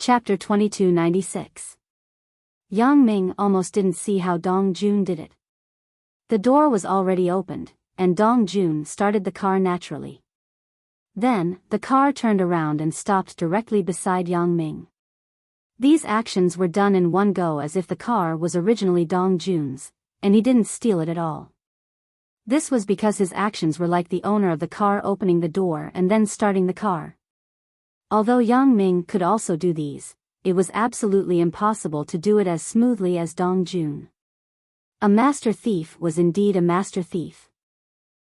Chapter 2296. Yang Ming almost didn't see how Dong Jun did it. The door was already opened, and Dong Jun started the car naturally. Then, the car turned around and stopped directly beside Yang Ming. These actions were done in one go as if the car was originally Dong Jun's, and he didn't steal it at all. This was because his actions were like the owner of the car opening the door and then starting the car. Although Yang Ming could also do these, it was absolutely impossible to do it as smoothly as Dong Jun. A master thief was indeed a master thief.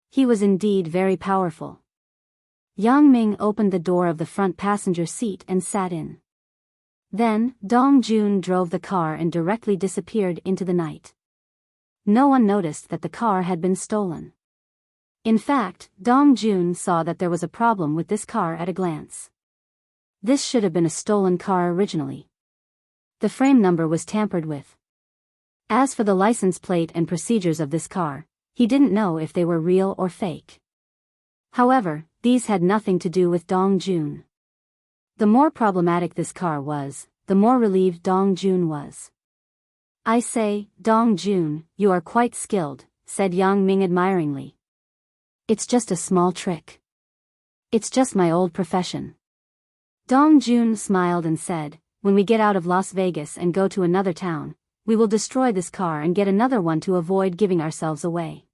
He was indeed very powerful. Yang Ming opened the door of the front passenger seat and sat in. Then, Dong Jun drove the car and directly disappeared into the night. No one noticed that the car had been stolen. In fact, Dong Jun saw that there was a problem with this car at a glance. This should have been a stolen car originally. The frame number was tampered with. As for the license plate and procedures of this car, he didn't know if they were real or fake. However, these had nothing to do with Dong Jun. The more problematic this car was, the more relieved Dong Jun was. "I say, Dong Jun, you are quite skilled," said Yang Ming admiringly. "It's just a small trick. It's just my old profession." Dong Jun smiled and said, "When we get out of Las Vegas and go to another town, we will destroy this car and get another one to avoid giving ourselves away."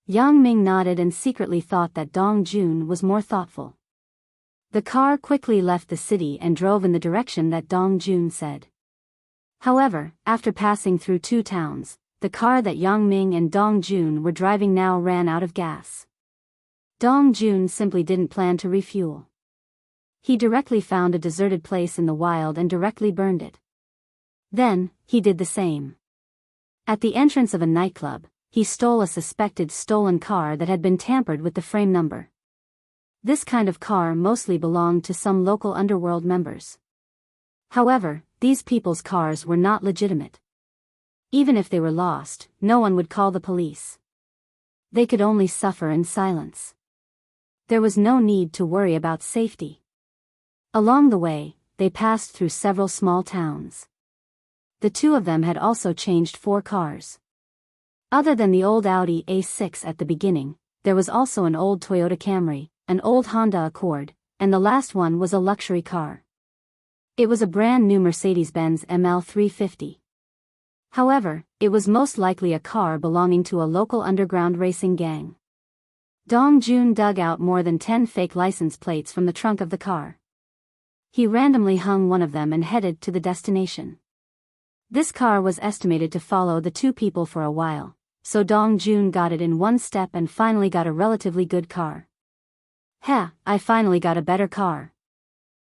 Yang Ming nodded and secretly thought that Dong Jun was more thoughtful. The car quickly left the city and drove in the direction that Dong Jun said. However, after passing through two towns, the car that Yang Ming and Dong Jun were driving now ran out of gas. Dong Jun simply didn't plan to refuel. He directly found a deserted place in the wild and directly burned it. Then, he did the same. At the entrance of a nightclub, he stole a suspected stolen car that had been tampered with the frame number. This kind of car mostly belonged to some local underworld members. However, these people's cars were not legitimate. Even if they were lost, no one would call the police. They could only suffer in silence. There was no need to worry about safety. Along the way, they passed through several small towns. The two of them had also changed 4 cars. Other than the old Audi A6 at the beginning, there was also an old Toyota Camry, an old Honda Accord, and the last one was a luxury car. It was a brand new Mercedes-Benz ML350. However, it was most likely a car belonging to a local underground racing gang. Dong Jun dug out more than 10 fake license plates from the trunk of the car. He randomly hung one of them and headed to the destination. This car was estimated to follow the two people for a while, so Dong Jun got it in one step and finally got a relatively good car. "Heh, I finally got a better car."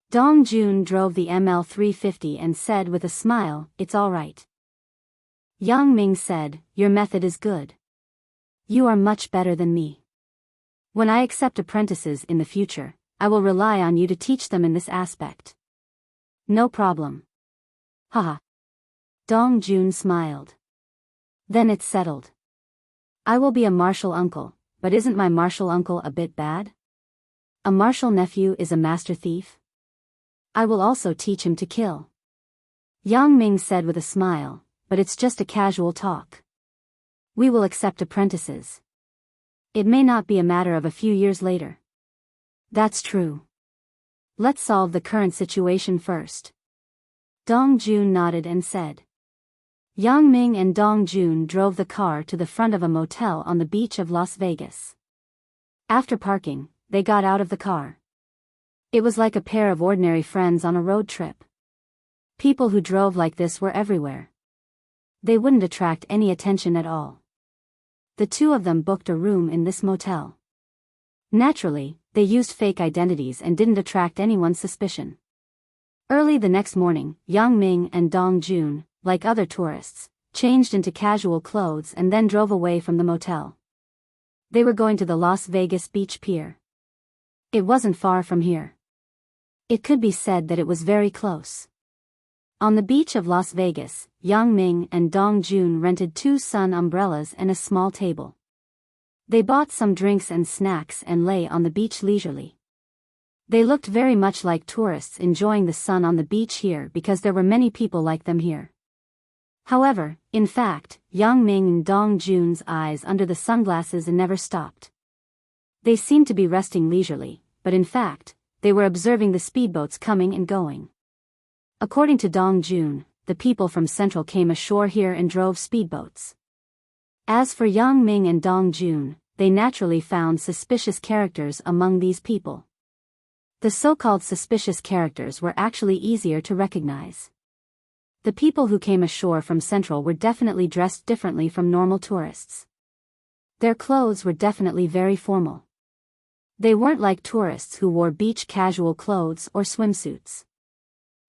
Dong Jun drove the ML350 and said with a smile, "It's all right." Yang Ming said, "Your method is good. You are much better than me. When I accept apprentices in the future, I will rely on you to teach them in this aspect." "No problem." Haha. Dong Jun smiled. "Then it's settled. I will be a martial uncle, but isn't my martial uncle a bit bad? A martial nephew is a master thief. I will also teach him to kill." Yang Ming said with a smile, "But it's just a casual talk. We will accept apprentices. It may not be a matter of a few years later." "That's true. Let's solve the current situation first." Dong Jun nodded and said. Yang Ming and Dong Jun drove the car to the front of a motel on the beach of Las Vegas. After parking, they got out of the car. It was like a pair of ordinary friends on a road trip. People who drove like this were everywhere. They wouldn't attract any attention at all. The two of them booked a room in this motel. Naturally, they used fake identities and didn't attract anyone's suspicion. Early the next morning, Yang Ming and Dong Jun, like other tourists, changed into casual clothes and then drove away from the motel. They were going to the Las Vegas Beach Pier. It wasn't far from here. It could be said that it was very close. On the beach of Las Vegas, Yang Ming and Dong Jun rented 2 sun umbrellas and a small table. They bought some drinks and snacks and lay on the beach leisurely. They looked very much like tourists enjoying the sun on the beach here because there were many people like them here. However, in fact, Yang Ming and Dong Jun's eyes under the sunglasses never stopped. They seemed to be resting leisurely, but in fact, they were observing the speedboats coming and going. According to Dong Jun, the people from Central came ashore here and drove speedboats. As for Yang Ming and Dong Jun, they naturally found suspicious characters among these people. The so-called suspicious characters were actually easier to recognize. The people who came ashore from Central were definitely dressed differently from normal tourists. Their clothes were definitely very formal. They weren't like tourists who wore beach casual clothes or swimsuits.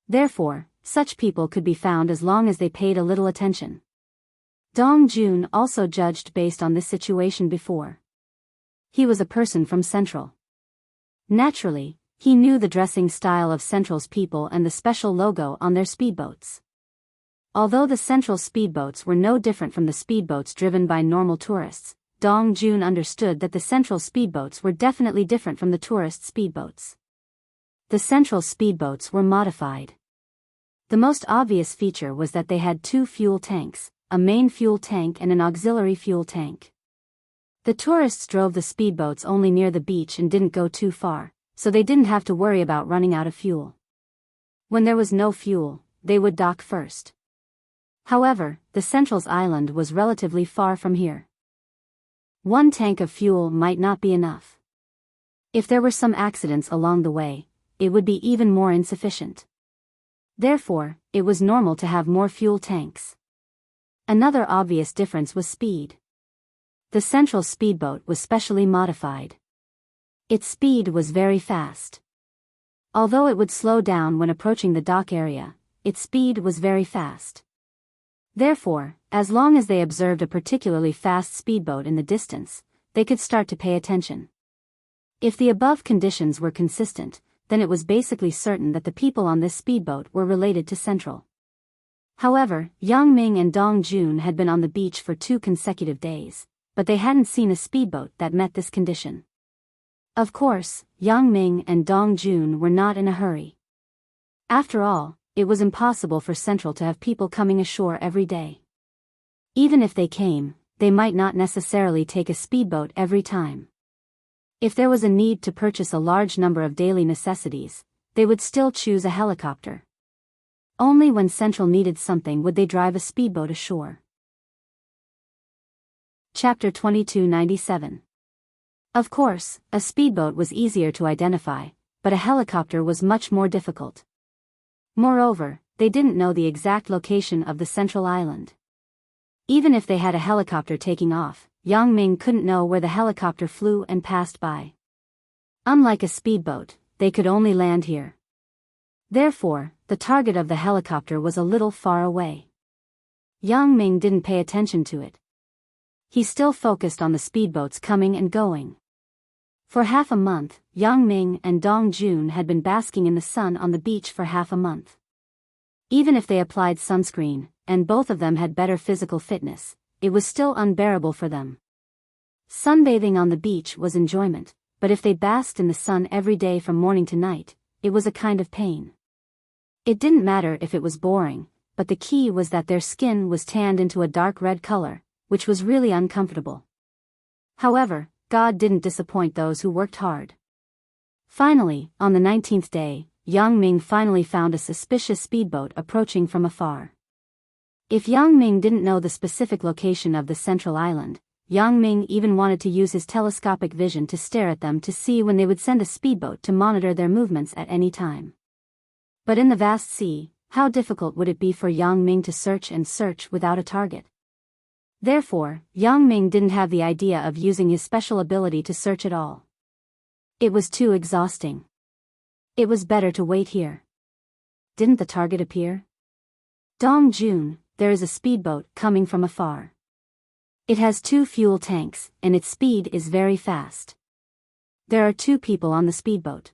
Therefore, such people could be found as long as they paid a little attention. Dong Jun also judged based on this situation before. He was a person from Central. Naturally, he knew the dressing style of Central's people and the special logo on their speedboats. Although the Central speedboats were no different from the speedboats driven by normal tourists, Dong Jun understood that the Central speedboats were definitely different from the tourist speedboats. The Central speedboats were modified. The most obvious feature was that they had two fuel tanks, a main fuel tank and an auxiliary fuel tank. The tourists drove the speedboats only near the beach and didn't go too far, so they didn't have to worry about running out of fuel. When there was no fuel, they would dock first. However, the Central's island was relatively far from here. One tank of fuel might not be enough. If there were some accidents along the way, it would be even more insufficient. Therefore, it was normal to have more fuel tanks. Another obvious difference was speed. The Central speedboat was specially modified. Its speed was very fast. Although it would slow down when approaching the dock area, its speed was very fast. Therefore, as long as they observed a particularly fast speedboat in the distance, they could start to pay attention. If the above conditions were consistent, then it was basically certain that the people on this speedboat were related to Central. However, Yang Ming and Dong Jun had been on the beach for 2 consecutive days, but they hadn't seen a speedboat that met this condition. Of course, Yang Ming and Dong Jun were not in a hurry. After all, it was impossible for Central to have people coming ashore every day. Even if they came, they might not necessarily take a speedboat every time. If there was a need to purchase a large number of daily necessities, they would still choose a helicopter. Only when Central needed something would they drive a speedboat ashore. Chapter 2297. Of course, a speedboat was easier to identify, but a helicopter was much more difficult. Moreover, they didn't know the exact location of the Central Island. Even if they had a helicopter taking off, Yang Ming couldn't know where the helicopter flew and passed by. Unlike a speedboat, they could only land here. Therefore, the target of the helicopter was a little far away. Yang Ming didn't pay attention to it. He still focused on the speedboats coming and going. For half a month, Yang Ming and Dong Jun had been basking in the sun on the beach for half a month. Even if they applied sunscreen, and both of them had better physical fitness, it was still unbearable for them. Sunbathing on the beach was enjoyment, but if they basked in the sun every day from morning to night, it was a kind of pain. It didn't matter if it was boring, but the key was that their skin was tanned into a dark red color, which was really uncomfortable. However, God didn't disappoint those who worked hard. Finally, on the 19th day, Yang Ming finally found a suspicious speedboat approaching from afar. If Yang Ming didn't know the specific location of the Central Island, Yang Ming even wanted to use his telescopic vision to stare at them to see when they would send a speedboat to monitor their movements at any time. But in the vast sea, how difficult would it be for Yang Ming to search and search without a target? Therefore, Yang Ming didn't have the idea of using his special ability to search at all. It was too exhausting. It was better to wait here. Didn't the target appear? Dong Jun, there is a speedboat coming from afar. It has 2 fuel tanks, and its speed is very fast. There are 2 people on the speedboat.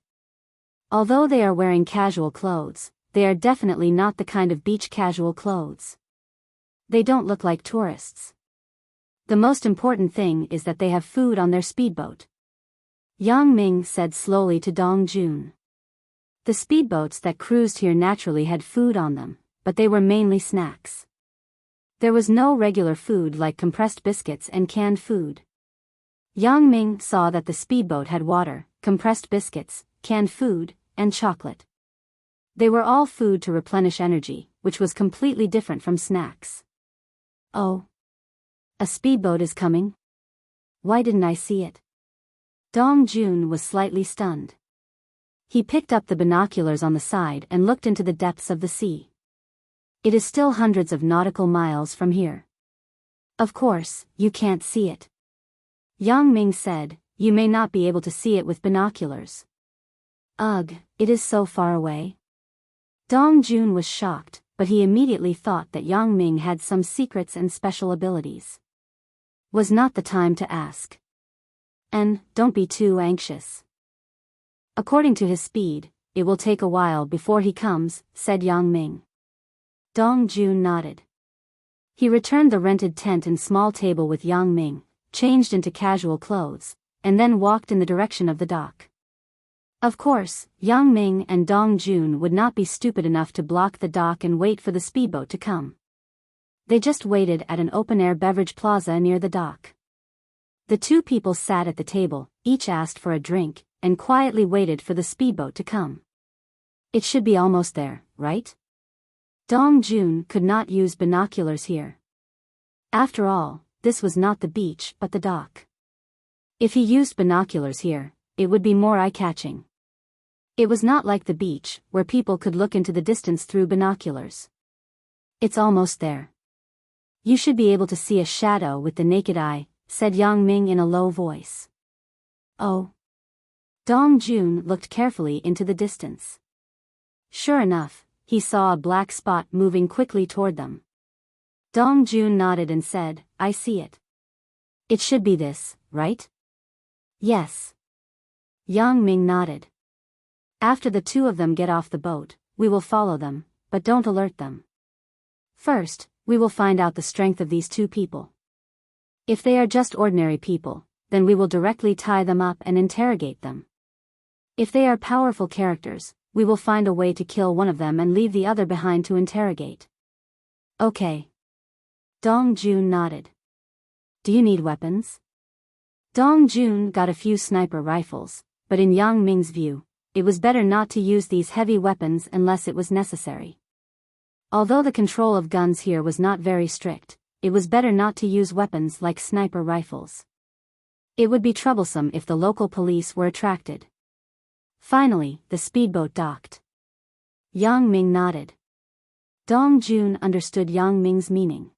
Although they are wearing casual clothes, they are definitely not the kind of beach casual clothes. They don't look like tourists. The most important thing is that they have food on their speedboat. Yang Ming said slowly to Dong Jun. The speedboats that cruised here naturally had food on them, but they were mainly snacks. There was no regular food like compressed biscuits and canned food. Yang Ming saw that the speedboat had water, compressed biscuits, canned food, and chocolate. They were all food to replenish energy, which was completely different from snacks. Oh. A speedboat is coming? Why didn't I see it? Dong Jun was slightly stunned. He picked up the binoculars on the side and looked into the depths of the sea. It is still hundreds of nautical miles from here. Of course, you can't see it. Yang Ming said, you may not be able to see it with binoculars. Ugh, it is so far away. Dong Jun was shocked, but he immediately thought that Yang Ming had some secrets and special abilities. Was not the time to ask. And, don't be too anxious. According to his speed, it will take a while before he comes, said Yang Ming. Dong Jun nodded. He returned the rented tent and small table with Yang Ming, changed into casual clothes, and then walked in the direction of the dock. Of course, Yang Ming and Dong Jun would not be stupid enough to block the dock and wait for the speedboat to come. They just waited at an open-air beverage plaza near the dock. The two people sat at the table, each asked for a drink, and quietly waited for the speedboat to come. It should be almost there, right? Dong Jun could not use binoculars here. After all, this was not the beach but the dock. If he used binoculars here, it would be more eye-catching. It was not like the beach, where people could look into the distance through binoculars. It's almost there. You should be able to see a shadow with the naked eye, said Yang Ming in a low voice. Oh. Dong Jun looked carefully into the distance. Sure enough, he saw a black spot moving quickly toward them. Dong Jun nodded and said, I see it. It should be this, right? Yes. Yang Ming nodded. After the two of them get off the boat, we will follow them, but don't alert them. First, we will find out the strength of these two people. If they are just ordinary people, then we will directly tie them up and interrogate them. If they are powerful characters, we will find a way to kill one of them and leave the other behind to interrogate. Okay. Dong Jun nodded. Do you need weapons? Dong Jun got a few sniper rifles, but in Yang Ming's view, it was better not to use these heavy weapons unless it was necessary. Although the control of guns here was not very strict, it was better not to use weapons like sniper rifles. It would be troublesome if the local police were attracted. Finally, the speedboat docked. Yang Ming nodded. Dong Jun understood Yang Ming's meaning.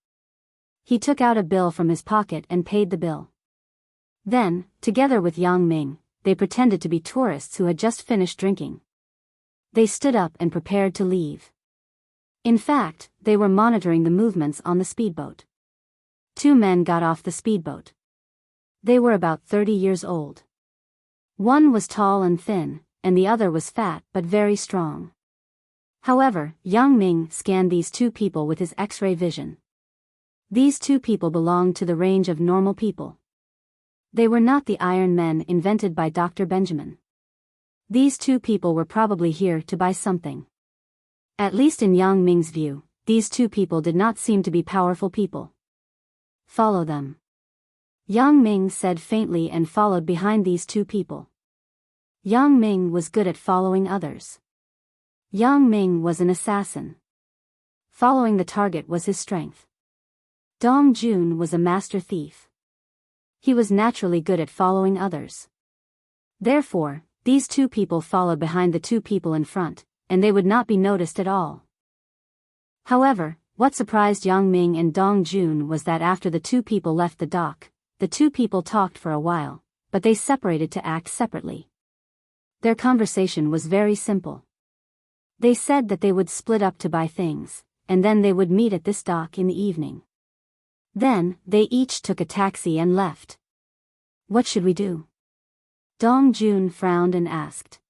He took out a bill from his pocket and paid the bill. Then, together with Yang Ming, they pretended to be tourists who had just finished drinking. They stood up and prepared to leave. In fact, they were monitoring the movements on the speedboat. Two men got off the speedboat. They were about 30 years old. One was tall and thin, and the other was fat but very strong. However, Yang Ming scanned these two people with his X-ray vision. These two people belonged to the range of normal people. They were not the Iron Men invented by Dr. Benjamin. These two people were probably here to buy something. At least in Yang Ming's view, these two people did not seem to be powerful people. Follow them. Yang Ming said faintly and followed behind these two people. Yang Ming was good at following others. Yang Ming was an assassin. Following the target was his strength. Dong Jun was a master thief. He was naturally good at following others. Therefore, these two people followed behind the two people in front, and they would not be noticed at all. However, what surprised Yang Ming and Dong Jun was that after the two people left the dock, the two people talked for a while, but they separated to act separately. Their conversation was very simple. They said that they would split up to buy things, and then they would meet at this dock in the evening. Then, they each took a taxi and left. What should we do? Dong Jun frowned and asked.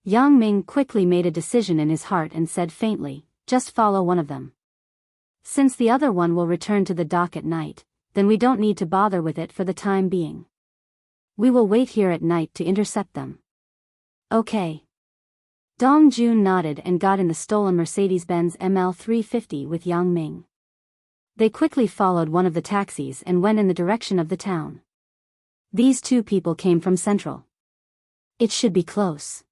Yang Ming quickly made a decision in his heart and said faintly, just follow one of them. Since the other one will return to the dock at night, then we don't need to bother with it for the time being. We will wait here at night to intercept them. Okay. Dong Jun nodded and got in the stolen Mercedes-Benz ML350 with Yang Ming. They quickly followed one of the taxis and went in the direction of the town. These two people came from Central. It should be close,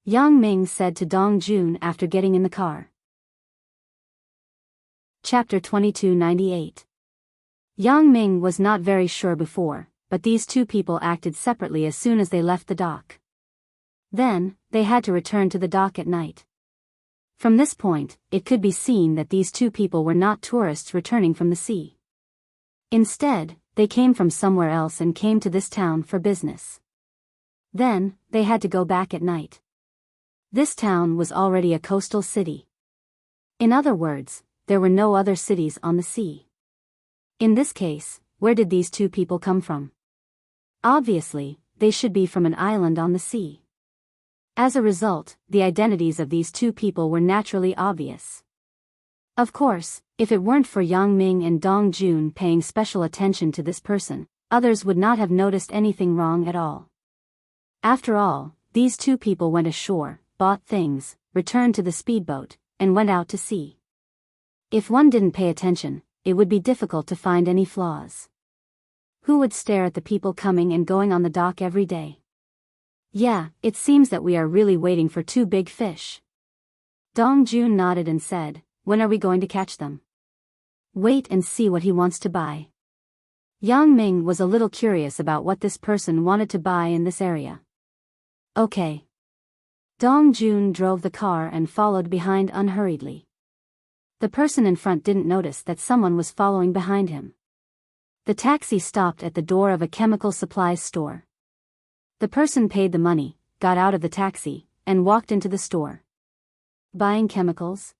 Yang Ming said to Dong Jun after getting in the car. Chapter 2298. Yang Ming was not very sure before, but these two people acted separately as soon as they left the dock. Then, they had to return to the dock at night. From this point, it could be seen that these two people were not tourists returning from the sea. Instead, they came from somewhere else and came to this town for business. Then, they had to go back at night. This town was already a coastal city. In other words, there were no other cities on the sea. In this case, where did these two people come from? Obviously, they should be from an island on the sea. As a result, the identities of these two people were naturally obvious. Of course, if it weren't for Yang Ming and Dong Jun paying special attention to this person, others would not have noticed anything wrong at all. After all, these two people went ashore, bought things, returned to the speedboat, and went out to sea. If one didn't pay attention, it would be difficult to find any flaws. Who would stare at the people coming and going on the dock every day? Yeah, it seems that we are really waiting for two big fish. Dong Jun nodded and said, when are we going to catch them? Wait and see what he wants to buy. Yang Ming was a little curious about what this person wanted to buy in this area. Okay. Dong Jun drove the car and followed behind unhurriedly. The person in front didn't notice that someone was following behind him. The taxi stopped at the door of a chemical supplies store. The person paid the money, got out of the taxi, and walked into the store. Buying chemicals?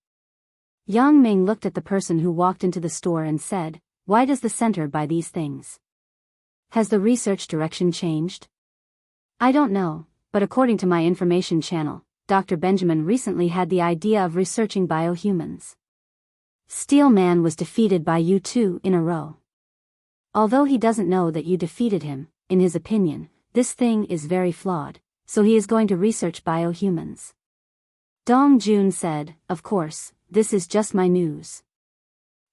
Yang Ming looked at the person who walked into the store and said, why does the center buy these things? Has the research direction changed? I don't know, but according to my information channel, Dr. Benjamin recently had the idea of researching biohumans. Steel Man was defeated by you two in a row. Although he doesn't know that you defeated him, in his opinion, this thing is very flawed, so he is going to research biohumans. Dong Jun said, of course, this is just my news.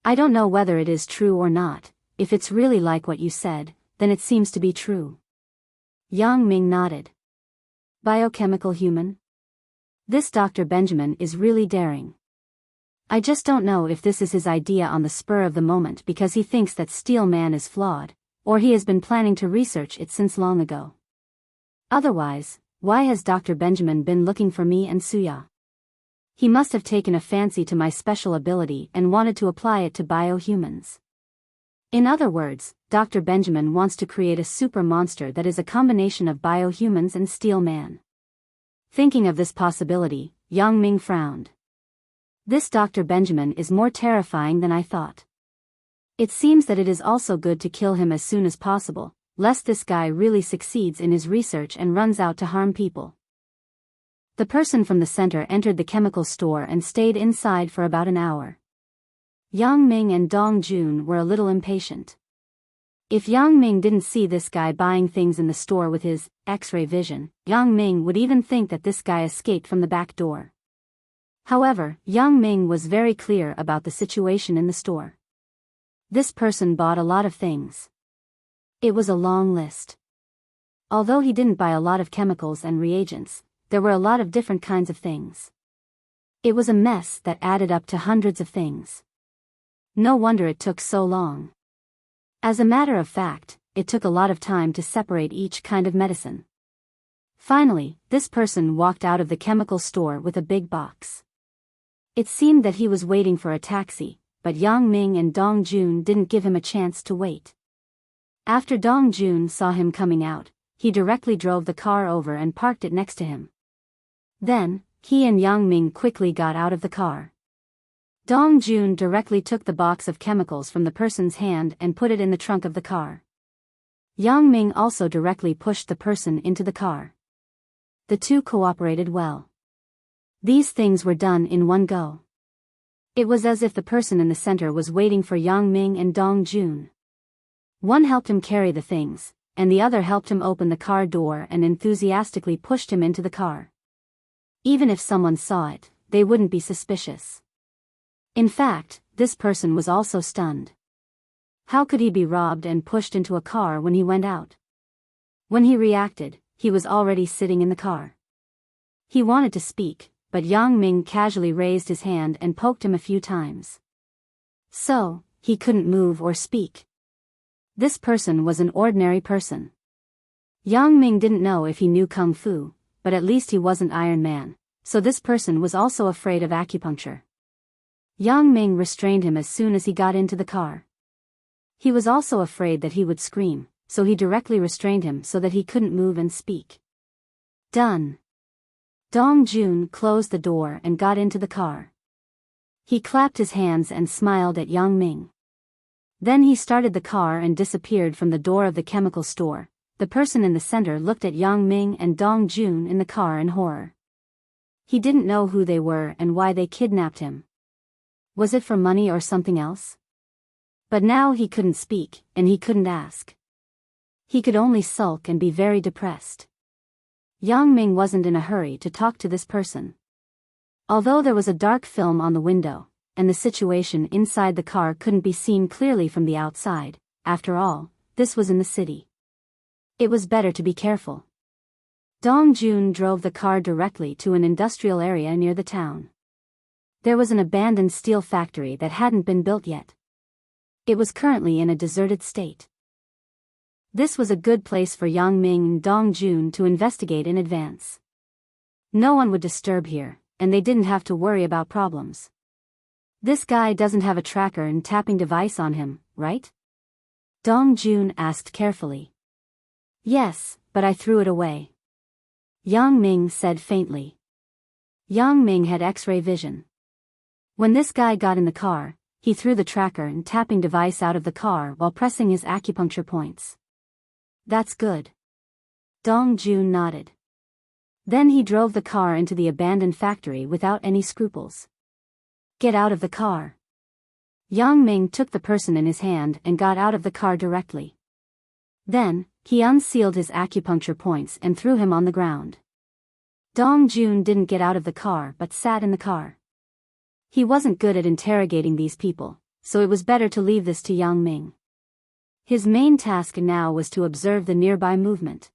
I don't know whether it is true or not. If it's really like what you said, then it seems to be true. Yang Ming nodded. Biochemical human? This Dr. Benjamin is really daring. I just don't know if this is his idea on the spur of the moment because he thinks that Steel Man is flawed, or he has been planning to research it since long ago. Otherwise, why has Dr. Benjamin been looking for me and Suya? He must have taken a fancy to my special ability and wanted to apply it to biohumans. In other words, Dr. Benjamin wants to create a super monster that is a combination of biohumans and Steel Man. Thinking of this possibility, Yang Ming frowned. This Dr. Benjamin is more terrifying than I thought. It seems that it is also good to kill him as soon as possible, lest this guy really succeeds in his research and runs out to harm people. The person from the center entered the chemical store and stayed inside for about an hour. Yang Ming and Dong Jun were a little impatient. If Yang Ming didn't see this guy buying things in the store with his X-ray vision, Yang Ming would even think that this guy escaped from the back door. However, Yang Ming was very clear about the situation in the store. This person bought a lot of things. It was a long list. Although he didn't buy a lot of chemicals and reagents, there were a lot of different kinds of things. It was a mess that added up to hundreds of things. No wonder it took so long. As a matter of fact, it took a lot of time to separate each kind of medicine. Finally, this person walked out of the chemical store with a big box. It seemed that he was waiting for a taxi, but Yang Ming and Dong Jun didn't give him a chance to wait. After Dong Jun saw him coming out, he directly drove the car over and parked it next to him. Then, he and Yang Ming quickly got out of the car. Dong Jun directly took the box of chemicals from the person's hand and put it in the trunk of the car. Yang Ming also directly pushed the person into the car. The two cooperated well. These things were done in one go. It was as if the person in the center was waiting for Yang Ming and Dong Jun. One helped him carry the things, and the other helped him open the car door and enthusiastically pushed him into the car. Even if someone saw it, they wouldn't be suspicious. In fact, this person was also stunned. How could he be robbed and pushed into a car when he went out? When he reacted, he was already sitting in the car. He wanted to speak, but Yang Ming casually raised his hand and poked him a few times. So, he couldn't move or speak. This person was an ordinary person. Yang Ming didn't know if he knew Kung Fu, but at least he wasn't Iron Man, so this person was also afraid of acupuncture. Yang Ming restrained him as soon as he got into the car. He was also afraid that he would scream, so he directly restrained him so that he couldn't move and speak. Done. Dong Jun closed the door and got into the car. He clapped his hands and smiled at Yang Ming. Then he started the car and disappeared from the door of the chemical store. The person in the center looked at Yang Ming and Dong Jun in the car in horror. He didn't know who they were and why they kidnapped him. Was it for money or something else? But now he couldn't speak, and he couldn't ask. He could only sulk and be very depressed. Yang Ming wasn't in a hurry to talk to this person. Although there was a dark film on the window, and the situation inside the car couldn't be seen clearly from the outside, after all, this was in the city. It was better to be careful. Dong Jun drove the car directly to an industrial area near the town. There was an abandoned steel factory that hadn't been built yet. It was currently in a deserted state. This was a good place for Yang Ming and Dong Jun to investigate in advance. No one would disturb here, and they didn't have to worry about problems. This guy doesn't have a tracker and tapping device on him, right? Dong Jun asked carefully. Yes, but I threw it away. Yang Ming said faintly. Yang Ming had X-ray vision. When this guy got in the car, he threw the tracker and tapping device out of the car while pressing his acupuncture points. That's good. Dong Jun nodded. Then he drove the car into the abandoned factory without any scruples. Get out of the car. Yang Ming took the person in his hand and got out of the car directly. Then, he unsealed his acupuncture points and threw him on the ground. Dong Jun didn't get out of the car but sat in the car. He wasn't good at interrogating these people, so it was better to leave this to Yang Ming. His main task now was to observe the nearby movement.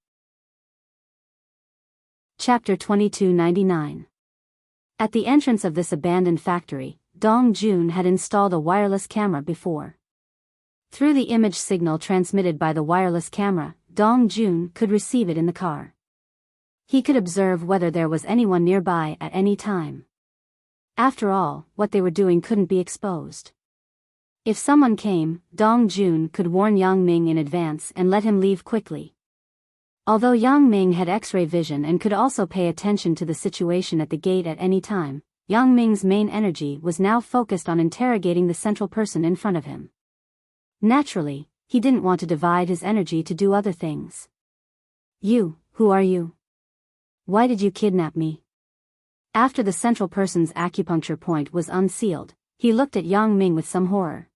Chapter 2299. At the entrance of this abandoned factory, Dong Jun had installed a wireless camera before. Through the image signal transmitted by the wireless camera, Dong Jun could receive it in the car. He could observe whether there was anyone nearby at any time. After all, what they were doing couldn't be exposed. If someone came, Dong Jun could warn Yang Ming in advance and let him leave quickly. Although Yang Ming had X-ray vision and could also pay attention to the situation at the gate at any time, Yang Ming's main energy was now focused on interrogating the central person in front of him. Naturally, he didn't want to divide his energy to do other things. You, who are you? Why did you kidnap me? After the central person's acupuncture point was unsealed, he looked at Yang Ming with some horror.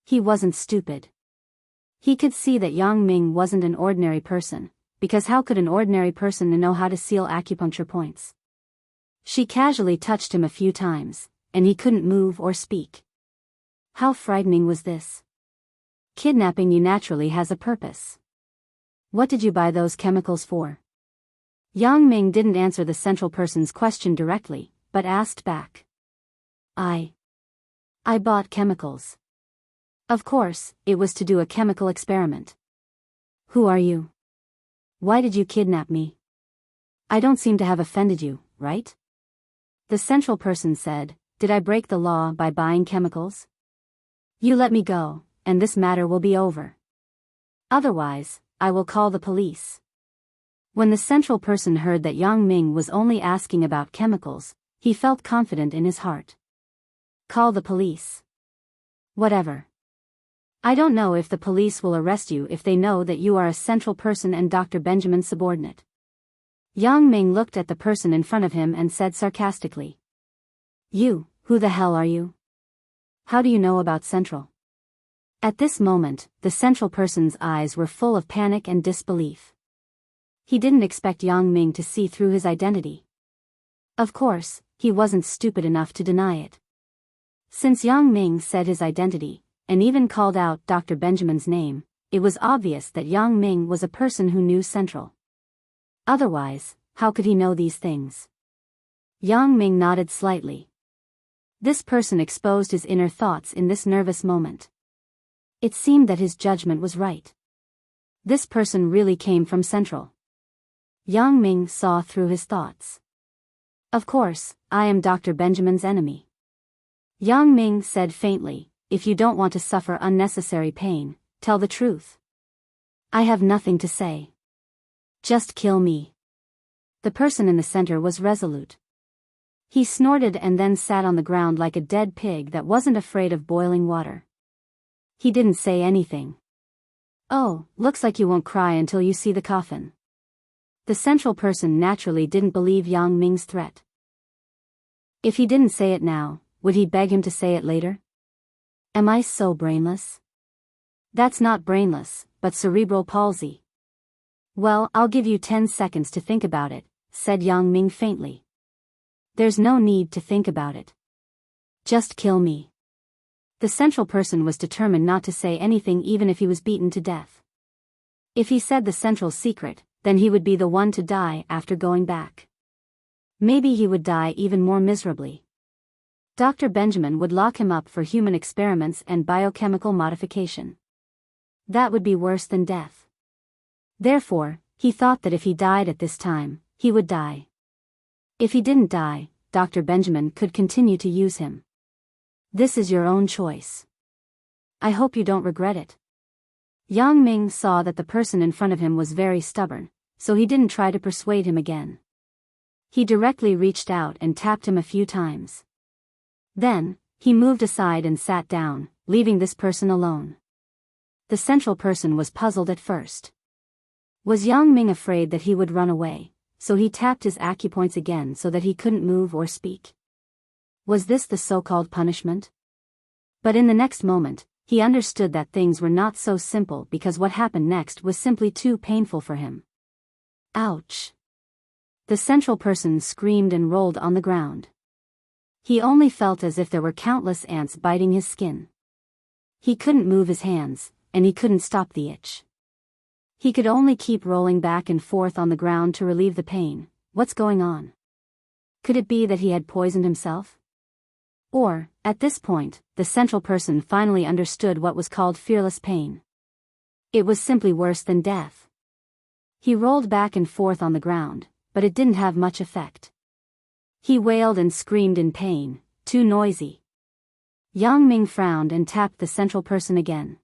He wasn't stupid. He could see that Yang Ming wasn't an ordinary person, because how could an ordinary person know how to seal acupuncture points? She casually touched him a few times, and he couldn't move or speak. How frightening was this? Kidnapping you naturally has a purpose. What did you buy those chemicals for? Yang Ming didn't answer the central person's question directly, but asked back. I bought chemicals. Of course, it was to do a chemical experiment. Who are you? Why did you kidnap me? I don't seem to have offended you, right? The central person said, did I break the law by buying chemicals? You let me go, and this matter will be over. Otherwise, I will call the police. When the central person heard that Yang Ming was only asking about chemicals, he felt confident in his heart. Call the police. Whatever. I don't know if the police will arrest you if they know that you are a central person and Dr. Benjamin's subordinate. Yang Ming looked at the person in front of him and said sarcastically. You, who the hell are you? How do you know about Central? At this moment, the central person's eyes were full of panic and disbelief. He didn't expect Yang Ming to see through his identity. Of course, he wasn't stupid enough to deny it. Since Yang Ming said his identity, and even called out Dr. Benjamin's name, it was obvious that Yang Ming was a person who knew Central. Otherwise, how could he know these things? Yang Ming nodded slightly. This person exposed his inner thoughts in this nervous moment. It seemed that his judgment was right. This person really came from Central. Yang Ming saw through his thoughts. Of course, I am Dr. Benjamin's enemy. Yang Ming said faintly, if you don't want to suffer unnecessary pain, tell the truth. I have nothing to say. Just kill me. The person in the center was resolute. He snorted and then sat on the ground like a dead pig that wasn't afraid of boiling water. He didn't say anything. Oh, looks like you won't cry until you see the coffin. The central person naturally didn't believe Yang Ming's threat. If he didn't say it now, would he beg him to say it later? Am I so brainless? That's not brainless, but cerebral palsy. Well, I'll give you 10 seconds to think about it, said Yang Ming faintly. There's no need to think about it. Just kill me. The central person was determined not to say anything even if he was beaten to death. If he said the central secret, then he would be the one to die after going back. Maybe he would die even more miserably. Dr. Benjamin would lock him up for human experiments and biochemical modification. That would be worse than death. Therefore, he thought that if he died at this time, he would die. If he didn't die, Dr. Benjamin could continue to use him. This is your own choice. I hope you don't regret it. Yang Ming saw that the person in front of him was very stubborn, so he didn't try to persuade him again. He directly reached out and tapped him a few times. Then, he moved aside and sat down, leaving this person alone. The central person was puzzled at first. Was Yang Ming afraid that he would run away, so he tapped his acupoints again so that he couldn't move or speak? Was this the so-called punishment? But in the next moment, he understood that things were not so simple because what happened next was simply too painful for him. Ouch! The central person screamed and rolled on the ground. He only felt as if there were countless ants biting his skin. He couldn't move his hands, and he couldn't stop the itch. He could only keep rolling back and forth on the ground to relieve the pain. What's going on? Could it be that he had poisoned himself? Or, at this point, the central person finally understood what was called fearless pain. It was simply worse than death. He rolled back and forth on the ground, but it didn't have much effect. He wailed and screamed in pain, too noisy. Yang Ming frowned and tapped the central person again.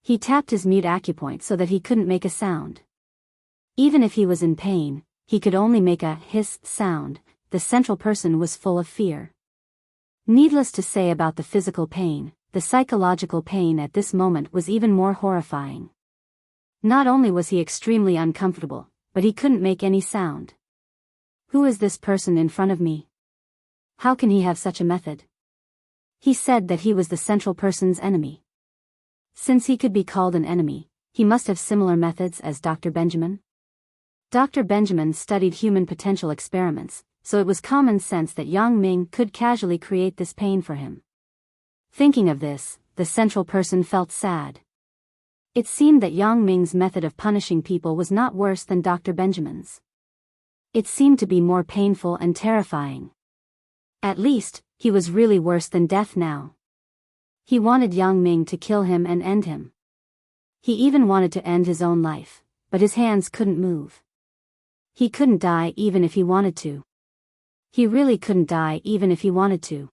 He tapped his mute acupoint so that he couldn't make a sound. Even if he was in pain, he could only make a hiss sound. The central person was full of fear. Needless to say about the physical pain, the psychological pain at this moment was even more horrifying. Not only was he extremely uncomfortable, but he couldn't make any sound. Who is this person in front of me? How can he have such a method? He said that he was the central person's enemy. Since he could be called an enemy, he must have similar methods as Dr. Benjamin. Dr. Benjamin studied human potential experiments, so it was common sense that Yang Ming could casually create this pain for him. Thinking of this, the central person felt sad. It seemed that Yang Ming's method of punishing people was not worse than Dr. Benjamin's. It seemed to be more painful and terrifying. At least, he was really worse than death now. He wanted Yang Ming to kill him and end him. He even wanted to end his own life, but his hands couldn't move. He couldn't die even if he wanted to. He really couldn't die even if he wanted to.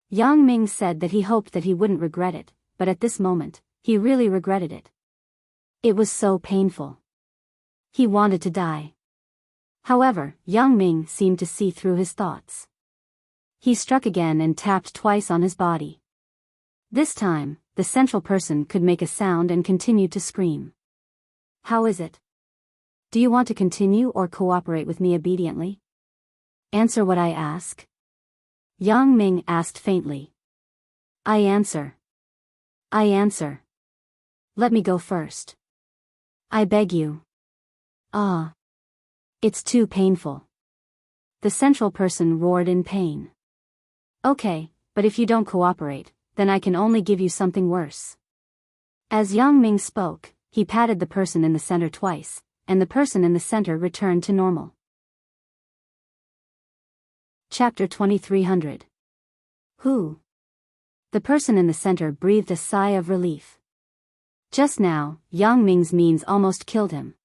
Yang Ming said that he hoped that he wouldn't regret it, but at this moment, he really regretted it. It was so painful. He wanted to die. However, Yang Ming seemed to see through his thoughts. He struck again and tapped twice on his body. This time, the central person could make a sound and continued to scream. How is it? Do you want to continue or cooperate with me obediently? Answer what I ask. Yang Ming asked faintly. I answer. I answer. Let me go first. I beg you. Ah. It's too painful. The central person roared in pain. Okay, but if you don't cooperate, then I can only give you something worse. As Yang Ming spoke, he patted the person in the center twice, and the person in the center returned to normal. Chapter 2300. Who? The person in the center breathed a sigh of relief. Just now, Yang Ming's means almost killed him.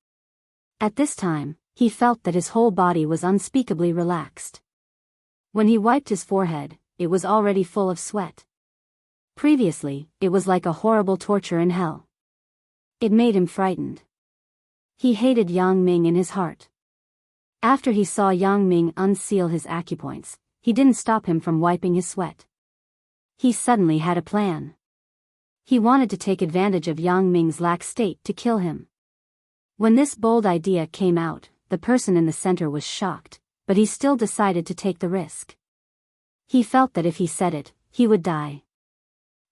At this time, he felt that his whole body was unspeakably relaxed. When he wiped his forehead, it was already full of sweat. Previously, it was like a horrible torture in hell. It made him frightened. He hated Yang Ming in his heart. After he saw Yang Ming unseal his acupoints, he didn't stop him from wiping his sweat. He suddenly had a plan. He wanted to take advantage of Yang Ming's lax state to kill him. When this bold idea came out, the person in the center was shocked, but he still decided to take the risk. He felt that if he said it, he would die.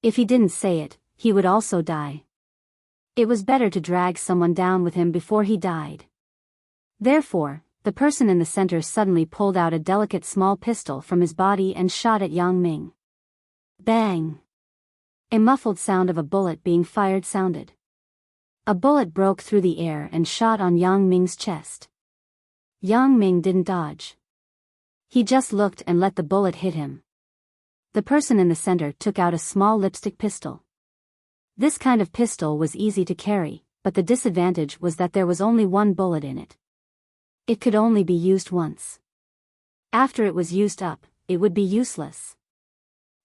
If he didn't say it, he would also die. It was better to drag someone down with him before he died. Therefore, the person in the center suddenly pulled out a delicate small pistol from his body and shot at Yang Ming. Bang! A muffled sound of a bullet being fired sounded. A bullet broke through the air and shot on Yang Ming's chest. Yang Ming didn't dodge. He just looked and let the bullet hit him. The person in the center took out a small lipstick pistol. This kind of pistol was easy to carry, but the disadvantage was that there was only one bullet in it. It could only be used once. After it was used up, it would be useless.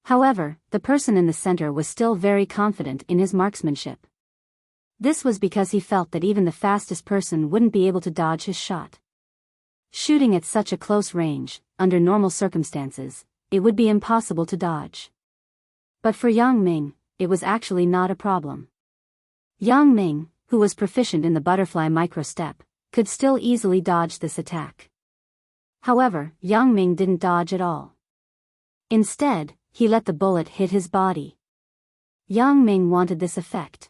However, the person in the center was still very confident in his marksmanship. This was because he felt that even the fastest person wouldn't be able to dodge his shot. Shooting at such a close range, under normal circumstances, it would be impossible to dodge. But for Yang Ming, it was actually not a problem. Yang Ming, who was proficient in the butterfly micro-step, could still easily dodge this attack. However, Yang Ming didn't dodge at all. Instead, he let the bullet hit his body. Yang Ming wanted this effect.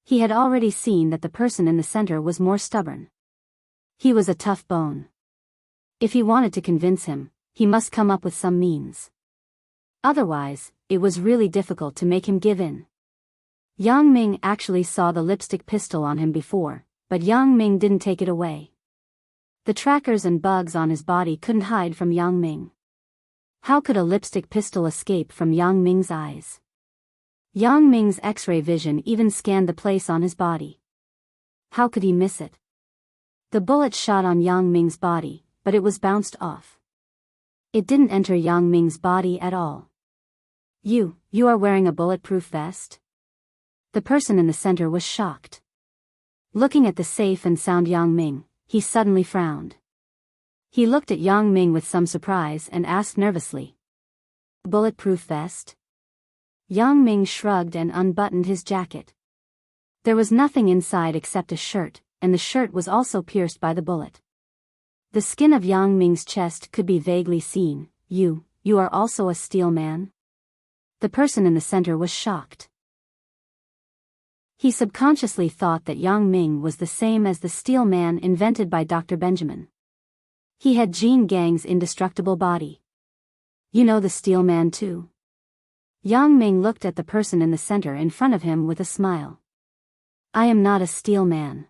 He had already seen that the person in the center was more stubborn. He was a tough bone. If he wanted to convince him, he must come up with some means. Otherwise, it was really difficult to make him give in. Yang Ming actually saw the lipstick pistol on him before, but Yang Ming didn't take it away. The trackers and bugs on his body couldn't hide from Yang Ming. How could a lipstick pistol escape from Yang Ming's eyes? Yang Ming's X-ray vision even scanned the place on his body. How could he miss it? The bullet shot on Yang Ming's body, but it was bounced off. It didn't enter Yang Ming's body at all. You are wearing a bulletproof vest? The person in the center was shocked. Looking at the safe and sound Yang Ming, he suddenly frowned. He looked at Yang Ming with some surprise and asked nervously. Bulletproof vest? Yang Ming shrugged and unbuttoned his jacket. There was nothing inside except a shirt, and the shirt was also pierced by the bullet. The skin of Yang Ming's chest could be vaguely seen. You are also a steel man? The person in the center was shocked. He subconsciously thought that Yang Ming was the same as the steel man invented by Dr. Benjamin. He had Jean Gang's indestructible body. You know the steel man too? Yang Ming looked at the person in the center in front of him with a smile. I am not a steel man.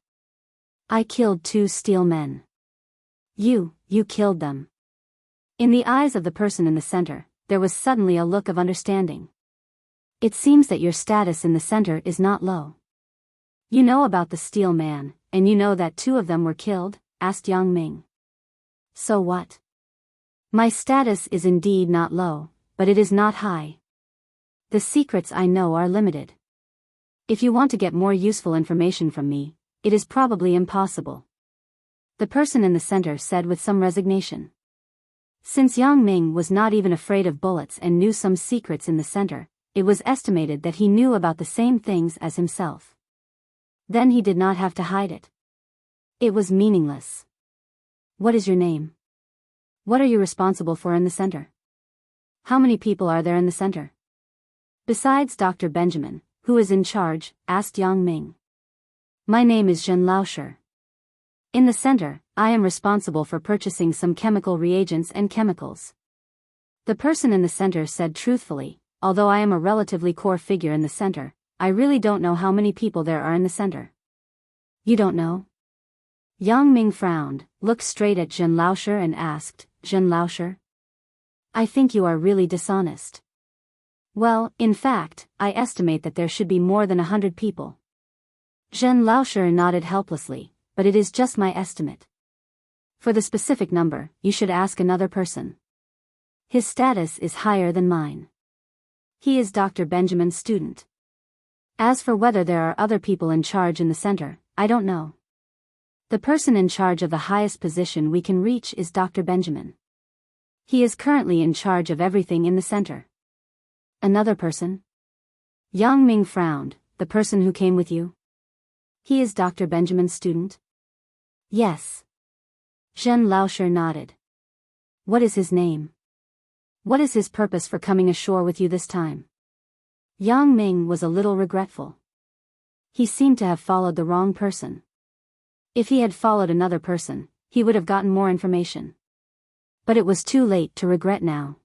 I killed 2 steel men. You killed them. In the eyes of the person in the center, there was suddenly a look of understanding. It seems that your status in the center is not low. You know about the steel man, and you know that 2 of them were killed, asked Yang Ming. So what? My status is indeed not low, but it is not high. The secrets I know are limited. If you want to get more useful information from me, it is probably impossible. The person in the center said with some resignation. Since Yang Ming was not even afraid of bullets and knew some secrets in the center, it was estimated that he knew about the same things as himself. Then he did not have to hide it. It was meaningless. What is your name? What are you responsible for in the center? How many people are there in the center? Besides Dr. Benjamin, Who is in charge? Asked Yang Ming. My name is Zhen Laosher. In the center, I am responsible for purchasing some chemical reagents and chemicals. The person in the center said truthfully, although I am a relatively core figure in the center, I really don't know how many people there are in the center. You don't know? Yang Ming frowned, looked straight at Zhen Laosher and asked, Zhen Laosher? I think you are really dishonest. Well, in fact, I estimate that there should be more than 100 people. Zhen Laosher nodded helplessly, but it is just my estimate. For the specific number, you should ask another person. His status is higher than mine. He is Dr. Benjamin's student. As for whether there are other people in charge in the center, I don't know. The person in charge of the highest position we can reach is Dr. Benjamin. He is currently in charge of everything in the center. Another person? Yang Ming frowned. The person who came with you? He is Dr. Benjamin's student? Yes. Zhen Laosher nodded. What is his name? What is his purpose for coming ashore with you this time? Yang Ming was a little regretful. He seemed to have followed the wrong person. If he had followed another person, he would have gotten more information. But it was too late to regret now.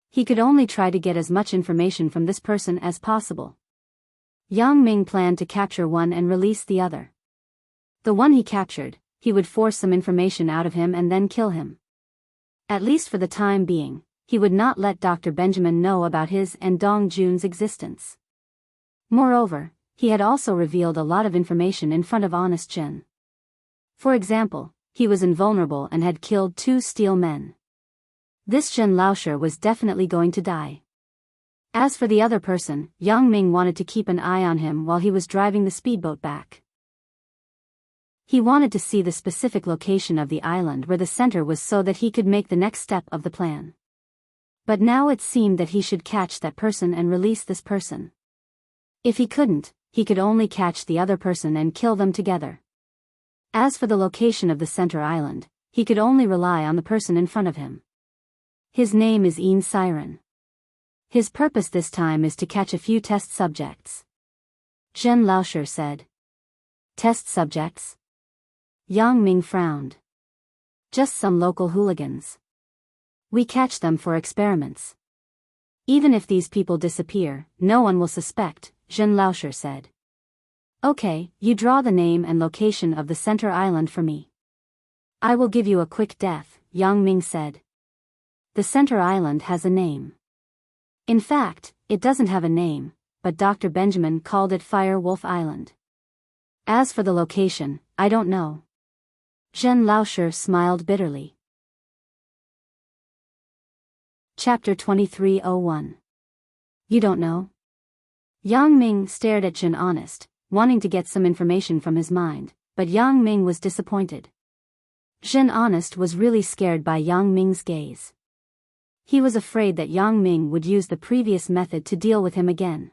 He could only try to get as much information from this person as possible. Yang Ming planned to capture one and release the other. The one he captured, he would force some information out of him and then kill him. At least for the time being, he would not let Dr. Benjamin know about his and Dong Jun's existence. Moreover, he had also revealed a lot of information in front of Honest Jen. For example, he was invulnerable and had killed 2 steel men. This Zhen Laosher was definitely going to die. As for the other person, Yang Ming wanted to keep an eye on him while he was driving the speedboat back. He wanted to see the specific location of the island where the center was so that he could make the next step of the plan. But now it seemed that he should catch that person and release this person. If he couldn't, he could only catch the other person and kill them together. As for the location of the center island, he could only rely on the person in front of him. His name is Een Siren. His purpose this time is to catch a few test subjects. Zhen Laosher said. Test subjects? Yang Ming frowned. Just some local hooligans. We catch them for experiments. Even if these people disappear, no one will suspect, Zhen Laosher said. Okay, you draw the name and location of the center island for me. I will give you a quick death, Yang Ming said. The center island has a name. In fact, it doesn't have a name, but Dr. Benjamin called it Fire Wolf Island. As for the location, I don't know. Zhen Laosher smiled bitterly. Chapter 2301. You don't know? Yang Ming stared at Zhen Honest, wanting to get some information from his mind, but Yang Ming was disappointed. Zhen Honest was really scared by Yang Ming's gaze. He was afraid that Yang Ming would use the previous method to deal with him again.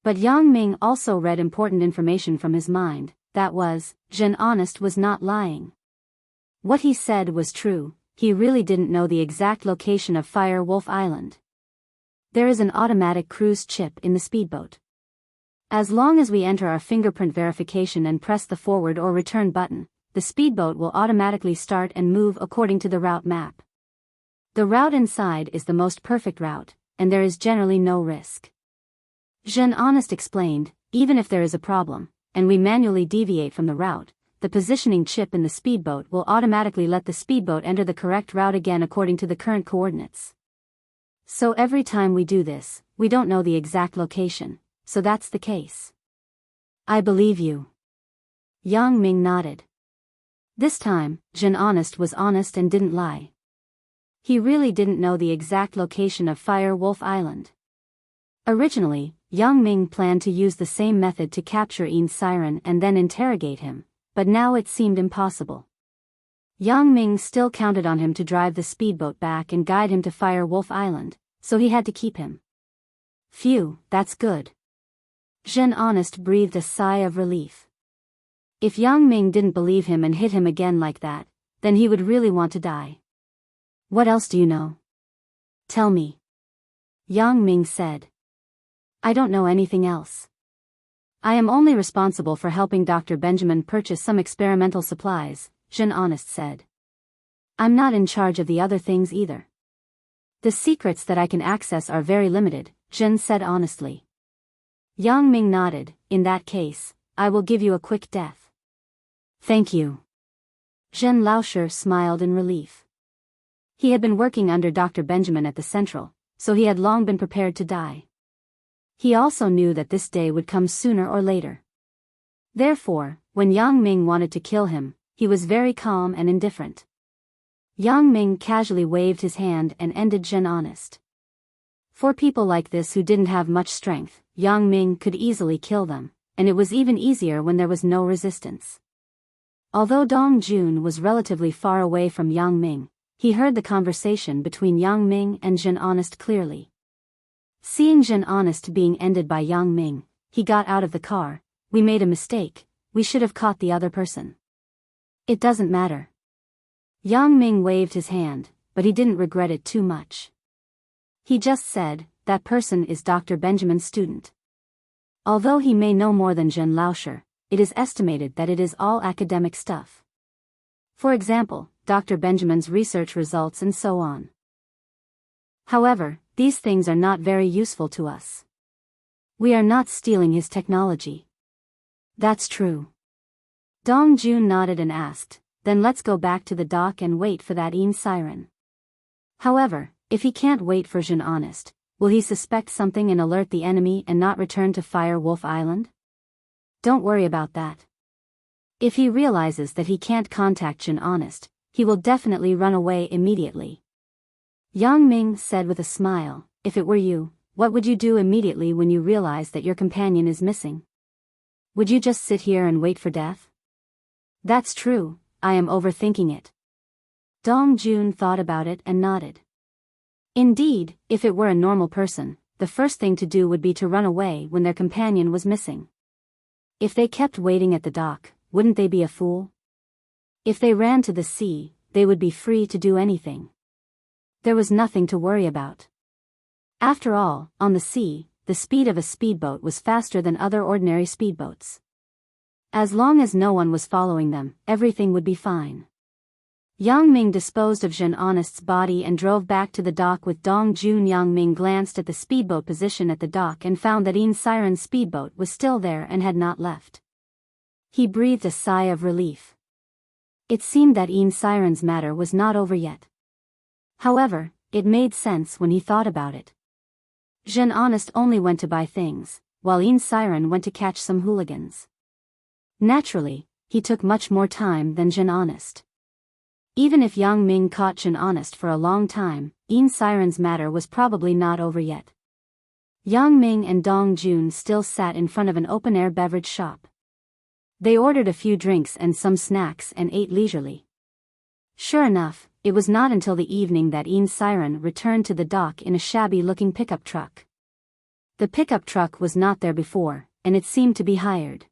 But Yang Ming also read important information from his mind, that was, Zhen Honest was not lying. What he said was true, he really didn't know the exact location of Fire Wolf Island. There is an automatic cruise chip in the speedboat. As long as we enter our fingerprint verification and press the forward or return button, the speedboat will automatically start and move according to the route map. The route inside is the most perfect route, and there is generally no risk. Zhen Honest explained, even if there is a problem, and we manually deviate from the route, the positioning chip in the speedboat will automatically let the speedboat enter the correct route again according to the current coordinates. So every time we do this, we don't know the exact location, so that's the case. I believe you. Yang Ming nodded. This time, Zhen Honest was honest and didn't lie. He really didn't know the exact location of Fire Wolf Island. Originally, Yang Ming planned to use the same method to capture Een Siren and then interrogate him, but now it seemed impossible. Yang Ming still counted on him to drive the speedboat back and guide him to Fire Wolf Island, so he had to keep him. Phew, that's good. Zhen Honest breathed a sigh of relief. If Yang Ming didn't believe him and hit him again like that, then he would really want to die. What else do you know? Tell me. Yang Ming said. I don't know anything else. I am only responsible for helping Dr. Benjamin purchase some experimental supplies, Jean Honest said. I'm not in charge of the other things either. The secrets that I can access are very limited, Jean said honestly. Yang Ming nodded. In that case, I will give you a quick death. Thank you. Jean Lauscher smiled in relief. He had been working under Dr. Benjamin at the Central, so he had long been prepared to die. He also knew that this day would come sooner or later. Therefore, when Yang Ming wanted to kill him, he was very calm and indifferent. Yang Ming casually waved his hand and ended Jean Honest. For people like this who didn't have much strength, Yang Ming could easily kill them, and it was even easier when there was no resistance. Although Dong Jun was relatively far away from Yang Ming, he heard the conversation between Yang Ming and Jean Honest clearly. Seeing Jean Honest being ended by Yang Ming, he got out of the car. We made a mistake, we should have caught the other person. It doesn't matter. Yang Ming waved his hand, but he didn't regret it too much. He just said, that person is Dr. Benjamin's student. Although he may know more than Jean Lauscher, it is estimated that it is all academic stuff. For example, Dr. Benjamin's research results and so on. However, these things are not very useful to us. We are not stealing his technology. That's true. Dong Jun nodded and asked, then let's go back to the dock and wait for that siren. However, if he can't wait for Jean Honest, will he suspect something and alert the enemy and not return to Fire Wolf Island? Don't worry about that. If he realizes that he can't contact Jean Honest, he will definitely run away immediately. Yang Ming said with a smile, if it were you, what would you do immediately when you realize that your companion is missing? Would you just sit here and wait for death? That's true, I am overthinking it. Dong Jun thought about it and nodded. Indeed, if it were a normal person, the first thing to do would be to run away when their companion was missing. If they kept waiting at the dock, wouldn't they be a fool? If they ran to the sea, they would be free to do anything. There was nothing to worry about. After all, on the sea, the speed of a speedboat was faster than other ordinary speedboats. As long as no one was following them, everything would be fine. Yang Ming disposed of Jean Honest's body and drove back to the dock with Dong Jun. Yang Ming glanced at the speedboat position at the dock and found that Siren's speedboat was still there and had not left. He breathed a sigh of relief. It seemed that Siren's matter was not over yet. However, it made sense when he thought about it. Jean Honest only went to buy things, while Siren went to catch some hooligans. Naturally, he took much more time than Jean Honest. Even if Yang Ming caught Jean Honest for a long time, Siren's matter was probably not over yet. Yang Ming and Dong Jun still sat in front of an open-air beverage shop. They ordered a few drinks and some snacks and ate leisurely. Sure enough, it was not until the evening that Siren returned to the dock in a shabby-looking pickup truck. The pickup truck was not there before, and it seemed to be hired.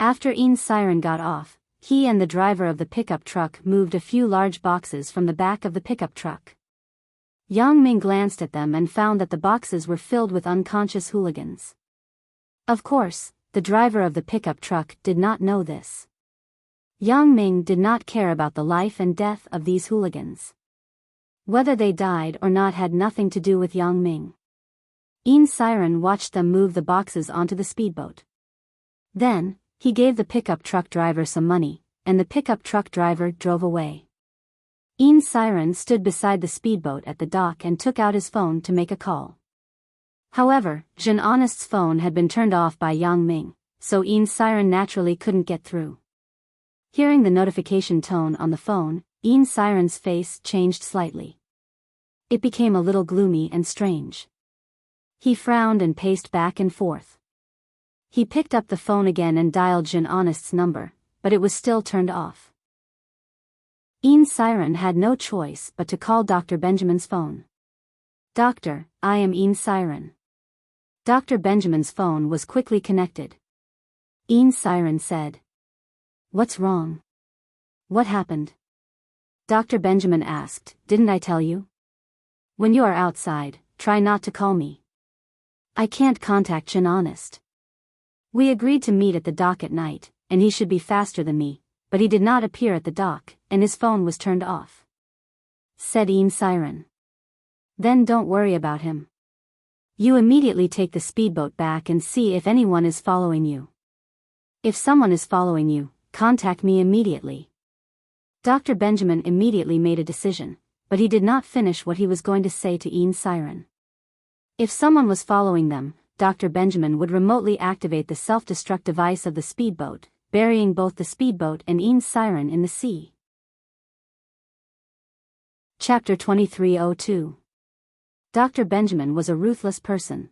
After Siren got off, he and the driver of the pickup truck moved a few large boxes from the back of the pickup truck. Yang Ming glanced at them and found that the boxes were filled with unconscious hooligans. Of course, the driver of the pickup truck did not know this. Yang Ming did not care about the life and death of these hooligans. Whether they died or not had nothing to do with Yang Ming. Siren watched them move the boxes onto the speedboat. Then, he gave the pickup truck driver some money, and the pickup truck driver drove away. Siren stood beside the speedboat at the dock and took out his phone to make a call. However, Jean Honest's phone had been turned off by Yang Ming, so Siren naturally couldn't get through. Hearing the notification tone on the phone, Siren's face changed slightly. It became a little gloomy and strange. He frowned and paced back and forth. He picked up the phone again and dialed Jean Honest's number, but it was still turned off. Siren had no choice but to call Dr. Benjamin's phone. Doctor, I am Siren. Dr. Benjamin's phone was quickly connected. Siren said. What's wrong? What happened? Dr. Benjamin asked, didn't I tell you? When you are outside, try not to call me. I can't contact Chin honest. We agreed to meet at the dock at night, and he should be faster than me, but he did not appear at the dock, and his phone was turned off. Said Siren. Then don't worry about him. You immediately take the speedboat back and see if anyone is following you. If someone is following you, contact me immediately. Dr. Benjamin immediately made a decision, but he did not finish what he was going to say to Siren. If someone was following them, Dr. Benjamin would remotely activate the self-destruct device of the speedboat, burying both the speedboat and Siren in the sea. Chapter 2302. Dr. Benjamin was a ruthless person.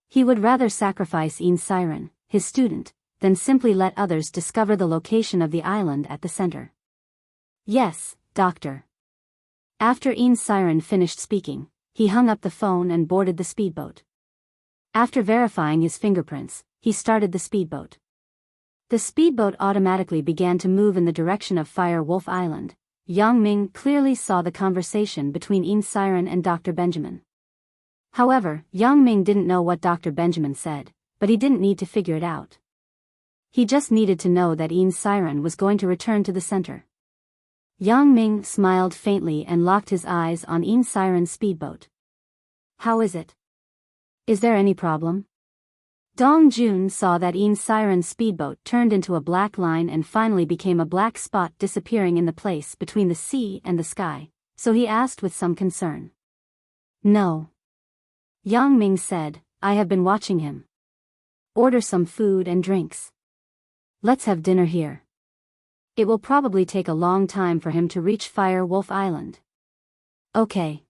He would rather sacrifice Siren, his student, than simply let others discover the location of the island at the center. Yes, Doctor. After Siren finished speaking, he hung up the phone and boarded the speedboat. After verifying his fingerprints, he started the speedboat. The speedboat automatically began to move in the direction of Fire Wolf Island. Yang Ming clearly saw the conversation between Siren and Dr. Benjamin. However, Yang Ming didn't know what Dr. Benjamin said, but he didn't need to figure it out. He just needed to know that Siren was going to return to the center. Yang Ming smiled faintly and locked his eyes on Siren's speedboat. How is it? Is there any problem? Dong Jun saw that Siren's speedboat turned into a black line and finally became a black spot disappearing in the place between the sea and the sky, so he asked with some concern. No. Yang Ming said, I have been watching him. Order some food and drinks. Let's have dinner here. It will probably take a long time for him to reach Fire Wolf Island. Okay.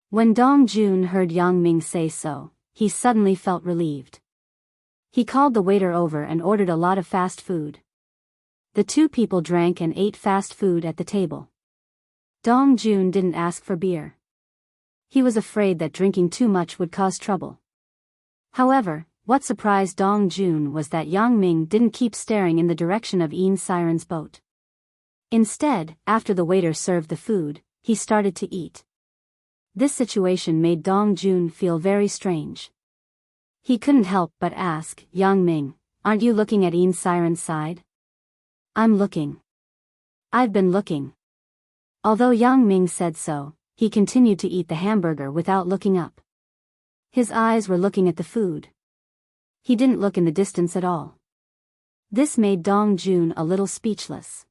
When Dong Jun heard Yang Ming say so, he suddenly felt relieved. He called the waiter over and ordered a lot of fast food. The two people drank and ate fast food at the table. Dong Jun didn't ask for beer. He was afraid that drinking too much would cause trouble. However, what surprised Dong Jun was that Yang Ming didn't keep staring in the direction of Siren's boat. Instead, after the waiter served the food, he started to eat. This situation made Dong Jun feel very strange. He couldn't help but ask, Yang Ming, aren't you looking at Siren's side? I'm looking. I've been looking. Although Yang Ming said so, he continued to eat the hamburger without looking up. His eyes were looking at the food. He didn't look in the distance at all. This made Dong Jun a little speechless.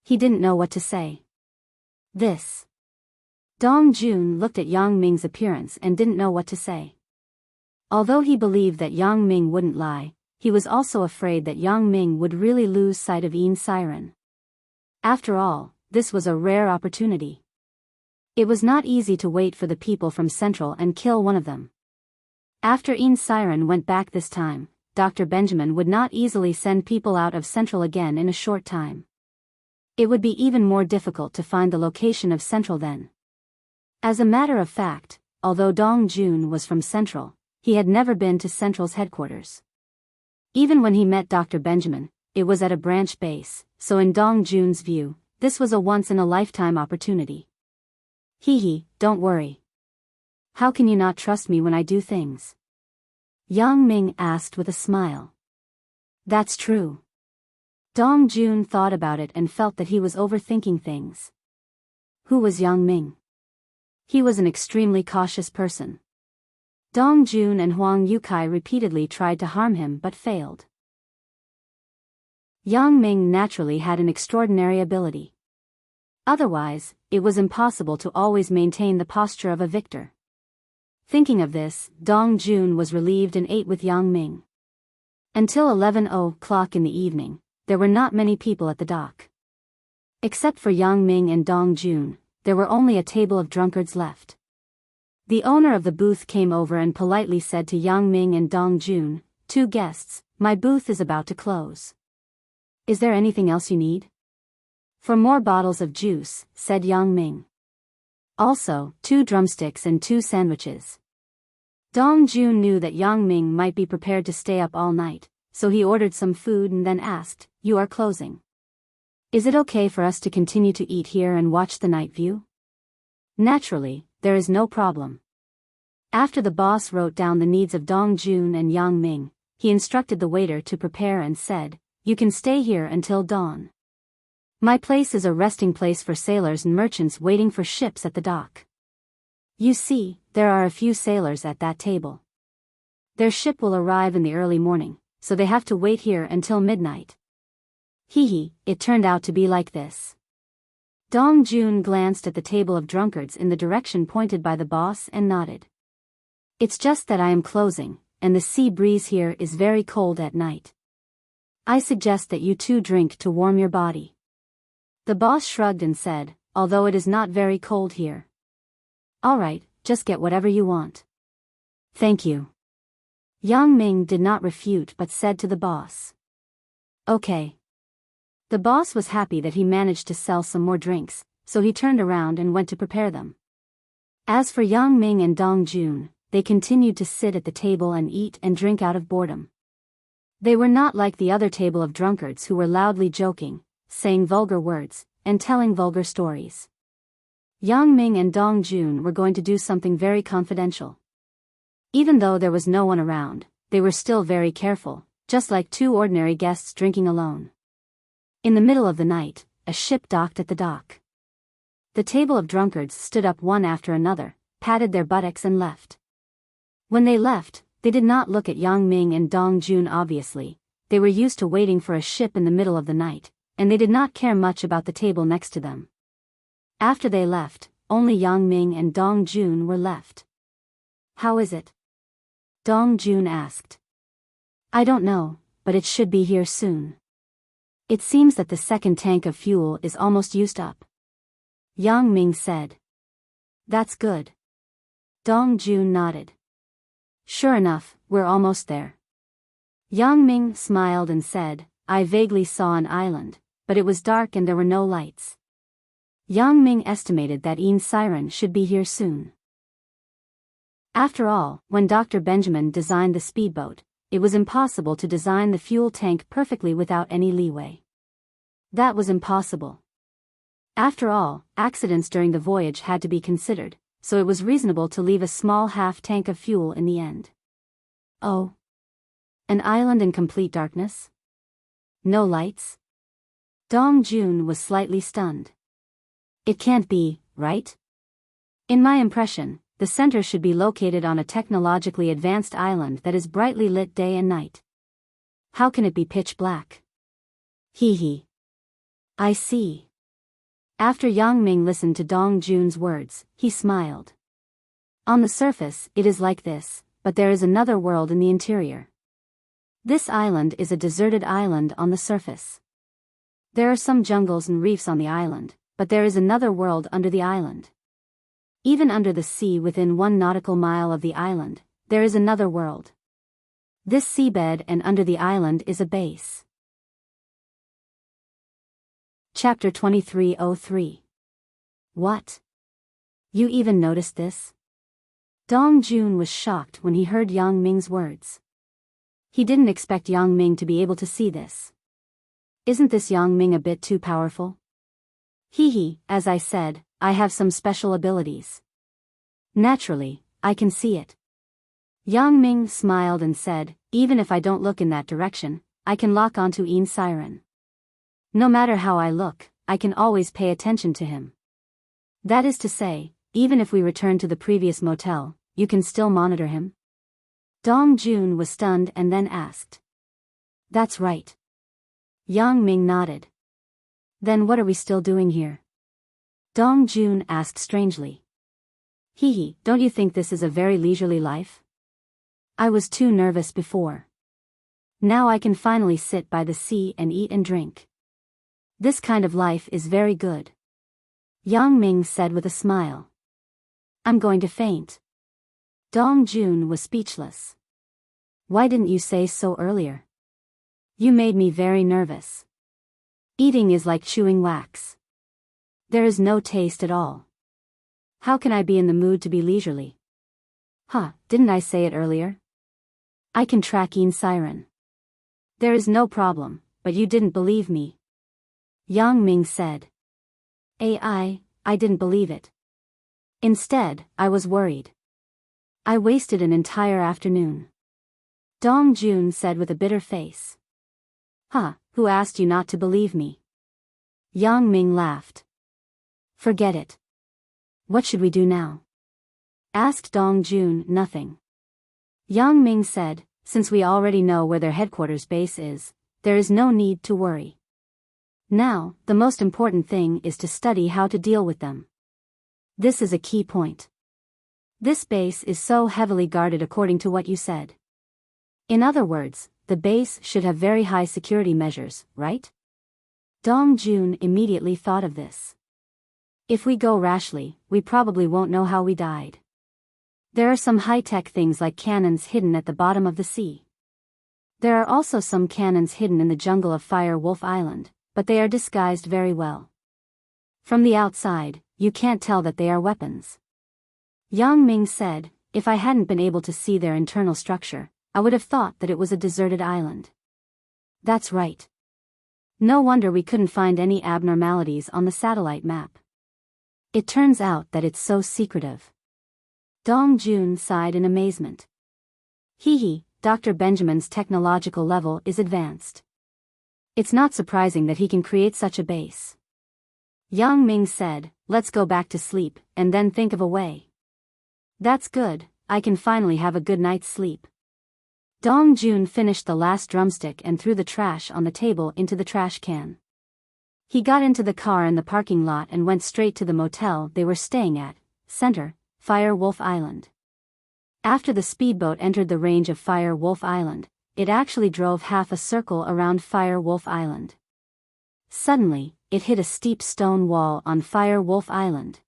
He didn't know what to say. This. Dong Jun looked at Yang Ming's appearance and didn't know what to say. Although he believed that Yang Ming wouldn't lie, he was also afraid that Yang Ming would really lose sight of Siren. After all, this was a rare opportunity. It was not easy to wait for the people from Central and kill one of them. After Siren went back this time, Dr. Benjamin would not easily send people out of Central again in a short time. It would be even more difficult to find the location of Central then. As a matter of fact, although Dong Jun was from Central, he had never been to Central's headquarters. Even when he met Dr. Benjamin, it was at a branch base, so in Dong Jun's view, this was a once-in-a-lifetime opportunity. Don't worry. How can you not trust me when I do things? Yang Ming asked with a smile. That's true. Dong Jun thought about it and felt that he was overthinking things. Who was Yang Ming? He was an extremely cautious person. Dong Jun and Huang Yukai repeatedly tried to harm him but failed. Yang Ming naturally had an extraordinary ability. Otherwise, it was impossible to always maintain the posture of a victor. Thinking of this, Dong Jun was relieved and ate with Yang Ming. Until 11:00 in the evening, there were not many people at the dock. Except for Yang Ming and Dong Jun, there were only a table of drunkards left. The owner of the booth came over and politely said to Yang Ming and Dong Jun, "Two guests, my booth is about to close. Is there anything else you need?" "For more bottles of juice," said Yang Ming. "Also, 2 drumsticks and 2 sandwiches." Dong Jun knew that Yang Ming might be prepared to stay up all night, so he ordered some food and then asked, "You are closing. Is it okay for us to continue to eat here and watch the night view?" "Naturally, there is no problem." After the boss wrote down the needs of Dong Jun and Yang Ming, he instructed the waiter to prepare and said, "You can stay here until dawn. My place is a resting place for sailors and merchants waiting for ships at the dock. You see, there are a few sailors at that table. Their ship will arrive in the early morning, so they have to wait here until midnight." It turned out to be like this. Dong Jun glanced at the table of drunkards in the direction pointed by the boss and nodded. "It's just that I am closing, and the sea breeze here is very cold at night. I suggest that you two drink to warm your body." The boss shrugged and said, "Although it is not very cold here." "All right, just get whatever you want." "Thank you." Yang Ming did not refute but said to the boss, "Okay." The boss was happy that he managed to sell some more drinks, so he turned around and went to prepare them. As for Yang Ming and Dong Jun, they continued to sit at the table and eat and drink out of boredom. They were not like the other table of drunkards who were loudly joking, saying vulgar words, and telling vulgar stories. Yang Ming and Dong Jun were going to do something very confidential. Even though there was no one around, they were still very careful, just like two ordinary guests drinking alone. In the middle of the night, a ship docked at the dock. The table of drunkards stood up one after another, patted their buttocks and left. When they left, they did not look at Yang Ming and Dong Jun obviously. They were used to waiting for a ship in the middle of the night, and they did not care much about the table next to them. After they left, only Yang Ming and Dong Jun were left. "How is it?" Dong Jun asked. "I don't know, but it should be here soon. It seems that the second tank of fuel is almost used up." Yang Ming said. "That's good." Dong Jun nodded. "Sure enough, we're almost there." Yang Ming smiled and said, "I vaguely saw an island, but it was dark and there were no lights." Yang Ming estimated that Siren should be here soon. After all, when Dr. Benjamin designed the speedboat, it was impossible to design the fuel tank perfectly without any leeway. That was impossible. After all, accidents during the voyage had to be considered, so it was reasonable to leave a small half-tank of fuel in the end. Oh. An island in complete darkness? No lights? Dong Jun was slightly stunned. It can't be, right? In my impression, the center should be located on a technologically advanced island that is brightly lit day and night. How can it be pitch black? I see. After Yang Ming listened to Dong Jun's words, he smiled. On the surface, it is like this, but there is another world in the interior. This island is a deserted island on the surface. There are some jungles and reefs on the island, but there is another world under the island. Even under the sea within 1 nautical mile of the island, there is another world. This seabed and under the island is a base. Chapter 2303. What? You even noticed this? Dong Jun was shocked when he heard Yang Ming's words. He didn't expect Yang Ming to be able to see this. Isn't this Yang Ming a bit too powerful? As I said, I have some special abilities. Naturally, I can see it. Yang Ming smiled and said, even if I don't look in that direction, I can lock onto Siren. No matter how I look, I can always pay attention to him. That is to say, even if we return to the previous motel, you can still monitor him? Dong Jun was stunned and then asked. That's right. Yang Ming nodded. Then what are we still doing here? Dong Jun asked strangely. Don't you think this is a very leisurely life? I was too nervous before. Now I can finally sit by the sea and eat and drink. This kind of life is very good. Yang Ming said with a smile. I'm going to faint. Dong Jun was speechless. Why didn't you say so earlier? You made me very nervous. Eating is like chewing wax. There is no taste at all. How can I be in the mood to be leisurely? Didn't I say it earlier? I can track Siren. There is no problem, but you didn't believe me. Yang Ming said. I didn't believe it. Instead, I was worried. I wasted an entire afternoon. Dong Jun said with a bitter face. Huh, who asked you not to believe me? Yang Ming laughed. Forget it. What should we do now? Asked Dong Jun. Nothing. Yang Ming said, since we already know where their headquarters base is, there is no need to worry. Now, the most important thing is to study how to deal with them. This is a key point. This base is so heavily guarded according to what you said. In other words, the base should have very high security measures, right? Dong Jun immediately thought of this. If we go rashly, we probably won't know how we died. There are some high-tech things like cannons hidden at the bottom of the sea. There are also some cannons hidden in the jungle of Fire Wolf Island, but they are disguised very well. From the outside, you can't tell that they are weapons. Yang Ming said, if I hadn't been able to see their internal structure, I would have thought that it was a deserted island. That's right. No wonder we couldn't find any abnormalities on the satellite map. It turns out that it's so secretive. Dong Jun sighed in amazement. Dr. Benjamin's technological level is advanced. It's not surprising that he can create such a base. Yang Ming said, let's go back to sleep, and then think of a way. That's good, I can finally have a good night's sleep. Dong Jun finished the last drumstick and threw the trash on the table into the trash can. He got into the car in the parking lot and went straight to the motel they were staying at, Center, Fire Wolf Island. After the speedboat entered the range of Fire Wolf Island, it actually drove half a circle around Fire Wolf Island. Suddenly, it hit a steep stone wall on Fire Wolf Island.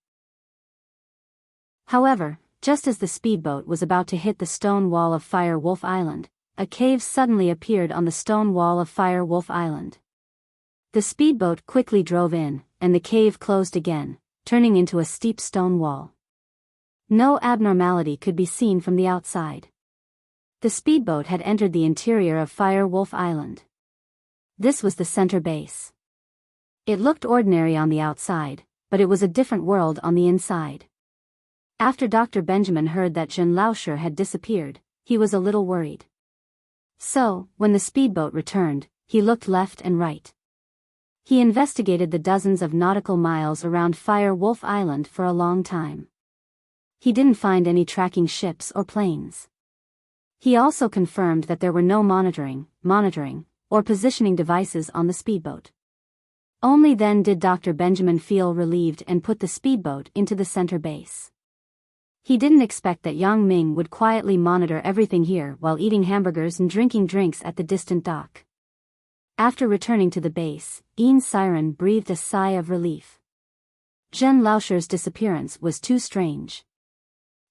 However, just as the speedboat was about to hit the stone wall of Fire Wolf Island, a cave suddenly appeared on the stone wall of Fire Wolf Island. The speedboat quickly drove in, and the cave closed again, turning into a steep stone wall. No abnormality could be seen from the outside. The speedboat had entered the interior of Fire Wolf Island. This was the center base. It looked ordinary on the outside, but it was a different world on the inside. After Dr. Benjamin heard that Zhen Laoshe had disappeared, he was a little worried. So, when the speedboat returned, he looked left and right. He investigated the dozens of nautical miles around Fire Wolf Island for a long time. He didn't find any tracking ships or planes. He also confirmed that there were no monitoring, or positioning devices on the speedboat. Only then did Dr. Benjamin feel relieved and put the speedboat into the center base. He didn't expect that Yang Ming would quietly monitor everything here while eating hamburgers and drinking drinks at the distant dock. After returning to the base, Een Siren breathed a sigh of relief. Zhen Laoshe's disappearance was too strange.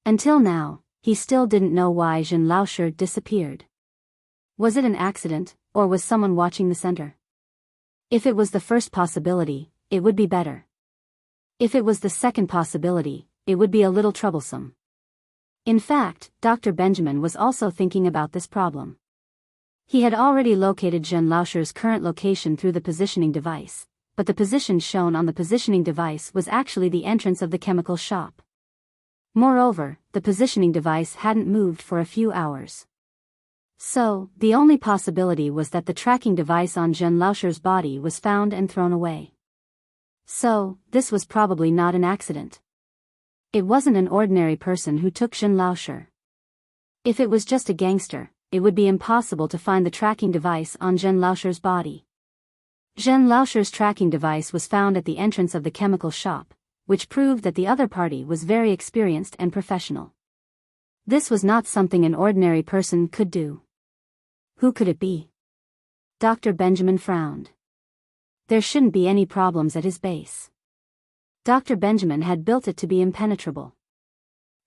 Until now, he still didn't know why Zhen Laoshe disappeared. Was it an accident, or was someone watching the center? If it was the first possibility, it would be better. If it was the second possibility, it would be a little troublesome. In fact, Dr. Benjamin was also thinking about this problem. He had already located Zhen Laoshe's current location through the positioning device, but the position shown on the positioning device was actually the entrance of the chemical shop. Moreover, the positioning device hadn't moved for a few hours. So, the only possibility was that the tracking device on Zhen Laoshe's body was found and thrown away. So, this was probably not an accident. It wasn't an ordinary person who took Zhen Laoshe. If it was just a gangster, it would be impossible to find the tracking device on Zhen Laoshe's body. Zhen Laoshe's tracking device was found at the entrance of the chemical shop, which proved that the other party was very experienced and professional. This was not something an ordinary person could do. Who could it be? Dr. Benjamin frowned. There shouldn't be any problems at his base. Dr. Benjamin had built it to be impenetrable.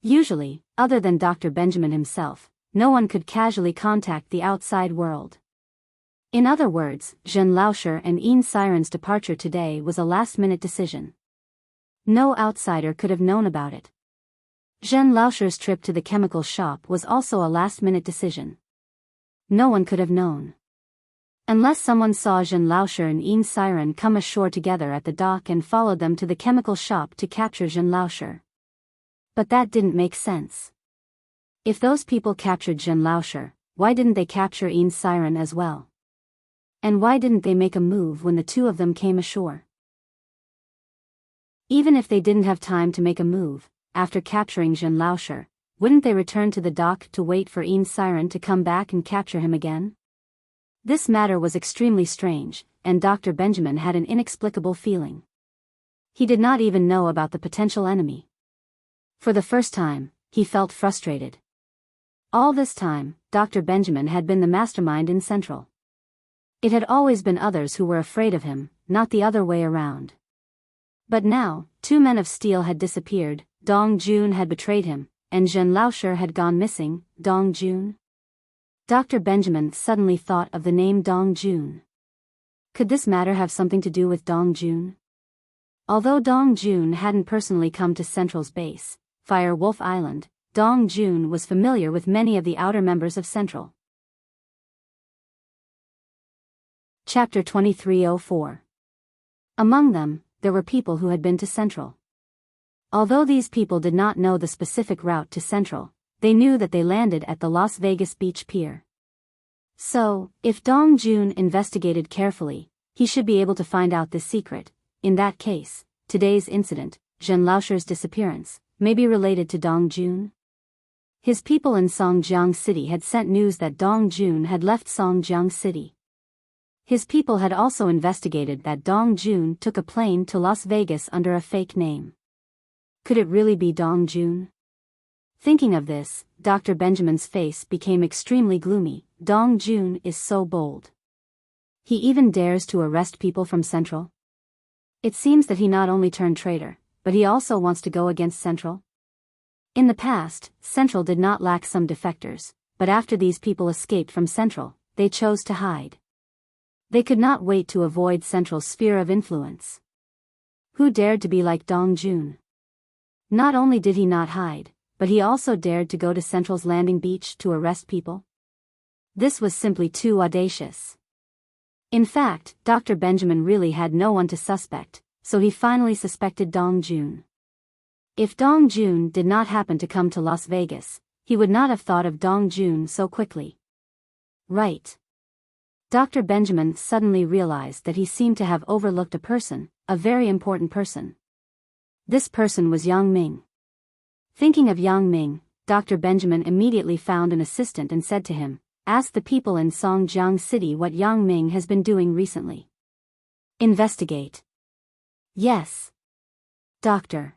Usually, other than Dr. Benjamin himself, no one could casually contact the outside world. In other words, Zhen Laoshe and Een Siren's departure today was a last-minute decision. No outsider could have known about it. Zhen Laoshe's trip to the chemical shop was also a last-minute decision. No one could have known. Unless someone saw Zhen Laoshe and Een Siren come ashore together at the dock and followed them to the chemical shop to capture Zhen Laoshe. But that didn't make sense. If those people captured Jean Lauscher, why didn't they capture Ian Siren as well? And why didn't they make a move when the two of them came ashore? Even if they didn't have time to make a move, after capturing Jean Lauscher, wouldn't they return to the dock to wait for Ian Siren to come back and capture him again? This matter was extremely strange, and Dr. Benjamin had an inexplicable feeling. He did not even know about the potential enemy. For the first time, he felt frustrated. All this time, Dr. Benjamin had been the mastermind in Central. It had always been others who were afraid of him, not the other way around. But now, two men of steel had disappeared, Dong Jun had betrayed him, and Jean Lauscher had gone missing. Dong Jun? Dr. Benjamin suddenly thought of the name Dong Jun. Could this matter have something to do with Dong Jun? Although Dong Jun hadn't personally come to Central's base, Fire Wolf Island, Dong Jun was familiar with many of the outer members of Central. Chapter 2304. Among them, there were people who had been to Central. Although these people did not know the specific route to Central, they knew that they landed at the Las Vegas Beach Pier. So, if Dong Jun investigated carefully, he should be able to find out this secret. In that case, today's incident, Jean Lauscher's disappearance, may be related to Dong Jun. His people in Songjiang City had sent news that Dong Jun had left Songjiang City. His people had also investigated that Dong Jun took a plane to Las Vegas under a fake name. Could it really be Dong Jun? Thinking of this, Dr. Benjamin's face became extremely gloomy. Dong Jun is so bold. He even dares to arrest people from Central? It seems that he not only turned traitor, but he also wants to go against Central. In the past, Central did not lack some defectors, but after these people escaped from Central, they chose to hide. They could not wait to avoid Central's sphere of influence. Who dared to be like Dong Jun? Not only did he not hide, but he also dared to go to Central's landing beach to arrest people. This was simply too audacious. In fact, Dr. Benjamin really had no one to suspect, so he finally suspected Dong Jun. If Dong Jun did not happen to come to Las Vegas, he would not have thought of Dong Jun so quickly. Right. Dr. Benjamin suddenly realized that he seemed to have overlooked a person, a very important person. This person was Yang Ming. Thinking of Yang Ming, Dr. Benjamin immediately found an assistant and said to him, "Ask the people in Songjiang City what Yang Ming has been doing recently. Investigate." "Yes, Doctor."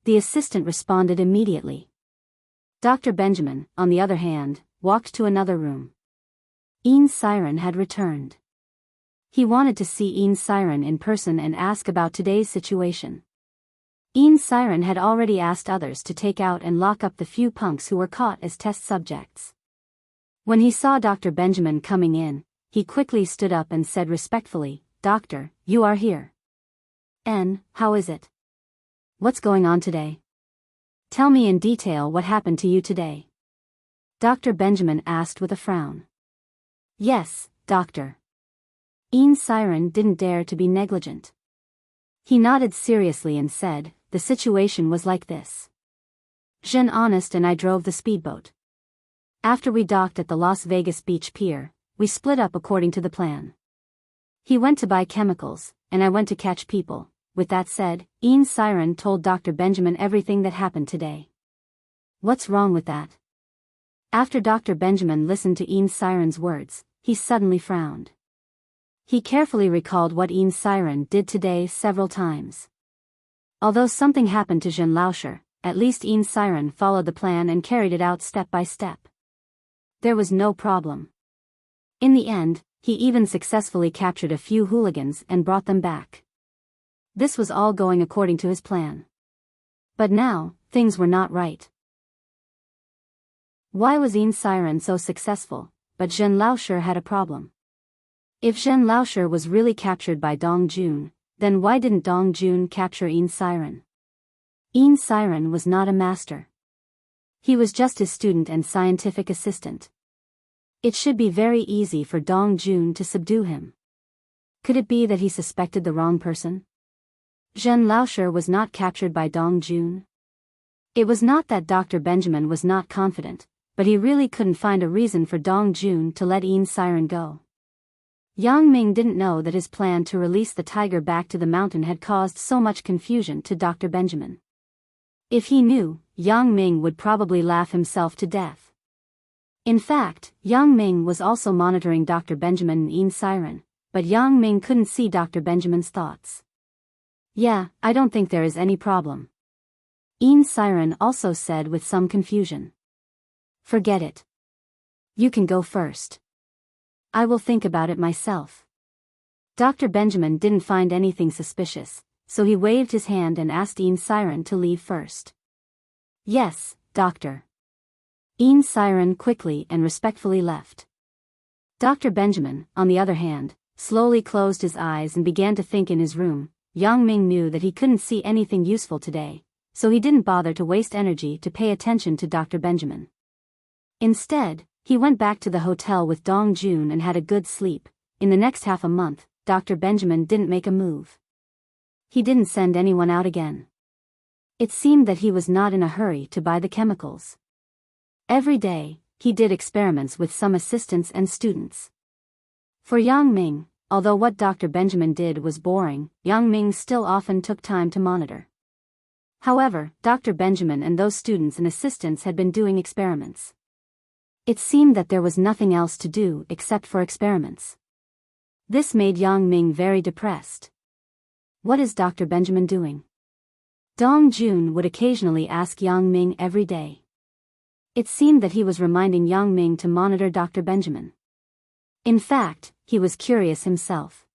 The assistant responded immediately. Dr. Benjamin, on the other hand, walked to another room. Ian Siren had returned. He wanted to see Ian Siren in person and ask about today's situation. Ian Siren had already asked others to take out and lock up the few punks who were caught as test subjects. When he saw Dr. Benjamin coming in, he quickly stood up and said respectfully, "Doctor, you are here. How is it? What's going on today? Tell me in detail what happened to you today." Dr. Benjamin asked with a frown. "Yes, Doctor." Ian Siren didn't dare to be negligent. He nodded seriously and said, "The situation was like this. Jean Honest and I drove the speedboat. After we docked at the Las Vegas Beach Pier, we split up according to the plan. He went to buy chemicals, and I went to catch people." With that said, Ian Siren told Dr. Benjamin everything that happened today. What's wrong with that? After Dr. Benjamin listened to Ian Siren's words, he suddenly frowned. He carefully recalled what Ian Siren did today several times. Although something happened to Jean Lauscher, at least Ian Siren followed the plan and carried it out step by step. There was no problem. In the end, he even successfully captured a few hooligans and brought them back. This was all going according to his plan. But now, things were not right. Why was Ian Siren so successful, but Jean Lauscher had a problem? If Jean Lauscher was really captured by Dong Jun, then why didn't Dong Jun capture Ian Siren? Ian Siren was not a master. He was just his student and scientific assistant. It should be very easy for Dong Jun to subdue him. Could it be that he suspected the wrong person? Jean Lauscher was not captured by Dong Jun. It was not that Dr. Benjamin was not confident, but he really couldn't find a reason for Dong Jun to let Ian Siren go. Yang Ming didn't know that his plan to release the tiger back to the mountain had caused so much confusion to Dr. Benjamin. If he knew, Yang Ming would probably laugh himself to death. In fact, Yang Ming was also monitoring Dr. Benjamin and Ian Siren, but Yang Ming couldn't see Dr. Benjamin's thoughts. "Yeah, I don't think there is any problem," Ian Siren also said with some confusion. "Forget it. You can go first. I will think about it myself." Dr. Benjamin didn't find anything suspicious, so he waved his hand and asked Ian Siren to leave first. "Yes, doctor." Ian Siren quickly and respectfully left. Dr. Benjamin, on the other hand, slowly closed his eyes and began to think in his room. Yang Ming knew that he couldn't see anything useful today, so he didn't bother to waste energy to pay attention to Dr. Benjamin. Instead, he went back to the hotel with Dong Jun and had a good sleep. In the next half a month, Dr. Benjamin didn't make a move. He didn't send anyone out again. It seemed that he was not in a hurry to buy the chemicals. Every day, he did experiments with some assistants and students. For Yang Ming, although what Dr. Benjamin did was boring, Yang Ming still often took time to monitor. However, Dr. Benjamin and those students and assistants had been doing experiments. It seemed that there was nothing else to do except for experiments. This made Yang Ming very depressed. What is Dr. Benjamin doing? Dong Jun would occasionally ask Yang Ming every day. It seemed that he was reminding Yang Ming to monitor Dr. Benjamin. In fact, he was curious himself.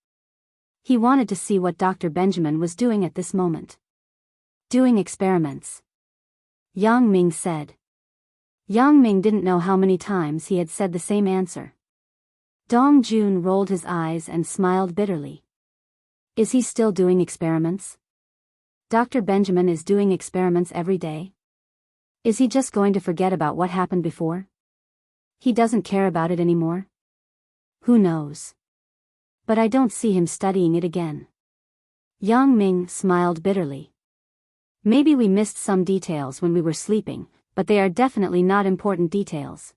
He wanted to see what Dr. Benjamin was doing at this moment. "Doing experiments," Yang Ming said. Yang Ming didn't know how many times he had said the same answer. Dong Jun rolled his eyes and smiled bitterly. Is he still doing experiments? Dr. Benjamin is doing experiments every day? Is he just going to forget about what happened before? He doesn't care about it anymore? Who knows? But I don't see him studying it again. Yang Ming smiled bitterly. Maybe we missed some details when we were sleeping, but they are definitely not important details.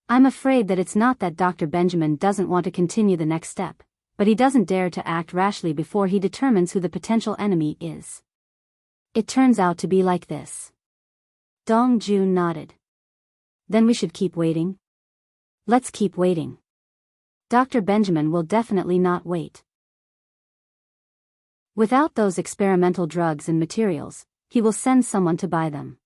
I'm afraid that it's not that Dr. Benjamin doesn't want to continue the next step, but he doesn't dare to act rashly before he determines who the potential enemy is. It turns out to be like this. Dong Jun nodded. Then we should keep waiting? Let's keep waiting. Dr. Benjamin will definitely not wait. Without those experimental drugs and materials, he will send someone to buy them.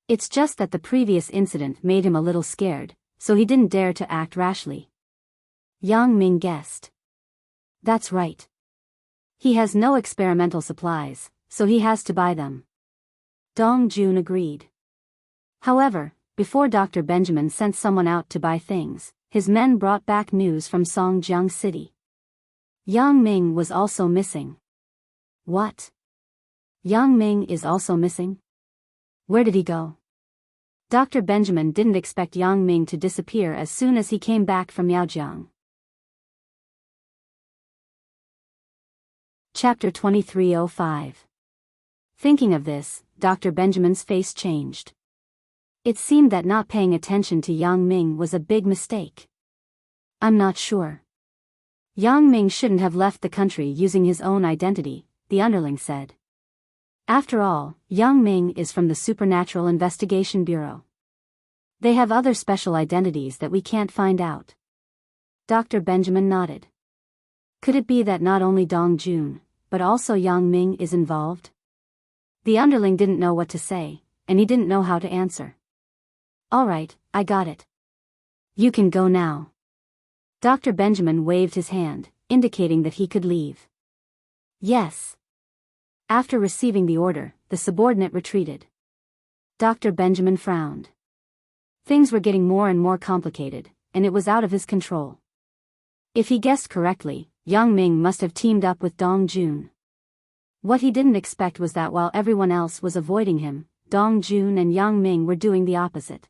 It's just that the previous incident made him a little scared, so he didn't dare to act rashly. Yang Ming guessed. That's right. He has no experimental supplies, so he has to buy them. Dong Jun agreed. However, before Dr. Benjamin sent someone out to buy things, his men brought back news from Songjiang City. Yang Ming was also missing. What? Yang Ming is also missing? Where did he go? Dr. Benjamin didn't expect Yang Ming to disappear as soon as he came back from Yaojiang. Chapter 2305. Thinking of this, Dr. Benjamin's face changed. It seemed that not paying attention to Yang Ming was a big mistake. I'm not sure. Yang Ming shouldn't have left the country using his own identity, the underling said. After all, Yang Ming is from the Supernatural Investigation Bureau. They have other special identities that we can't find out. Dr. Benjamin nodded. Could it be that not only Dong Jun, but also Yang Ming is involved? The underling didn't know what to say, and he didn't know how to answer. All right, I got it. You can go now. Dr. Benjamin waved his hand, indicating that he could leave. Yes. After receiving the order, the subordinate retreated. Dr. Benjamin frowned. Things were getting more and more complicated, and it was out of his control. If he guessed correctly, Yang Ming must have teamed up with Dong Jun. What he didn't expect was that while everyone else was avoiding him, Dong Jun and Yang Ming were doing the opposite.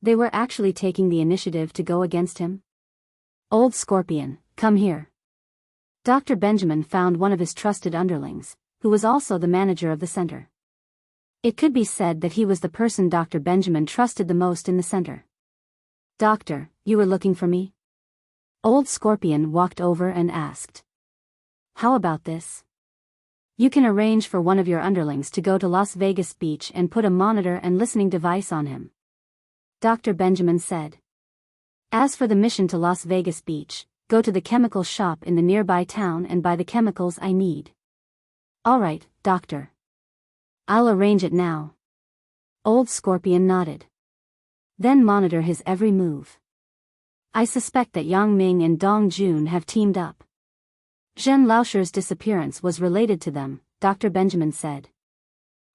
They were actually taking the initiative to go against him. Old Scorpion, come here. Dr. Benjamin found one of his trusted underlings, who was also the manager of the center. It could be said that he was the person Dr. Benjamin trusted the most in the center. "Doctor, you were looking for me?" Old Scorpion walked over and asked. "How about this? You can arrange for one of your underlings to go to Las Vegas Beach and put a monitor and listening device on him," Dr. Benjamin said. "As for the mission to Las Vegas Beach, go to the chemical shop in the nearby town and buy the chemicals I need." "All right, Doctor. I'll arrange it now." Old Scorpion nodded. "Then monitor his every move. I suspect that Yang Ming and Dong Jun have teamed up. Zhen Laosher's disappearance was related to them," Dr. Benjamin said.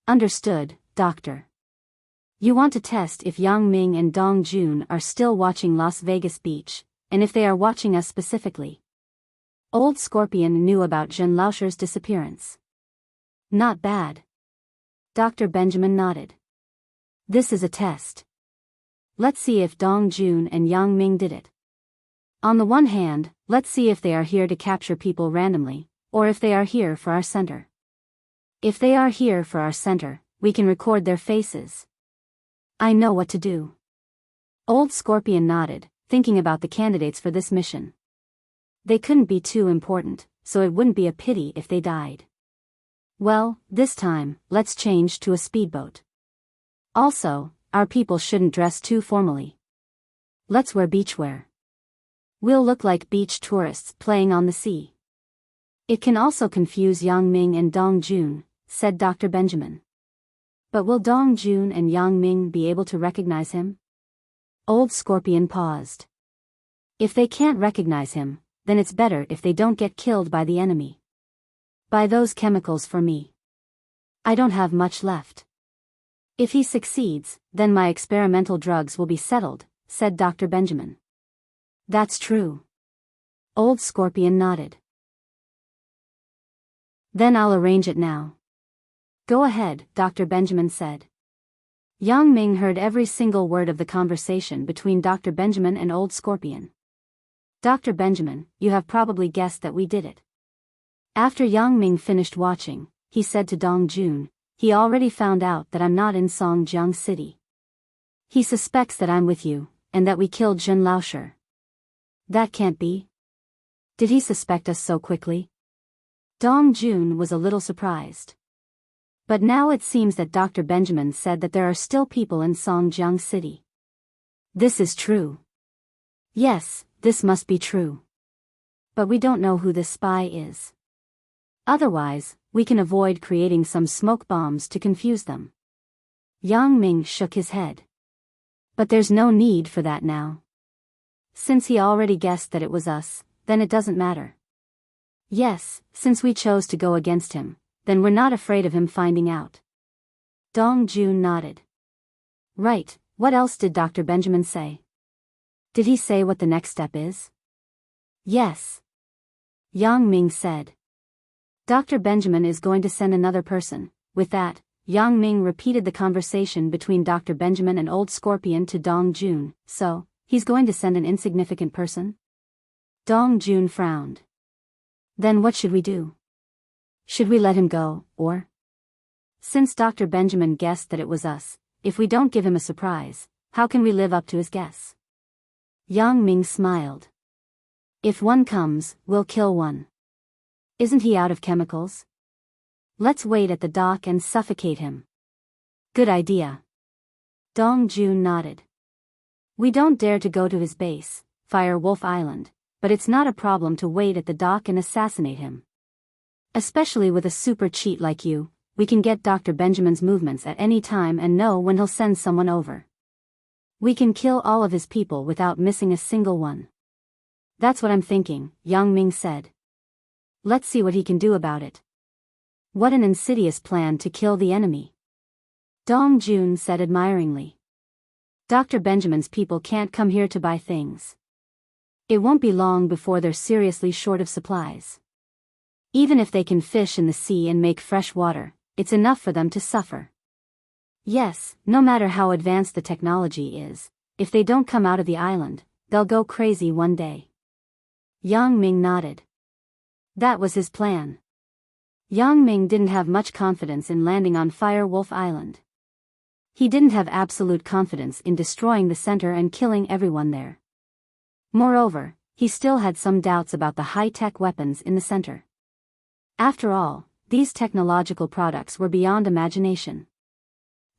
"Understood, Doctor. You want to test if Yang Ming and Dong Jun are still watching Las Vegas Beach, and if they are watching us specifically." Old Scorpion knew about Zhen Laosher's disappearance. "Not bad." Dr. Benjamin nodded. "This is a test. Let's see if Dong Jun and Yang Ming did it. On the one hand, let's see if they are here to capture people randomly, or if they are here for our center. If they are here for our center, we can record their faces. I know what to do." Old Scorpion nodded, thinking about the candidates for this mission. They couldn't be too important, so it wouldn't be a pity if they died. "Well, this time, let's change to a speedboat. Also, our people shouldn't dress too formally. Let's wear beachwear. We'll look like beach tourists playing on the sea." "It can also confuse Yang Ming and Dong Jun," said Dr. Benjamin. "But will Dong Jun and Yang Ming be able to recognize him?" Old Scorpion paused. "If they can't recognize him, then it's better if they don't get killed by the enemy. Buy those chemicals for me. I don't have much left." "If he succeeds, then my experimental drugs will be settled," said Dr. Benjamin. "That's true." Old Scorpion nodded. "Then I'll arrange it now." "Go ahead," Dr. Benjamin said. Yang Ming heard every single word of the conversation between Dr. Benjamin and Old Scorpion. "Dr. Benjamin, you have probably guessed that we did it." After Yang Ming finished watching, he said to Dong Jun, "He already found out that I'm not in Songjiang City. He suspects that I'm with you, and that we killed Zhen Laosher." "That can't be. Did he suspect us so quickly?" Dong Jun was a little surprised. But now it seems that Dr. Benjamin said that there are still people in Songjiang City. This is true. Yes, this must be true. But we don't know who this spy is. Otherwise, we can avoid creating some smoke bombs to confuse them. Yang Ming shook his head. "But there's no need for that now. Since he already guessed that it was us, then it doesn't matter. Yes, since we chose to go against him, then we're not afraid of him finding out." Dong Jun nodded. "Right, what else did Dr. Benjamin say? Did he say what the next step is?" "Yes." Yang Ming said. "Dr. Benjamin is going to send another person." With that, Yang Ming repeated the conversation between Dr. Benjamin and Old Scorpion to Dong Jun. "So, he's going to send an insignificant person?" Dong Jun frowned. "Then what should we do? Should we let him go, or?" "Since Dr. Benjamin guessed that it was us, if we don't give him a surprise, how can we live up to his guess?" Yang Ming smiled. "If one comes, we'll kill one. Isn't he out of chemicals? Let's wait at the dock and suffocate him." "Good idea." Dong Jun nodded. "We don't dare to go to his base, Fire Wolf Island, but it's not a problem to wait at the dock and assassinate him. Especially with a super cheat like you, we can get Dr. Benjamin's movements at any time and know when he'll send someone over. We can kill all of his people without missing a single one." "That's what I'm thinking," Yang Ming said. "Let's see what he can do about it." "What an insidious plan to kill the enemy," Dong Jun said admiringly. "Dr. Benjamin's people can't come here to buy things. It won't be long before they're seriously short of supplies. Even if they can fish in the sea and make fresh water, it's enough for them to suffer. Yes, no matter how advanced the technology is, if they don't come out of the island, they'll go crazy one day." Yang Ming nodded. That was his plan. Yang Ming didn't have much confidence in landing on Fire Wolf Island. He didn't have absolute confidence in destroying the center and killing everyone there. Moreover, he still had some doubts about the high-tech weapons in the center. After all, these technological products were beyond imagination.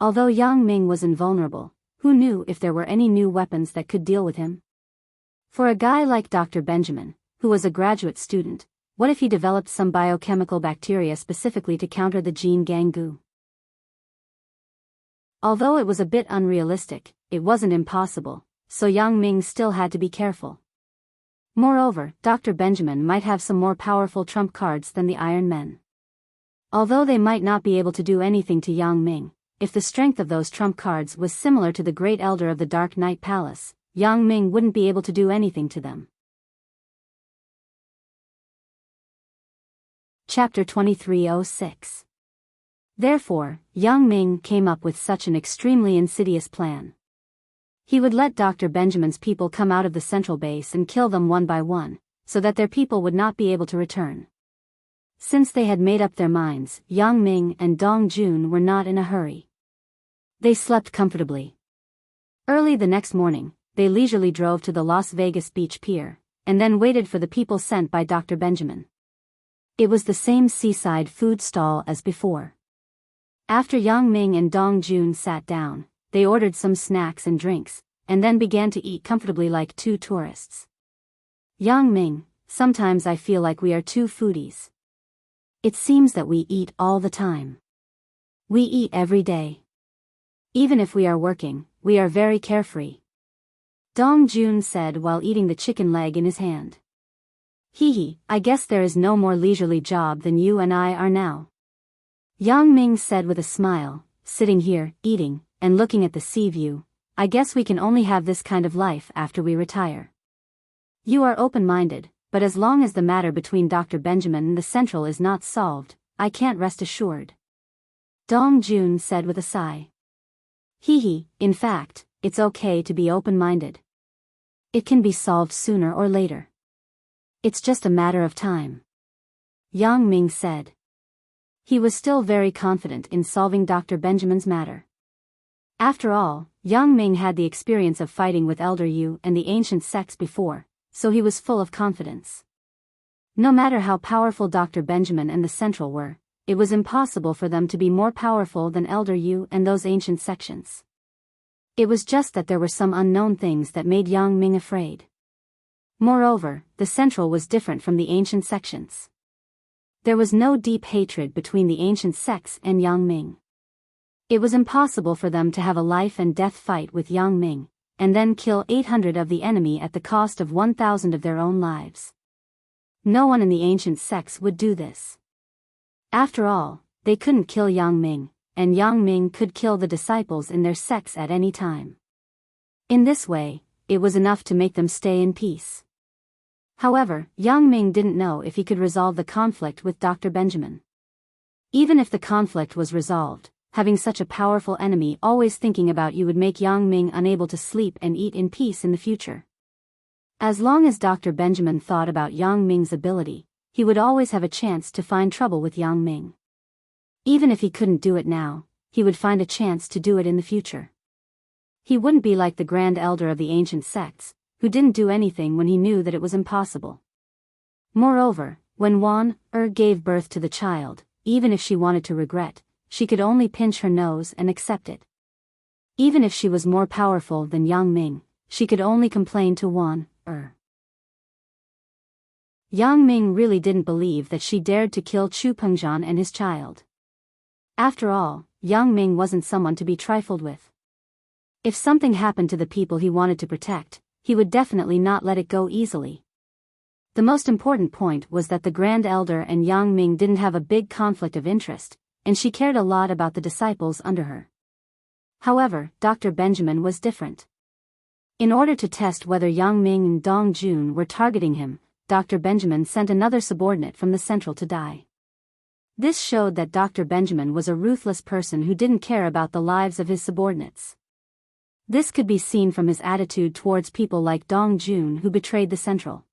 Although Yang Ming was invulnerable, who knew if there were any new weapons that could deal with him? For a guy like Dr. Benjamin, who was a graduate student, what if he developed some biochemical bacteria specifically to counter the gene gangu? Although it was a bit unrealistic, it wasn't impossible, so Yang Ming still had to be careful. Moreover, Dr. Benjamin might have some more powerful trump cards than the Iron Men. Although they might not be able to do anything to Yang Ming, if the strength of those trump cards was similar to the Great Elder of the Dark Knight Palace, Yang Ming wouldn't be able to do anything to them. Chapter 2306. Therefore, Yang Ming came up with such an extremely insidious plan. He would let Dr. Benjamin's people come out of the central base and kill them one by one, so that their people would not be able to return. Since they had made up their minds, Yang Ming and Dong Jun were not in a hurry. They slept comfortably. Early the next morning, they leisurely drove to the Las Vegas Beach Pier, and then waited for the people sent by Dr. Benjamin. It was the same seaside food stall as before. After Yang Ming and Dong Jun sat down, they ordered some snacks and drinks, and then began to eat comfortably like two tourists. Yang Ming, sometimes I feel like we are two foodies. It seems that we eat all the time. We eat every day. Even if we are working, we are very carefree. Dong Jun said while eating the chicken leg in his hand. Hee, I guess there is no more leisurely job than you and I are now. Yang Ming said with a smile, sitting here, eating, and looking at the sea view. I guess we can only have this kind of life after we retire. You are open-minded, but as long as the matter between Dr. Benjamin and the Central is not solved, I can't rest assured. Dong Jun said with a sigh. In fact, it's okay to be open-minded. It can be solved sooner or later. It's just a matter of time. Yang Ming said. He was still very confident in solving Dr. Benjamin's matter. After all, Yang Ming had the experience of fighting with Elder Yu and the ancient sects before, so he was full of confidence. No matter how powerful Dr. Benjamin and the Central were, it was impossible for them to be more powerful than Elder Yu and those ancient sections. It was just that there were some unknown things that made Yang Ming afraid. Moreover, the Central was different from the ancient sections. There was no deep hatred between the ancient sects and Yang Ming. It was impossible for them to have a life and death fight with Yang Ming, and then kill 800 of the enemy at the cost of 1,000 of their own lives. No one in the ancient sects would do this. After all, they couldn't kill Yang Ming, and Yang Ming could kill the disciples in their sects at any time. In this way, it was enough to make them stay in peace. However, Yang Ming didn't know if he could resolve the conflict with Dr. Benjamin. Even if the conflict was resolved, having such a powerful enemy always thinking about you would make Yang Ming unable to sleep and eat in peace in the future. As long as Dr. Benjamin thought about Yang Ming's ability, he would always have a chance to find trouble with Yang Ming. Even if he couldn't do it now, he would find a chance to do it in the future. He wouldn't be like the Grand Elder of the ancient sects, who didn't do anything when he knew that it was impossible. Moreover, when Wan gave birth to the child, even if she wanted to regret, she could only pinch her nose and accept it. Even if she was more powerful than Yang Ming, she could only complain to Wan Yang Ming really didn't believe that she dared to kill Chu Pengzhan and his child. After all, Yang Ming wasn't someone to be trifled with. If something happened to the people he wanted to protect, he would definitely not let it go easily. The most important point was that the Grand Elder and Yang Ming didn't have a big conflict of interest, and she cared a lot about the disciples under her. However, Dr. Benjamin was different. In order to test whether Yang Ming and Dong Jun were targeting him, Dr. Benjamin sent another subordinate from the Central to die. This showed that Dr. Benjamin was a ruthless person who didn't care about the lives of his subordinates. This could be seen from his attitude towards people like Dong Jun who betrayed the Central.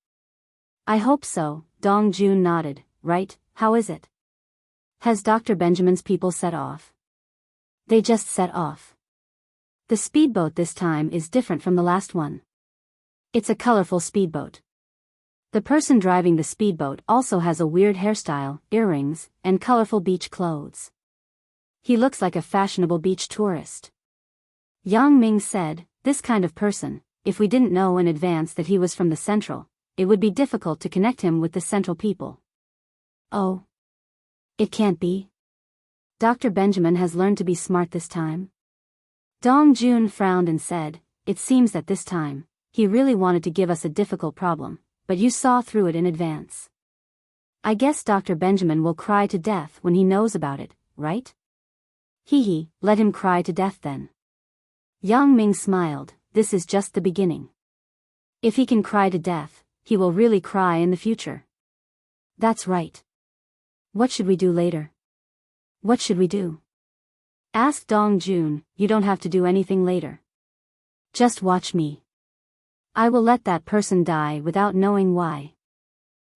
I hope so, Dong Jun nodded. Right, how is it? Has Dr. Benjamin's people set off? They just set off. The speedboat this time is different from the last one. It's a colorful speedboat. The person driving the speedboat also has a weird hairstyle, earrings, and colorful beach clothes. He looks like a fashionable beach tourist. Yang Ming said, this kind of person, if we didn't know in advance that he was from the Central, it would be difficult to connect him with the Central people. Oh. It can't be. Dr. Benjamin has learned to be smart this time. Dong Jun frowned and said, it seems that this time, he really wanted to give us a difficult problem, but you saw through it in advance. I guess Dr. Benjamin will cry to death when he knows about it, right? Hee, let him cry to death then. Yang Ming smiled, this is just the beginning. If he can cry to death, he will really cry in the future. That's right. What should we do later? What should we do? Asked Dong Jun, you don't have to do anything later. Just watch me. I will let that person die without knowing why.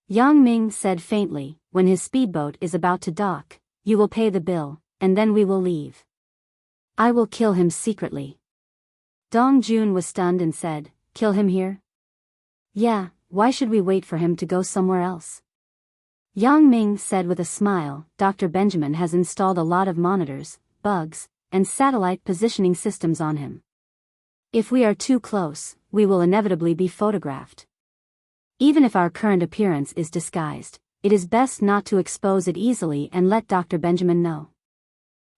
Yang Ming said faintly, when his speedboat is about to dock, you will pay the bill, and then we will leave. I will kill him secretly. Dong Jun was stunned and said, kill him here? Yeah, why should we wait for him to go somewhere else? Yang Ming said with a smile, Dr. Benjamin has installed a lot of monitors, bugs, and satellite positioning systems on him. If we are too close, we will inevitably be photographed. Even if our current appearance is disguised, it is best not to expose it easily and let Dr. Benjamin know.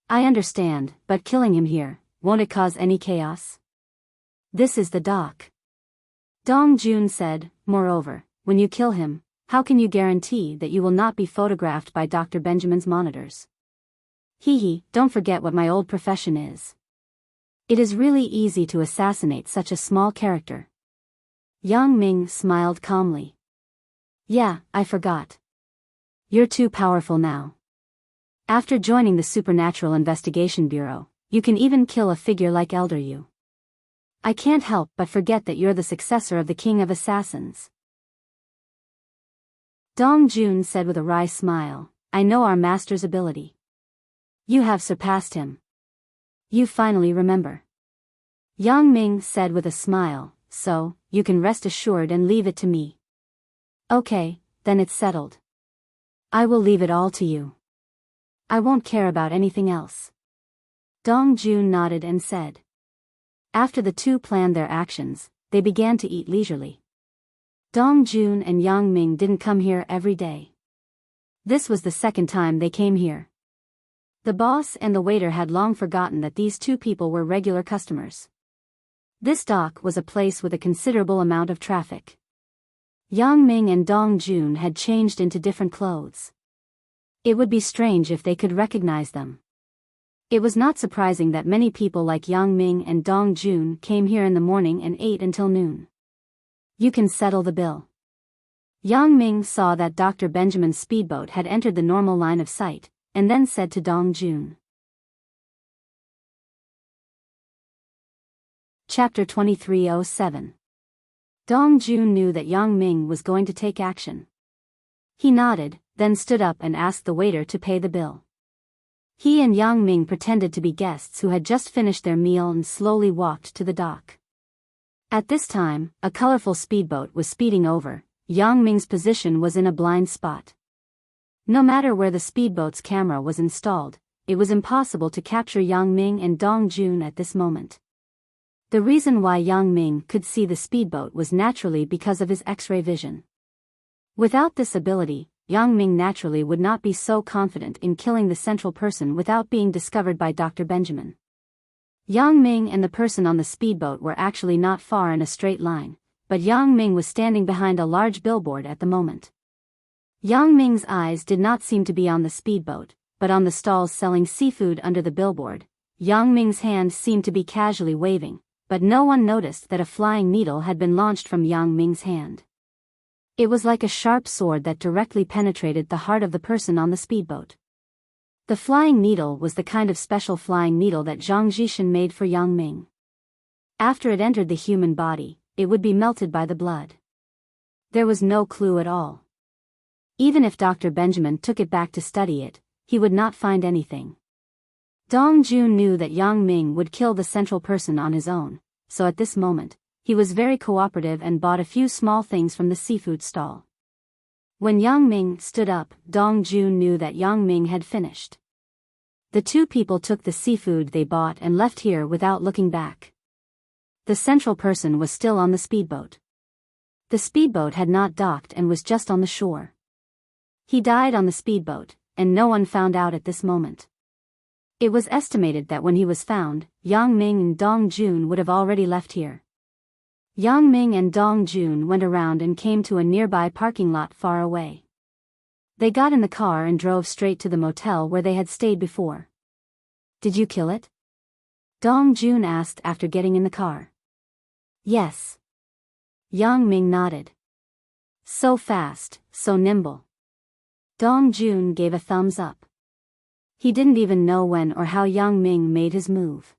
I understand, but killing him here, won't it cause any chaos? This is the dock. Dong Jun said, moreover, when you kill him, how can you guarantee that you will not be photographed by Dr. Benjamin's monitors? Hee, don't forget what my old profession is. It is really easy to assassinate such a small character. Yang Ming smiled calmly. Yeah, I forgot. You're too powerful now. After joining the Supernatural Investigation Bureau, you can even kill a figure like Elder Yu. I can't help but forget that you're the successor of the King of Assassins. Dong Jun said with a wry smile, I know our master's ability. You have surpassed him. You finally remember. Yang Ming said with a smile, so, you can rest assured and leave it to me. Okay, then it's settled. I will leave it all to you. I won't care about anything else. Dong Jun nodded and said. After the two planned their actions, they began to eat leisurely. Dong Jun and Yang Ming didn't come here every day. This was the second time they came here. The boss and the waiter had long forgotten that these two people were regular customers. This dock was a place with a considerable amount of traffic. Yang Ming and Dong Jun had changed into different clothes. It would be strange if they could recognize them. It was not surprising that many people like Yang Ming and Dong Jun came here in the morning and ate until noon. You can settle the bill. Yang Ming saw that Dr. Benjamin's speedboat had entered the normal line of sight, and then said to Dong Jun. Chapter 2307. Dong Jun knew that Yang Ming was going to take action. He nodded, then stood up and asked the waiter to pay the bill. He and Yang Ming pretended to be guests who had just finished their meal and slowly walked to the dock. At this time, a colorful speedboat was speeding over. Yang Ming's position was in a blind spot. No matter where the speedboat's camera was installed, it was impossible to capture Yang Ming and Dong Jun at this moment. The reason why Yang Ming could see the speedboat was naturally because of his X-ray vision. Without this ability, Yang Ming naturally would not be so confident in killing the central person without being discovered by Dr. Benjamin. Yang Ming and the person on the speedboat were actually not far in a straight line, but Yang Ming was standing behind a large billboard at the moment. Yang Ming's eyes did not seem to be on the speedboat, but on the stalls selling seafood under the billboard. Yang Ming's hand seemed to be casually waving, but no one noticed that a flying needle had been launched from Yang Ming's hand. It was like a sharp sword that directly penetrated the heart of the person on the speedboat. The flying needle was the kind of special flying needle that Zhang Zhishan made for Yang Ming. After it entered the human body, it would be melted by the blood. There was no clue at all. Even if Dr. Benjamin took it back to study it, he would not find anything. Dong Jun knew that Yang Ming would kill the central person on his own, so at this moment, he was very cooperative and bought a few small things from the seafood stall. When Yang Ming stood up, Dong Jun knew that Yang Ming had finished. The two people took the seafood they bought and left here without looking back. The central person was still on the speedboat. The speedboat had not docked and was just on the shore. He died on the speedboat, and no one found out at this moment. It was estimated that when he was found, Yang Ming and Dong Jun would have already left here. Yang Ming and Dong Jun went around and came to a nearby parking lot far away. They got in the car and drove straight to the motel where they had stayed before. "Did you kill it?" Dong Jun asked after getting in the car. "Yes." Yang Ming nodded. "So fast, so nimble." Dong Jun gave a thumbs up. He didn't even know when or how Yang Ming made his move.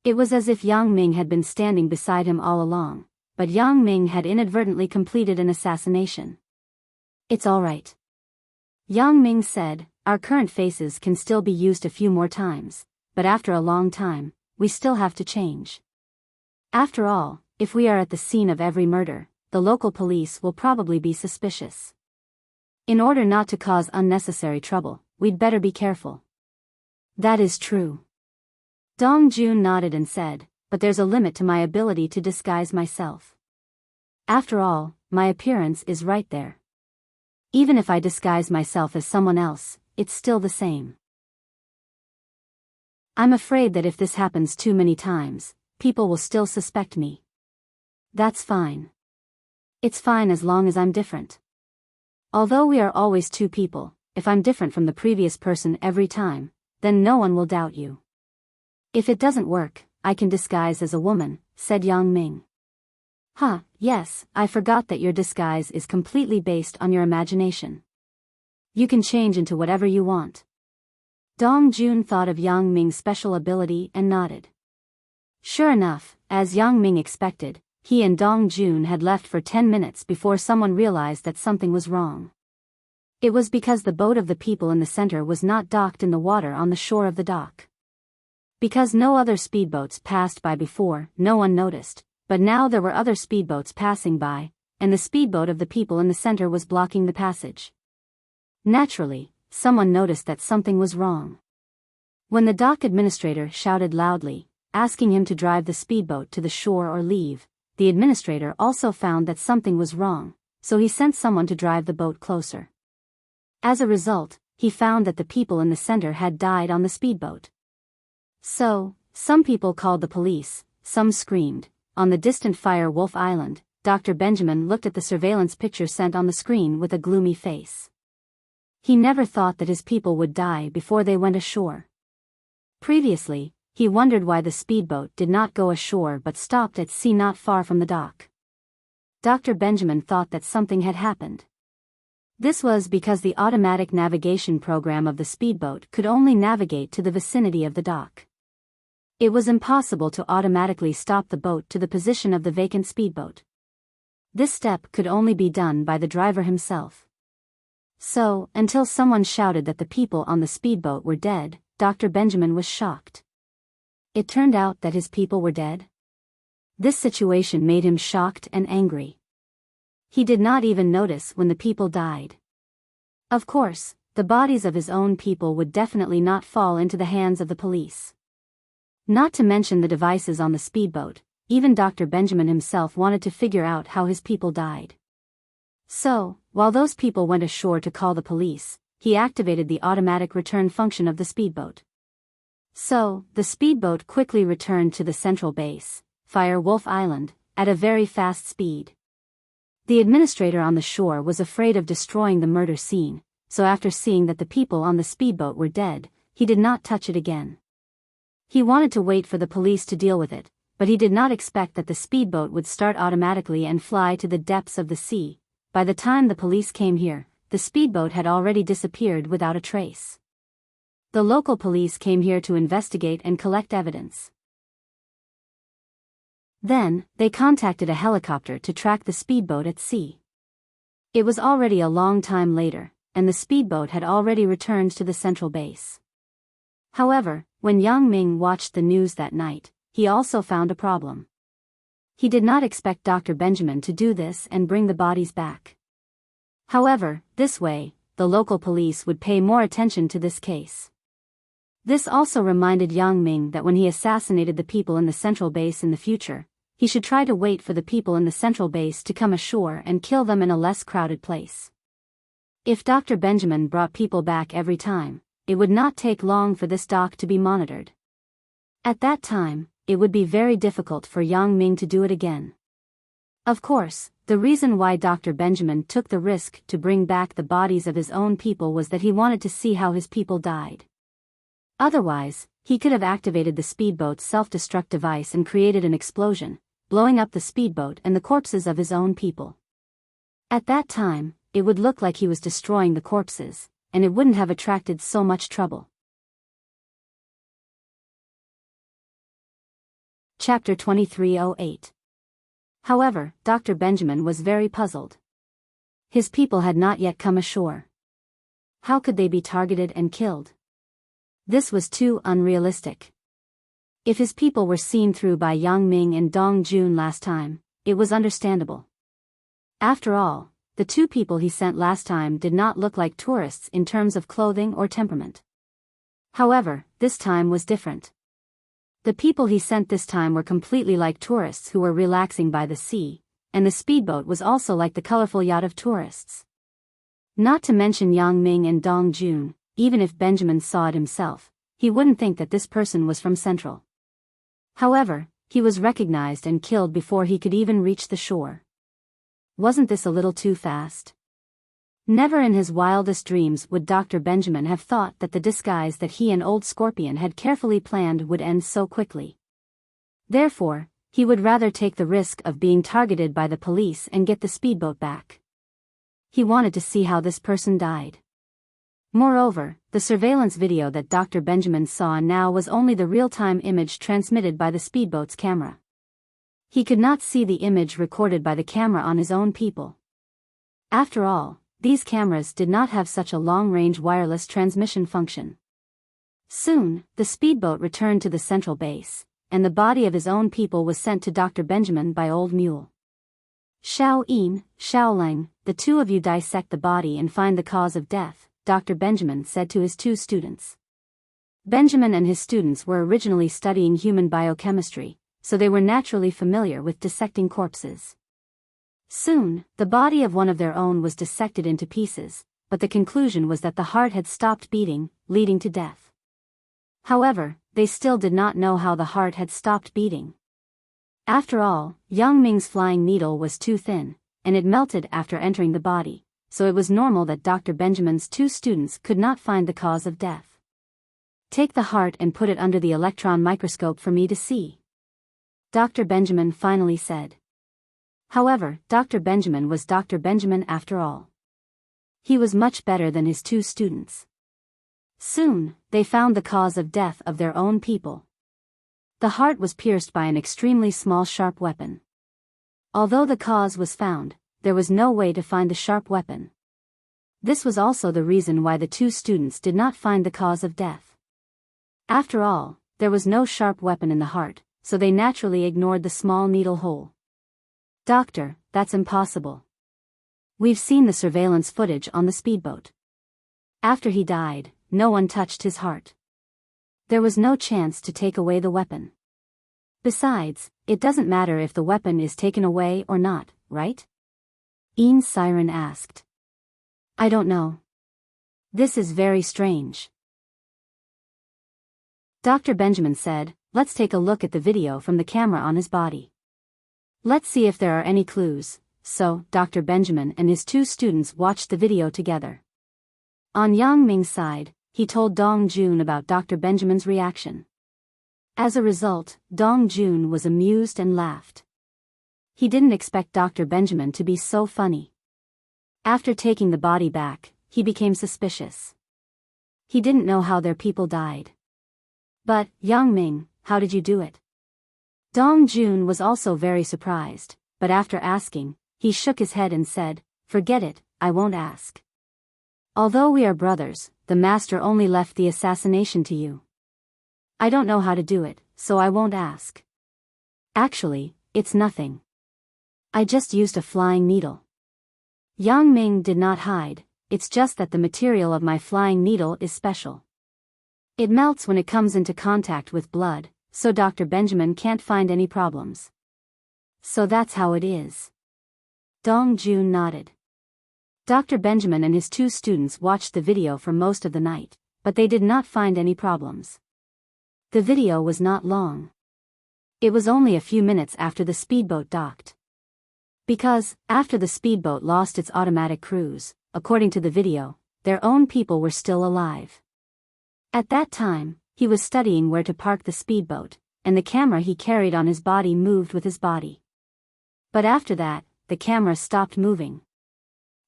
It was as if Yang Ming had been standing beside him all along, but Yang Ming had inadvertently completed an assassination. "It's all right." Yang Ming said, "Our current faces can still be used a few more times, but after a long time, we still have to change. After all, if we are at the scene of every murder, the local police will probably be suspicious. In order not to cause unnecessary trouble, we'd better be careful." "That is true." Dong Jun nodded and said, "But there's a limit to my ability to disguise myself. After all, my appearance is right there. Even if I disguise myself as someone else, it's still the same. I'm afraid that if this happens too many times, people will still suspect me." "That's fine. It's fine as long as I'm different. Although we are always two people, if I'm different from the previous person every time, then no one will doubt you. If it doesn't work, I can disguise as a woman," said Yang Ming. "Huh, yes, I forgot that your disguise is completely based on your imagination. You can change into whatever you want." Dong Jun thought of Yang Ming's special ability and nodded. Sure enough, as Yang Ming expected, he and Dong Jun had left for 10 minutes before someone realized that something was wrong. It was because the boat of the people in the center was not docked in the water on the shore of the dock. Because no other speedboats passed by before, no one noticed, but now there were other speedboats passing by, and the speedboat of the people in the center was blocking the passage. Naturally, someone noticed that something was wrong. When the dock administrator shouted loudly, asking him to drive the speedboat to the shore or leave, the administrator also found that something was wrong, so he sent someone to drive the boat closer. As a result, he found that the people in the center had died on the speedboat. So, some people called the police, some screamed. On the distant Fire Wolf Island, Dr. Benjamin looked at the surveillance picture sent on the screen with a gloomy face. He never thought that his people would die before they went ashore. Previously, he wondered why the speedboat did not go ashore but stopped at sea not far from the dock. Dr. Benjamin thought that something had happened. This was because the automatic navigation program of the speedboat could only navigate to the vicinity of the dock. It was impossible to automatically stop the boat to the position of the vacant speedboat. This step could only be done by the driver himself. So, until someone shouted that the people on the speedboat were dead, Dr. Benjamin was shocked. It turned out that his people were dead. This situation made him shocked and angry. He did not even notice when the people died. Of course, the bodies of his own people would definitely not fall into the hands of the police. Not to mention the devices on the speedboat, even Dr. Benjamin himself wanted to figure out how his people died. So, while those people went ashore to call the police, he activated the automatic return function of the speedboat. So, the speedboat quickly returned to the central base, Fire Wolf Island, at a very fast speed. The administrator on the shore was afraid of destroying the murder scene, so after seeing that the people on the speedboat were dead, he did not touch it again. He wanted to wait for the police to deal with it, but he did not expect that the speedboat would start automatically and fly to the depths of the sea. By the time the police came here, the speedboat had already disappeared without a trace. The local police came here to investigate and collect evidence. Then, they contacted a helicopter to track the speedboat at sea. It was already a long time later, and the speedboat had already returned to the central base. However, when Yang Ming watched the news that night, he also found a problem. He did not expect Dr. Benjamin to do this and bring the bodies back. However, this way, the local police would pay more attention to this case. This also reminded Yang Ming that when he assassinated the people in the central base in the future, he should try to wait for the people in the central base to come ashore and kill them in a less crowded place. If Dr. Benjamin brought people back every time, it would not take long for this dock to be monitored. At that time, it would be very difficult for Yang Ming to do it again. Of course, the reason why Dr. Benjamin took the risk to bring back the bodies of his own people was that he wanted to see how his people died. Otherwise, he could have activated the speedboat's self-destruct device and created an explosion, blowing up the speedboat and the corpses of his own people. At that time, it would look like he was destroying the corpses, and it wouldn't have attracted so much trouble. Chapter 2308. However, Dr. Benjamin was very puzzled. His people had not yet come ashore. How could they be targeted and killed? This was too unrealistic. If his people were seen through by Yang Ming and Dong Jun last time, it was understandable. After all, the two people he sent last time did not look like tourists in terms of clothing or temperament. However, this time was different. The people he sent this time were completely like tourists who were relaxing by the sea, and the speedboat was also like the colorful yacht of tourists. Not to mention Yang Ming and Dong Jun, even if Benjamin saw it himself, he wouldn't think that this person was from Central. However, he was recognized and killed before he could even reach the shore. Wasn't this a little too fast? Never in his wildest dreams would Dr. Benjamin have thought that the disguise that he and Old Scorpion had carefully planned would end so quickly. Therefore, he would rather take the risk of being targeted by the police and get the speedboat back. He wanted to see how this person died. Moreover, the surveillance video that Dr. Benjamin saw now was only the real-time image transmitted by the speedboat's camera. He could not see the image recorded by the camera on his own people. After all, these cameras did not have such a long-range wireless transmission function. Soon, the speedboat returned to the central base, and the body of his own people was sent to Dr. Benjamin by Old Mule. Xiao Yin, Xiao Leng, the two of you dissect the body and find the cause of death, Dr. Benjamin said to his two students. Benjamin and his students were originally studying human biochemistry, so they were naturally familiar with dissecting corpses. Soon, the body of one of their own was dissected into pieces, but the conclusion was that the heart had stopped beating, leading to death. However, they still did not know how the heart had stopped beating. After all, Yang Ming's flying needle was too thin, and it melted after entering the body, so it was normal that Dr. Benjamin's two students could not find the cause of death. Take the heart and put it under the electron microscope for me to see, Dr. Benjamin finally said. However, Dr. Benjamin was Dr. Benjamin after all. He was much better than his two students. Soon, they found the cause of death of their own people. The heart was pierced by an extremely small sharp weapon. Although the cause was found, there was no way to find the sharp weapon. This was also the reason why the two students did not find the cause of death. After all, there was no sharp weapon in the heart, so they naturally ignored the small needle hole. Doctor, that's impossible. We've seen the surveillance footage on the speedboat. After he died, no one touched his heart. There was no chance to take away the weapon. Besides, it doesn't matter if the weapon is taken away or not, right? Ian's siren asked. I don't know. This is very strange. Dr. Benjamin said, let's take a look at the video from the camera on his body. Let's see if there are any clues. So, Dr. Benjamin and his two students watched the video together. On Yang Ming's side, he told Dong Jun about Dr. Benjamin's reaction. As a result, Dong Jun was amused and laughed. He didn't expect Dr. Benjamin to be so funny. After taking the body back, he became suspicious. He didn't know how their people died. But, Yang Ming, how did you do it? Dong Jun was also very surprised, but after asking, he shook his head and said, forget it, I won't ask. Although we are brothers, the master only left the assassination to you. I don't know how to do it, so I won't ask. Actually, it's nothing. I just used a flying needle. Yang Ming did not hide, it's just that the material of my flying needle is special. It melts when it comes into contact with blood, so Dr. Benjamin can't find any problems. So that's how it is. Dong Jun nodded. Dr. Benjamin and his 2 students watched the video for most of the night, but they did not find any problems. The video was not long. It was only a few minutes after the speedboat docked. Because, after the speedboat lost its automatic cruise, according to the video, their own people were still alive. At that time, he was studying where to park the speedboat, and the camera he carried on his body moved with his body. But after that, the camera stopped moving.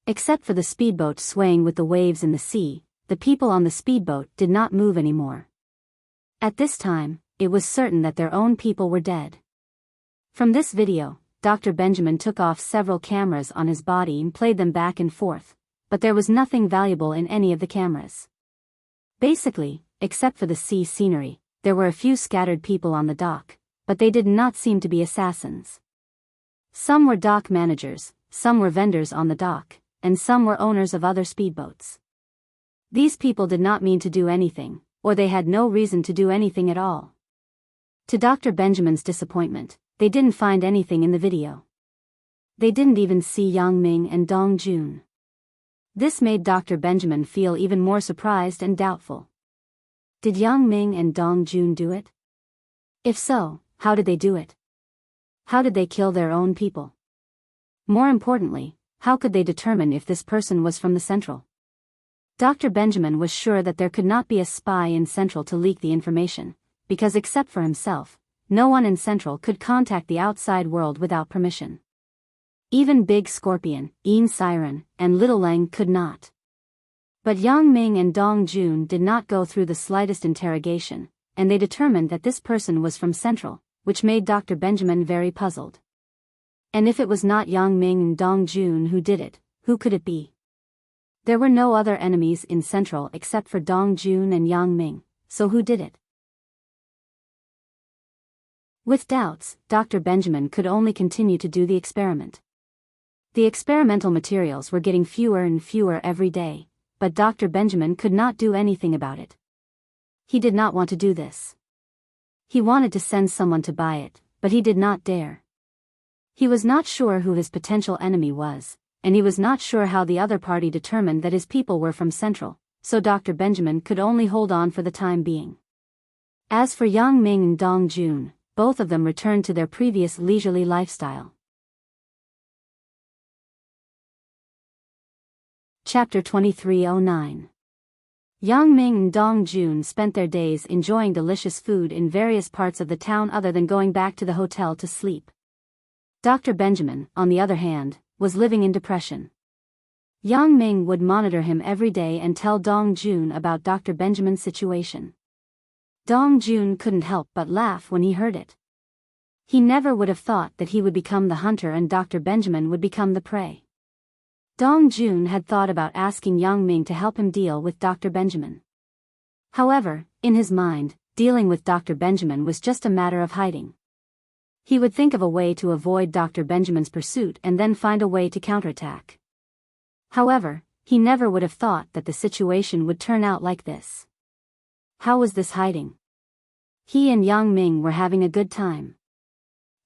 Except for the speedboat swaying with the waves in the sea, the people on the speedboat did not move anymore. At this time, it was certain that their own people were dead. From this video, Dr. Benjamin took off several cameras on his body and played them back and forth, but there was nothing valuable in any of the cameras. Basically, except for the sea scenery, there were a few scattered people on the dock, but they did not seem to be assassins. Some were dock managers, some were vendors on the dock, and some were owners of other speedboats. These people did not mean to do anything, or they had no reason to do anything at all. To Dr. Benjamin's disappointment, they didn't find anything in the video. They didn't even see Yang Ming and Dong Jun. This made Dr. Benjamin feel even more surprised and doubtful. Did Yang Ming and Dong Jun do it? If so, how did they do it? How did they kill their own people? More importantly, how could they determine if this person was from the Central? Dr. Benjamin was sure that there could not be a spy in Central to leak the information, because except for himself, no one in Central could contact the outside world without permission. Even Big Scorpion, Een Siren, and Little Lang could not. But Yang Ming and Dong Jun did not go through the slightest interrogation, and they determined that this person was from Central, which made Dr. Benjamin very puzzled. And if it was not Yang Ming and Dong Jun who did it, who could it be? There were no other enemies in Central except for Dong Jun and Yang Ming, so who did it? With doubts, Dr. Benjamin could only continue to do the experiment. The experimental materials were getting fewer and fewer every day, but Dr. Benjamin could not do anything about it. He did not want to do this. He wanted to send someone to buy it, but he did not dare. He was not sure who his potential enemy was, and he was not sure how the other party determined that his people were from Central, so Dr. Benjamin could only hold on for the time being. As for Yang Ming and Dong Jun, both of them returned to their previous leisurely lifestyle. Chapter 2309. Yang Ming and Dong Jun spent their days enjoying delicious food in various parts of the town other than going back to the hotel to sleep. Dr. Benjamin, on the other hand, was living in depression. Yang Ming would monitor him every day and tell Dong Jun about Dr. Benjamin's situation. Dong Jun couldn't help but laugh when he heard it. He never would have thought that he would become the hunter and Dr. Benjamin would become the prey. Dong Jun had thought about asking Yang Ming to help him deal with Dr. Benjamin. However, in his mind, dealing with Dr. Benjamin was just a matter of hiding. He would think of a way to avoid Dr. Benjamin's pursuit and then find a way to counterattack. However, he never would have thought that the situation would turn out like this. How was this hiding? He and Yang Ming were having a good time.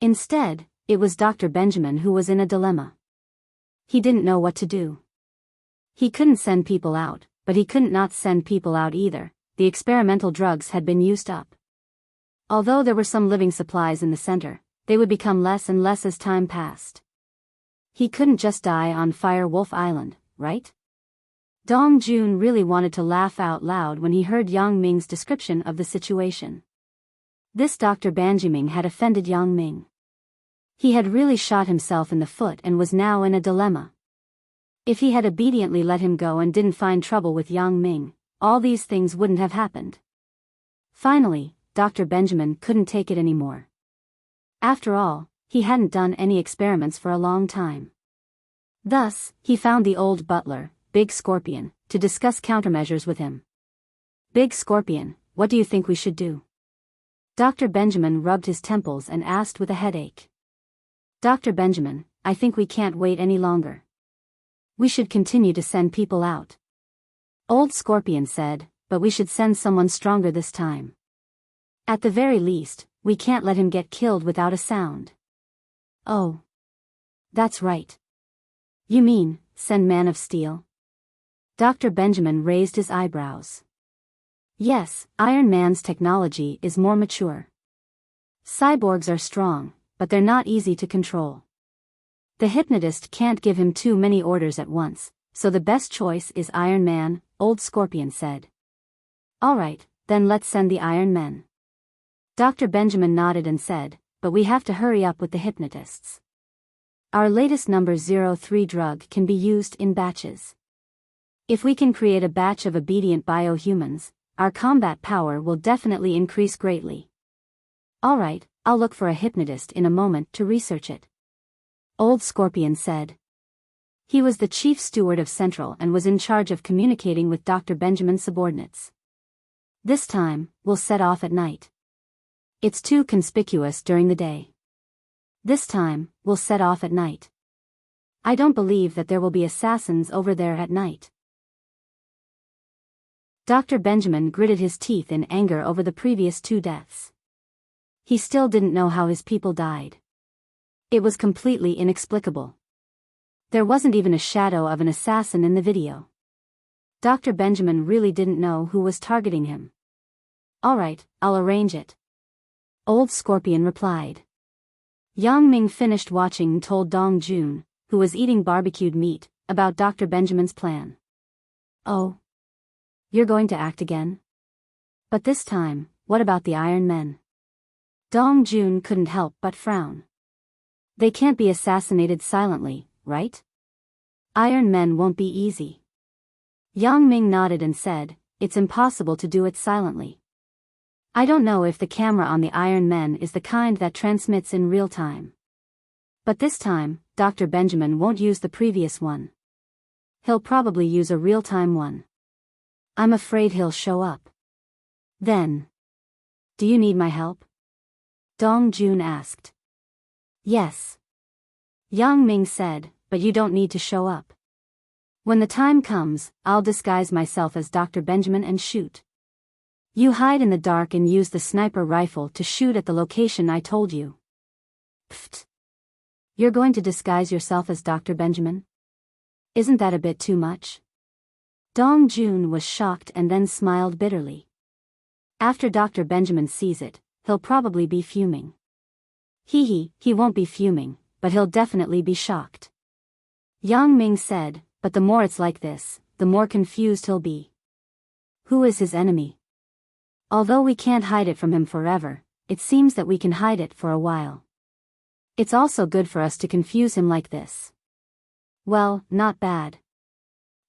Instead, it was Dr. Benjamin who was in a dilemma. He didn't know what to do. He couldn't send people out, but he couldn't not send people out either. The experimental drugs had been used up. Although there were some living supplies in the center, they would become less and less as time passed. He couldn't just die on Fire Wolf Island, right? Dong Jun really wanted to laugh out loud when he heard Yang Ming's description of the situation. This Dr. Benjamin had offended Yang Ming. He had really shot himself in the foot and was now in a dilemma. If he had obediently let him go and didn't find trouble with Yang Ming, all these things wouldn't have happened. Finally, Dr. Benjamin couldn't take it anymore. After all, he hadn't done any experiments for a long time. Thus, he found the old butler, Big Scorpion, to discuss countermeasures with him. Big Scorpion, what do you think we should do? Dr. Benjamin rubbed his temples and asked with a headache. Dr. Benjamin, I think we can't wait any longer. We should continue to send people out. Old Scorpion said, but we should send someone stronger this time. At the very least, we can't let him get killed without a sound. Oh. That's right. You mean, send Man of Steel? Dr. Benjamin raised his eyebrows. Yes, Iron Man's technology is more mature. Cyborgs are strong, but they're not easy to control. The hypnotist can't give him too many orders at once, so the best choice is Iron Man, Old Scorpion said. All right, then let's send the Iron Men. Dr. Benjamin nodded and said, but we have to hurry up with the hypnotists. Our latest number 03 drug can be used in batches. If we can create a batch of obedient biohumans, our combat power will definitely increase greatly. All right, I'll look for a hypnotist in a moment to research it. Old Scorpion said. He was the chief steward of Central and was in charge of communicating with Dr. Benjamin's subordinates. This time, we'll set off at night. It's too conspicuous during the day. This time, we'll set off at night. I don't believe that there will be assassins over there at night. Dr. Benjamin gritted his teeth in anger over the previous 2 deaths. He still didn't know how his people died. It was completely inexplicable. There wasn't even a shadow of an assassin in the video. Dr. Benjamin really didn't know who was targeting him. All right, I'll arrange it. Old Scorpion replied. Yang Ming finished watching and told Dong Jun, who was eating barbecued meat, about Dr. Benjamin's plan. Oh. You're going to act again? But this time, what about the Iron Men? Dong Jun couldn't help but frown. They can't be assassinated silently, right? Iron Men won't be easy. Yang Ming nodded and said, it's impossible to do it silently. I don't know if the camera on the Iron Men is the kind that transmits in real time. But this time, Dr. Benjamin won't use the previous one. He'll probably use a real-time one. I'm afraid he'll show up. Then. Do you need my help? Dong Jun asked. Yes. Yang Ming said, but you don't need to show up. When the time comes, I'll disguise myself as Dr. Benjamin and shoot. You hide in the dark and use the sniper rifle to shoot at the location I told you. Pfft. You're going to disguise yourself as Dr. Benjamin? Isn't that a bit too much? Dong Jun was shocked and then smiled bitterly. After Dr. Benjamin sees it, he'll probably be fuming. He won't be fuming, but he'll definitely be shocked. Yang Ming said, but the more it's like this, the more confused he'll be. Who is his enemy? Although we can't hide it from him forever, it seems that we can hide it for a while. It's also good for us to confuse him like this. Well, not bad.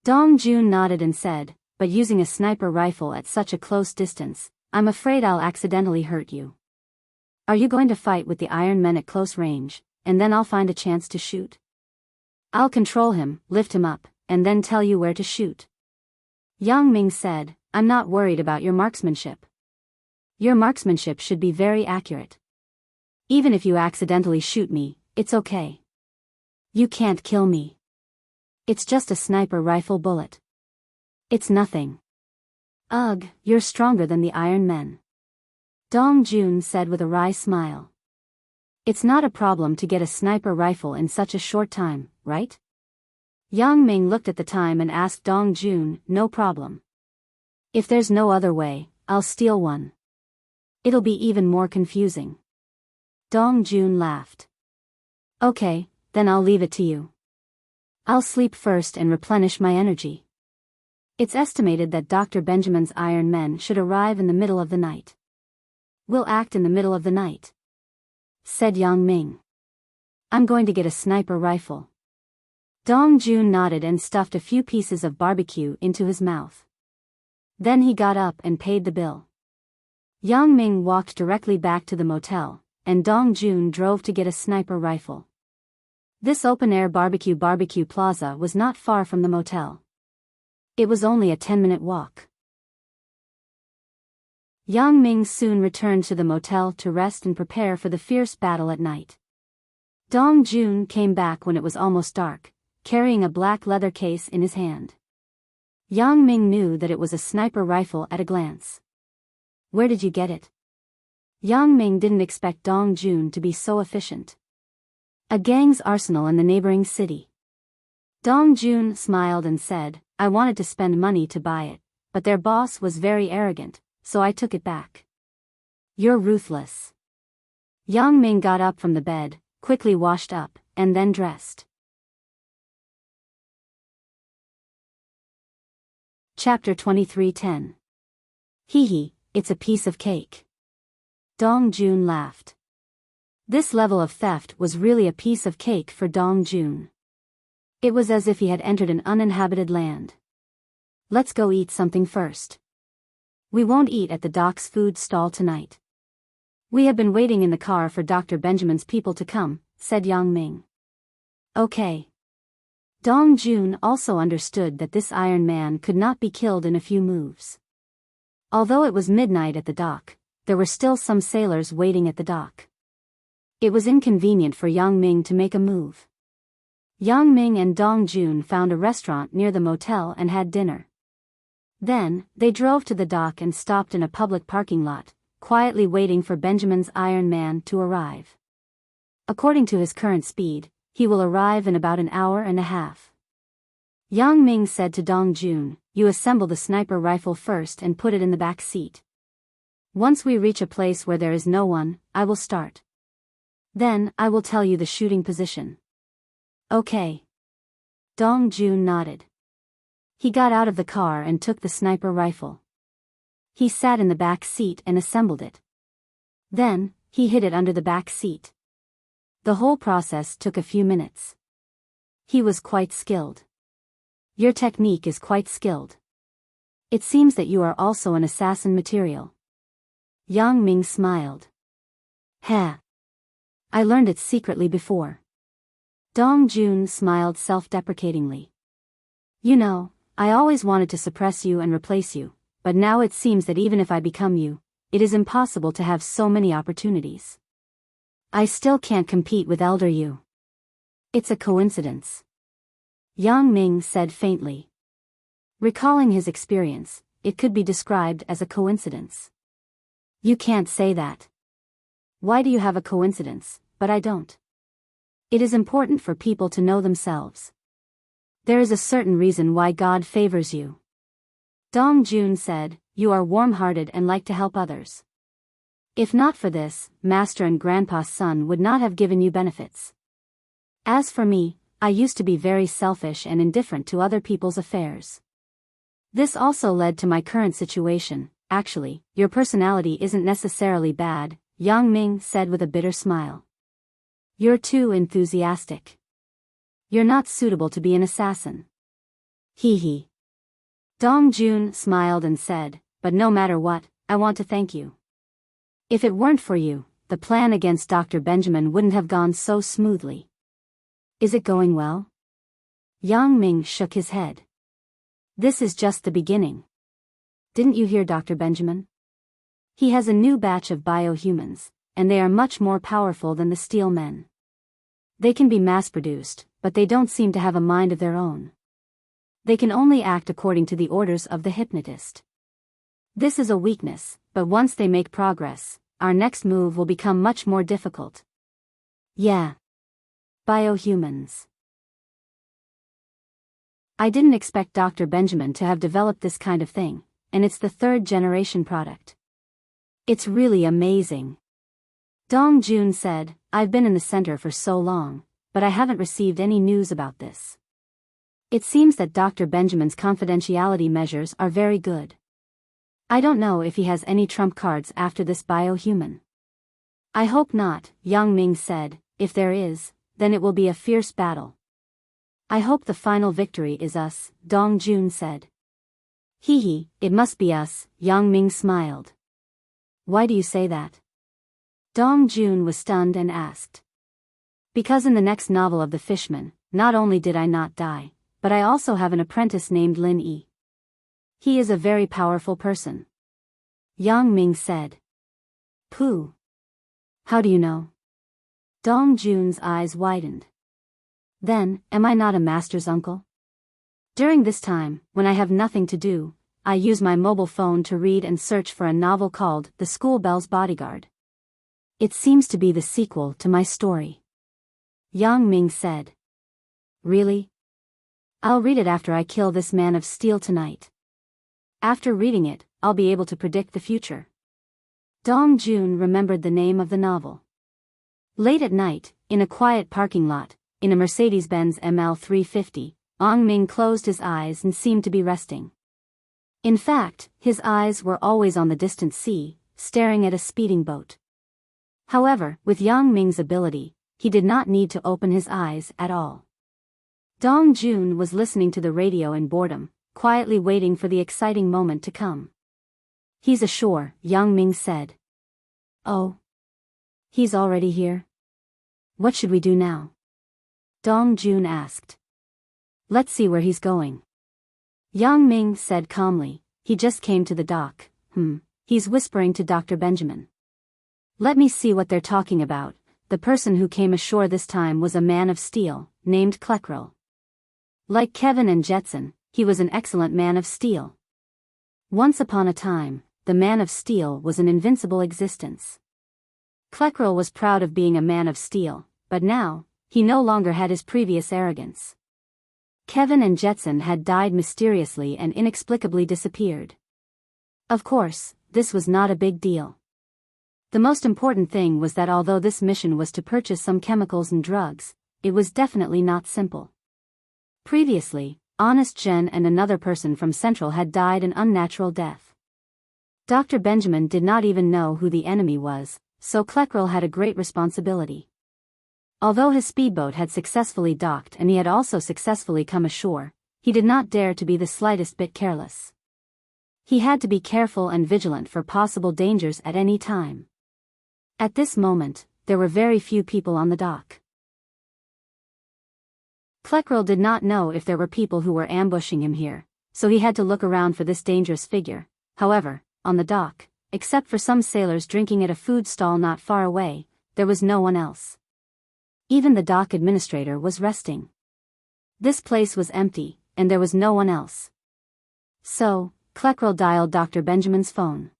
Dong Jun nodded and said, but using a sniper rifle at such a close distance, I'm afraid I'll accidentally hurt you. Are you going to fight with the Iron Men at close range, and then I'll find a chance to shoot? I'll control him, lift him up, and then tell you where to shoot. Yang Ming said, I'm not worried about your marksmanship. Your marksmanship should be very accurate. Even if you accidentally shoot me, it's okay. You can't kill me. It's just a sniper rifle bullet. It's nothing. Ugh, you're stronger than the Iron Men. Dong Jun said with a wry smile. It's not a problem to get a sniper rifle in such a short time, right? Yang Ming looked at the time and asked Dong Jun, no problem. If there's no other way, I'll steal one. It'll be even more confusing. Dong Jun laughed. Okay, then I'll leave it to you. I'll sleep first and replenish my energy. It's estimated that Dr. Benjamin's Iron Men should arrive in the middle of the night. We'll act in the middle of the night, said Yang Ming. I'm going to get a sniper rifle. Dong Jun nodded and stuffed a few pieces of barbecue into his mouth. Then he got up and paid the bill. Yang Ming walked directly back to the motel, and Dong Jun drove to get a sniper rifle. This open-air barbecue plaza was not far from the motel. It was only a 10-minute walk. Yang Ming soon returned to the motel to rest and prepare for the fierce battle at night. Dong Jun came back when it was almost dark, carrying a black leather case in his hand. Yang Ming knew that it was a sniper rifle at a glance. Where did you get it? Yang Ming didn't expect Dong Jun to be so efficient. A gang's arsenal in the neighboring city. Dong Jun smiled and said, I wanted to spend money to buy it, but their boss was very arrogant, so I took it back. You're ruthless. Yang Ming got up from the bed, quickly washed up, and then dressed. Chapter 23:10. Hee, it's a piece of cake. Dong Jun laughed. This level of theft was really a piece of cake for Dong Jun. It was as if he had entered an uninhabited land. Let's go eat something first. We won't eat at the doc's food stall tonight. We have been waiting in the car for Dr. Benjamin's people to come, said Yang Ming. Okay. Dong Jun also understood that this Iron Man could not be killed in a few moves. Although it was midnight at the dock, there were still some sailors waiting at the dock. It was inconvenient for Yang Ming to make a move. Yang Ming and Dong Jun found a restaurant near the motel and had dinner. Then, they drove to the dock and stopped in a public parking lot, quietly waiting for Benjamin's Iron Man to arrive. According to his current speed, he will arrive in about an hour and a half. Yang Ming said to Dong Jun, you assemble the sniper rifle first and put it in the back seat. Once we reach a place where there is no one, I will start. Then, I will tell you the shooting position. Okay. Dong Jun nodded. He got out of the car and took the sniper rifle. He sat in the back seat and assembled it. Then, he hid it under the back seat. The whole process took a few minutes. He was quite skilled. Your technique is quite skilled. It seems that you are also an assassin material. Yang Ming smiled. Ha! I learned it secretly before. Dong Jun smiled self-deprecatingly. You know, I always wanted to suppress you and replace you, but now it seems that even if I become you, it is impossible to have so many opportunities. I still can't compete with Elder You. It's a coincidence. Yang Ming said faintly. Recalling his experience, it could be described as a coincidence. You can't say that. Why do you have a coincidence, but I don't? It is important for people to know themselves. There is a certain reason why God favors you. Dong Jun said, you are warm-hearted and like to help others. If not for this, Master and Grandpa's son would not have given you benefits. As for me, I used to be very selfish and indifferent to other people's affairs. This also led to my current situation. Actually, your personality isn't necessarily bad, Yang Ming said with a bitter smile. You're too enthusiastic. You're not suitable to be an assassin. Hee. Dong Jun smiled and said, but no matter what, I want to thank you. If it weren't for you, the plan against Dr. Benjamin wouldn't have gone so smoothly. Is it going well? Yang Ming shook his head. This is just the beginning. Didn't you hear Dr. Benjamin? He has a new batch of biohumans, and they are much more powerful than the steel men. They can be mass-produced, but they don't seem to have a mind of their own. They can only act according to the orders of the hypnotist. This is a weakness, but once they make progress, our next move will become much more difficult. Yeah. Biohumans. I didn't expect Dr. Benjamin to have developed this kind of thing, and it's the third-generation product. It's really amazing. Dong Jun said, I've been in the center for so long, but I haven't received any news about this. It seems that Dr. Benjamin's confidentiality measures are very good. I don't know if he has any trump cards after this biohuman. I hope not, Yang Ming said. If there is, then it will be a fierce battle. I hope the final victory is us, Dong Jun said. Hee, it must be us, Yang Ming smiled. Why do you say that? Dong Jun was stunned and asked. Because in the next novel of The Fishman, not only did I not die, but I also have an apprentice named Lin Yi. He is a very powerful person. Yang Ming said. Pooh. How do you know? Dong Jun's eyes widened. Then, am I not a master's uncle? During this time, when I have nothing to do, I use my mobile phone to read and search for a novel called The School Bell's Bodyguard. It seems to be the sequel to my story. Yang Ming said. Really? I'll read it after I kill this man of steel tonight. After reading it, I'll be able to predict the future. Dong Jun remembered the name of the novel. Late at night, in a quiet parking lot, in a Mercedes-Benz ML350, Yang Ming closed his eyes and seemed to be resting. In fact, his eyes were always on the distant sea, staring at a speeding boat. However, with Yang Ming's ability, he did not need to open his eyes at all. Dong Jun was listening to the radio in boredom, quietly waiting for the exciting moment to come. He's ashore, Yang Ming said. Oh. He's already here? What should we do now? Dong Jun asked. Let's see where he's going. Yang Ming said calmly, he just came to the dock. He's whispering to Dr. Benjamin. Let me see what they're talking about. The person who came ashore this time was a man of steel, named Kleckrell. Like Kevin and Jetson, he was an excellent man of steel. Once upon a time, the man of steel was an invincible existence. Kleckrell was proud of being a man of steel, but now, he no longer had his previous arrogance. Kevin and Jetson had died mysteriously and inexplicably disappeared. Of course, this was not a big deal. The most important thing was that although this mission was to purchase some chemicals and drugs, it was definitely not simple. Previously, Honest Jen and another person from Central had died an unnatural death. Dr. Benjamin did not even know who the enemy was, so Kleckrell had a great responsibility. Although his speedboat had successfully docked and he had also successfully come ashore, he did not dare to be the slightest bit careless. He had to be careful and vigilant for possible dangers at any time. At this moment, there were very few people on the dock. Kleckrell did not know if there were people who were ambushing him here, so he had to look around for this dangerous figure. However, on the dock, except for some sailors drinking at a food stall not far away, there was no one else. Even the dock administrator was resting. This place was empty, and there was no one else. So, Kleckrell dialed Dr. Benjamin's phone.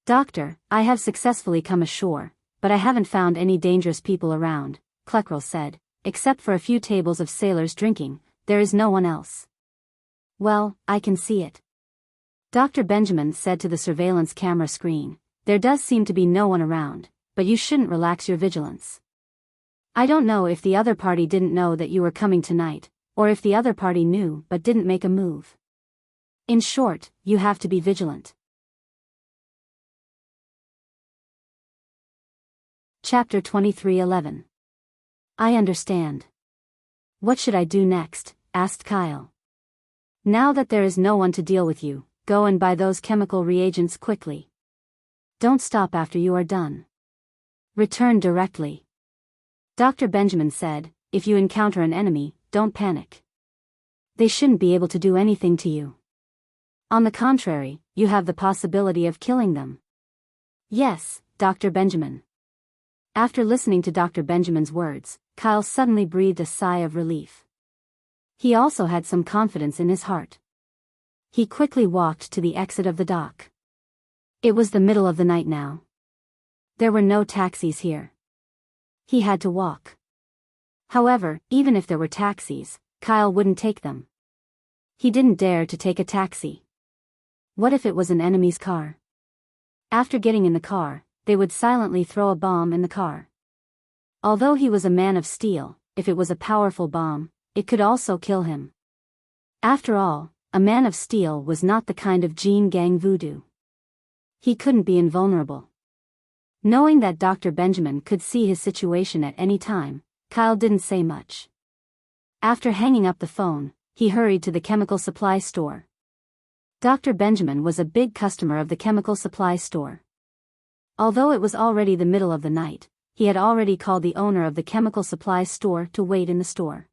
Doctor, I have successfully come ashore, but I haven't found any dangerous people around, Kleckrell said. Except for a few tables of sailors drinking, there is no one else. Well, I can see it. Dr. Benjamin said to the surveillance camera screen, there does seem to be no one around, but you shouldn't relax your vigilance. I don't know if the other party didn't know that you were coming tonight, or if the other party knew but didn't make a move. In short, you have to be vigilant. Chapter 23:11. I understand. What should I do next? Asked Kyle. Now that there is no one to deal with you, go and buy those chemical reagents quickly. Don't stop after you are done. Return directly. Dr. Benjamin said, if you encounter an enemy, don't panic. They shouldn't be able to do anything to you. On the contrary, you have the possibility of killing them. Yes, Dr. Benjamin. After listening to Dr. Benjamin's words, Kyle suddenly breathed a sigh of relief. He also had some confidence in his heart. He quickly walked to the exit of the dock. It was the middle of the night now. There were no taxis here. He had to walk. However, even if there were taxis, Kyle wouldn't take them. He didn't dare to take a taxi. What if it was an enemy's car? After getting in the car, they would silently throw a bomb in the car. Although he was a man of steel, if it was a powerful bomb, it could also kill him. After all, a man of steel was not the kind of Jean Gang voodoo. He couldn't be invulnerable. Knowing that Dr. Benjamin could see his situation at any time, Kyle didn't say much. After hanging up the phone, he hurried to the chemical supply store. Dr. Benjamin was a big customer of the chemical supply store. Although it was already the middle of the night, he had already called the owner of the chemical supply store to wait in the store.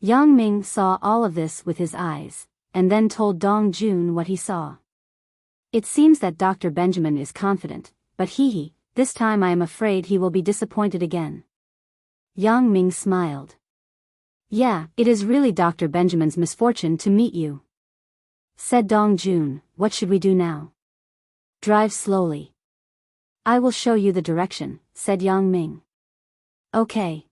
Yang Ming saw all of this with his eyes, and then told Dong Jun what he saw. It seems that Dr. Benjamin is confident, but this time I am afraid he will be disappointed again. Yang Ming smiled. Yeah, it is really Dr. Benjamin's misfortune to meet you, said Dong Jun. What should we do now? Drive slowly. I will show you the direction, said Yang Ming. Okay.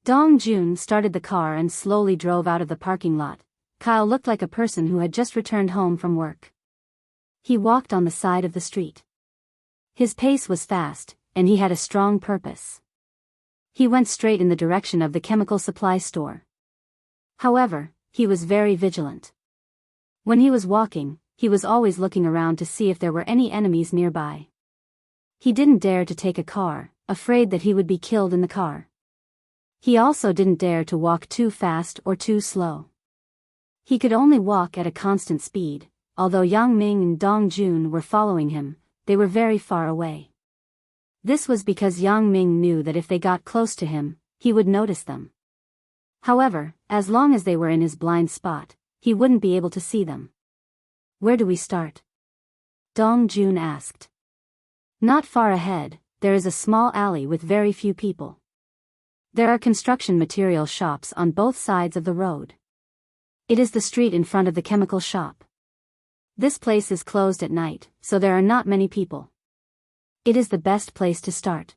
Dong Jun started the car and slowly drove out of the parking lot. Kyle looked like a person who had just returned home from work. He walked on the side of the street. His pace was fast, and he had a strong purpose. He went straight in the direction of the chemical supply store. However, he was very vigilant. When he was walking, he was always looking around to see if there were any enemies nearby. He didn't dare to take a car, afraid that he would be killed in the car. He also didn't dare to walk too fast or too slow. He could only walk at a constant speed. Although Yang Ming and Dong Jun were following him, they were very far away. This was because Yang Ming knew that if they got close to him, he would notice them. However, as long as they were in his blind spot, he wouldn't be able to see them. Where do we start? Dong Jun asked. Not far ahead, there is a small alley with very few people. There are construction material shops on both sides of the road. It is the street in front of the chemical shop. This place is closed at night, so there are not many people. It is the best place to start.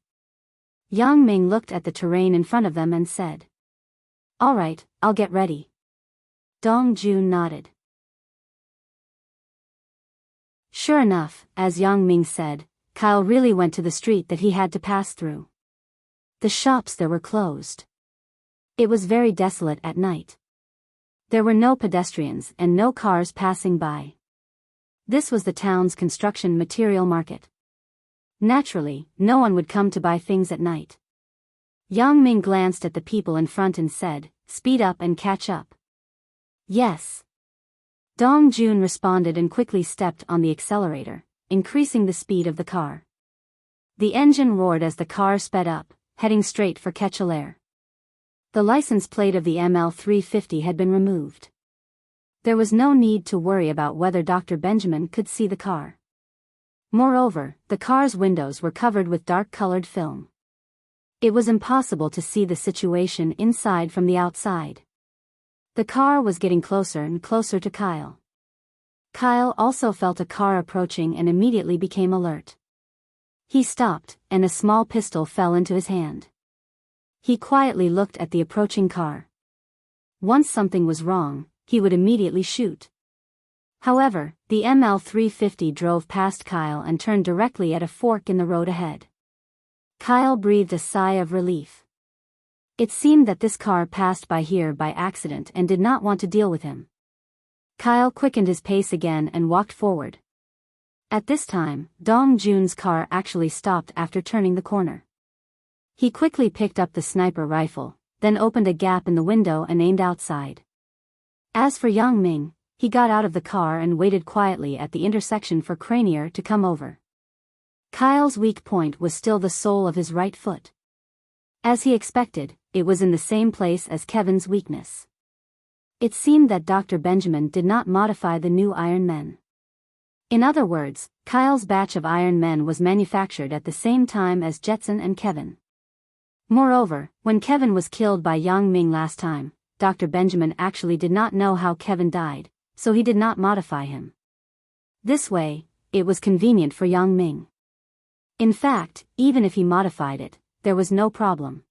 Yang Ming looked at the terrain in front of them and said. All right, I'll get ready. Dong Jun nodded. Sure enough, as Yang Ming said, Kyle really went to the street that he had to pass through. The shops there were closed. It was very desolate at night. There were no pedestrians and no cars passing by. This was the town's construction material market. Naturally, no one would come to buy things at night. Yang Ming glanced at the people in front and said, "Speed up and catch up." Yes. Dong Jun responded and quickly stepped on the accelerator, increasing the speed of the car. The engine roared as the car sped up, heading straight for Allure. The license plate of the ML350 had been removed. There was no need to worry about whether Dr. Benjamin could see the car. Moreover, the car's windows were covered with dark-colored film. It was impossible to see the situation inside from the outside. The car was getting closer and closer to Kyle. Kyle also felt a car approaching and immediately became alert. He stopped, and a small pistol fell into his hand. He quietly looked at the approaching car. Once something was wrong, he would immediately shoot. However, the ML350 drove past Kyle and turned directly at a fork in the road ahead. Kyle breathed a sigh of relief. It seemed that this car passed by here by accident and did not want to deal with him. Kyle quickened his pace again and walked forward. At this time, Dong Jun's car actually stopped after turning the corner. He quickly picked up the sniper rifle, then opened a gap in the window and aimed outside. As for Yang Ming, he got out of the car and waited quietly at the intersection for Cranier to come over. Kyle's weak point was still the sole of his right foot. As he expected, it was in the same place as Kevin's weakness. It seemed that Dr. Benjamin did not modify the new Iron Men. In other words, Kyle's batch of Iron Men was manufactured at the same time as Jetson and Kevin. Moreover, when Kevin was killed by Yang Ming last time, Dr. Benjamin actually did not know how Kevin died, so he did not modify him. This way, it was convenient for Yang Ming. In fact, even if he modified it, there was no problem.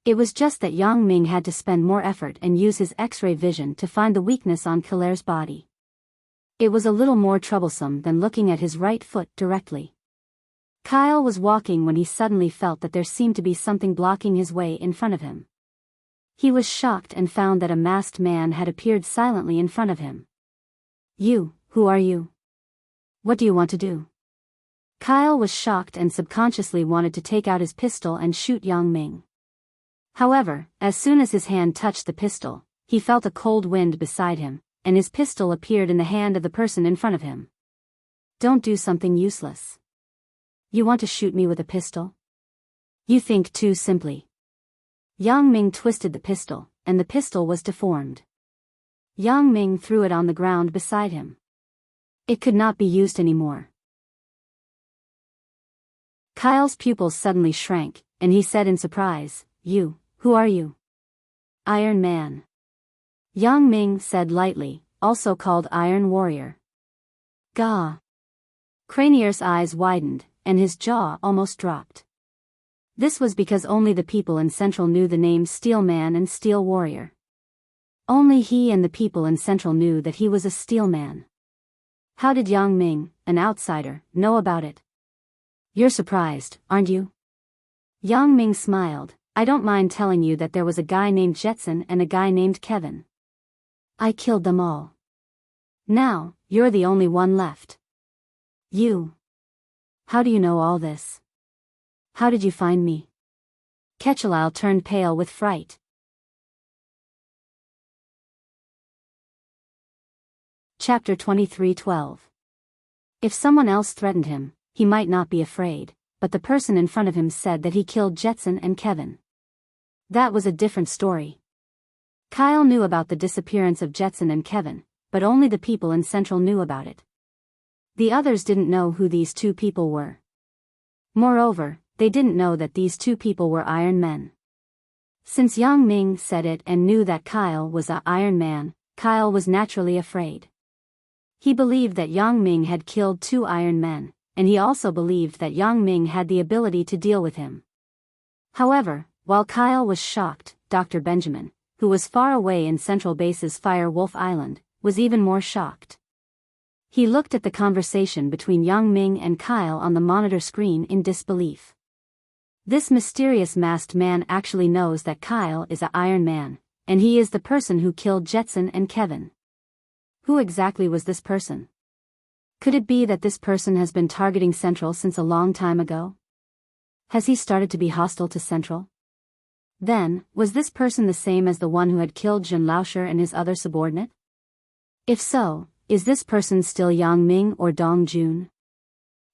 It was just that Yang Ming had to spend more effort and use his X-ray vision to find the weakness on Killer's body. It was a little more troublesome than looking at his right foot directly. Kyle was walking when he suddenly felt that there seemed to be something blocking his way in front of him. He was shocked and found that a masked man had appeared silently in front of him. "You, who are you? What do you want to do?" Kyle was shocked and subconsciously wanted to take out his pistol and shoot Yang Ming. However, as soon as his hand touched the pistol, he felt a cold wind beside him, and his pistol appeared in the hand of the person in front of him. "Don't do something useless. You want to shoot me with a pistol? You think too simply." Yang Ming twisted the pistol, and the pistol was deformed. Yang Ming threw it on the ground beside him. It could not be used anymore. Kyle's pupils suddenly shrank, and he said in surprise, who are you? Iron Man. Yang Ming said lightly, also called Iron Warrior. Gah. Cranier's eyes widened, and his jaw almost dropped. This was because only the people in Central knew the names Steel Man and Steel Warrior. Only he and the people in Central knew that he was a Steel Man. How did Yang Ming, an outsider, know about it? You're surprised, aren't you? Yang Ming smiled. I don't mind telling you that there was a guy named Jetson and a guy named Kevin. I killed them all. Now, you're the only one left. You. How do you know all this? How did you find me? Ketchalal turned pale with fright. Chapter 23:12. If someone else threatened him, he might not be afraid, but the person in front of him said that he killed Jetson and Kevin. That was a different story. Kyle knew about the disappearance of Jetson and Kevin, but only the people in Central knew about it. The others didn't know who these two people were. Moreover, they didn't know that these two people were Iron Men. Since Yang Ming said it and knew that Kyle was a Iron Man, Kyle was naturally afraid. He believed that Yang Ming had killed two Iron Men, and he also believed that Yang Ming had the ability to deal with him. However, while Kyle was shocked, Dr. Benjamin, who was far away in Central Base's Fire Wolf Island, was even more shocked. He looked at the conversation between Yang Ming and Kyle on the monitor screen in disbelief. This mysterious masked man actually knows that Kyle is a Iron Man, and he is the person who killed Jetson and Kevin. Who exactly was this person? Could it be that this person has been targeting Central since a long time ago? Has he started to be hostile to Central? Then, was this person the same as the one who had killed Jun Lauscher and his other subordinate? If so, is this person still Yang Ming or Dong Jun?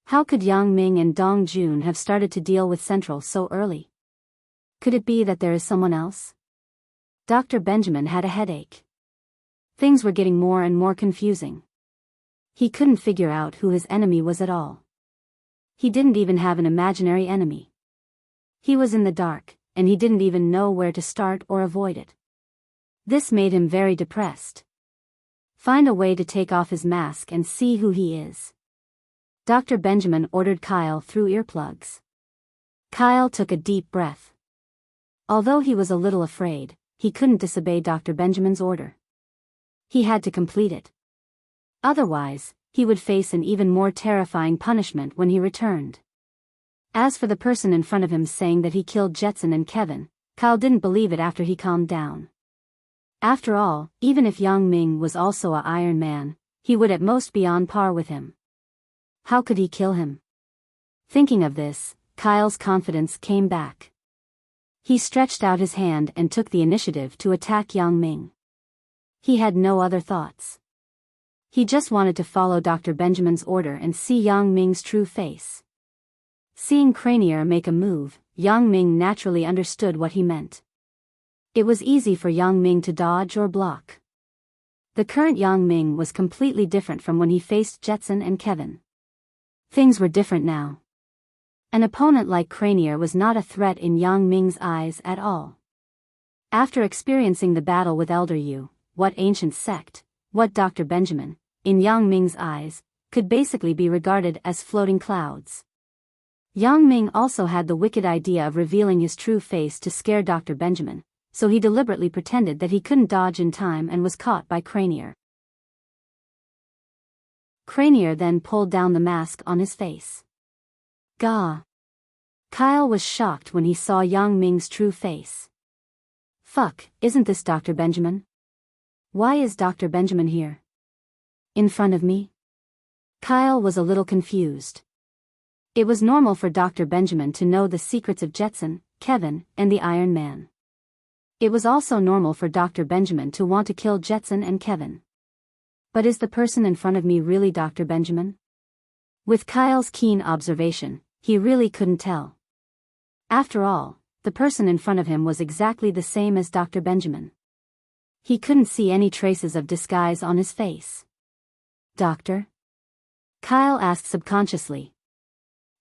How could Yang Ming and Dong Jun have started to deal with Central so early? Could it be that there is someone else? Dr. Benjamin had a headache. Things were getting more and more confusing. He couldn't figure out who his enemy was at all. He didn't even have an imaginary enemy. He was in the dark, and he didn't even know where to start or avoid it. This made him very depressed. Find a way to take off his mask and see who he is. Dr. Benjamin ordered Kyle through earplugs. Kyle took a deep breath. Although he was a little afraid, he couldn't disobey Dr. Benjamin's order. He had to complete it. Otherwise, he would face an even more terrifying punishment when he returned. As for the person in front of him saying that he killed Jetson and Kevin, Kyle didn't believe it after he calmed down. After all, even if Yang Ming was also a Iron Man, he would at most be on par with him. How could he kill him? Thinking of this, Kyle's confidence came back. He stretched out his hand and took the initiative to attack Yang Ming. He had no other thoughts. He just wanted to follow Dr. Benjamin's order and see Yang Ming's true face. Seeing Cranier make a move, Yang Ming naturally understood what he meant. It was easy for Yang Ming to dodge or block. The current Yang Ming was completely different from when he faced Jetson and Kevin. Things were different now. An opponent like Cranier was not a threat in Yang Ming's eyes at all. After experiencing the battle with Elder Yu, what ancient sect, what Dr. Benjamin, in Yang Ming's eyes, could basically be regarded as floating clouds. Yang Ming also had the wicked idea of revealing his true face to scare Dr. Benjamin, so he deliberately pretended that he couldn't dodge in time and was caught by Cranier. Cranier then pulled down the mask on his face. Gah! Kyle was shocked when he saw Yang Ming's true face. Fuck, isn't this Dr. Benjamin? Why is Dr. Benjamin here? In front of me? Kyle was a little confused. It was normal for Dr. Benjamin to know the secrets of Jetson, Kevin, and the Iron Man. It was also normal for Dr. Benjamin to want to kill Jetson and Kevin. But is the person in front of me really Dr. Benjamin? With Kyle's keen observation, he really couldn't tell. After all, the person in front of him was exactly the same as Dr. Benjamin. He couldn't see any traces of disguise on his face. "Doctor?" Kyle asked subconsciously.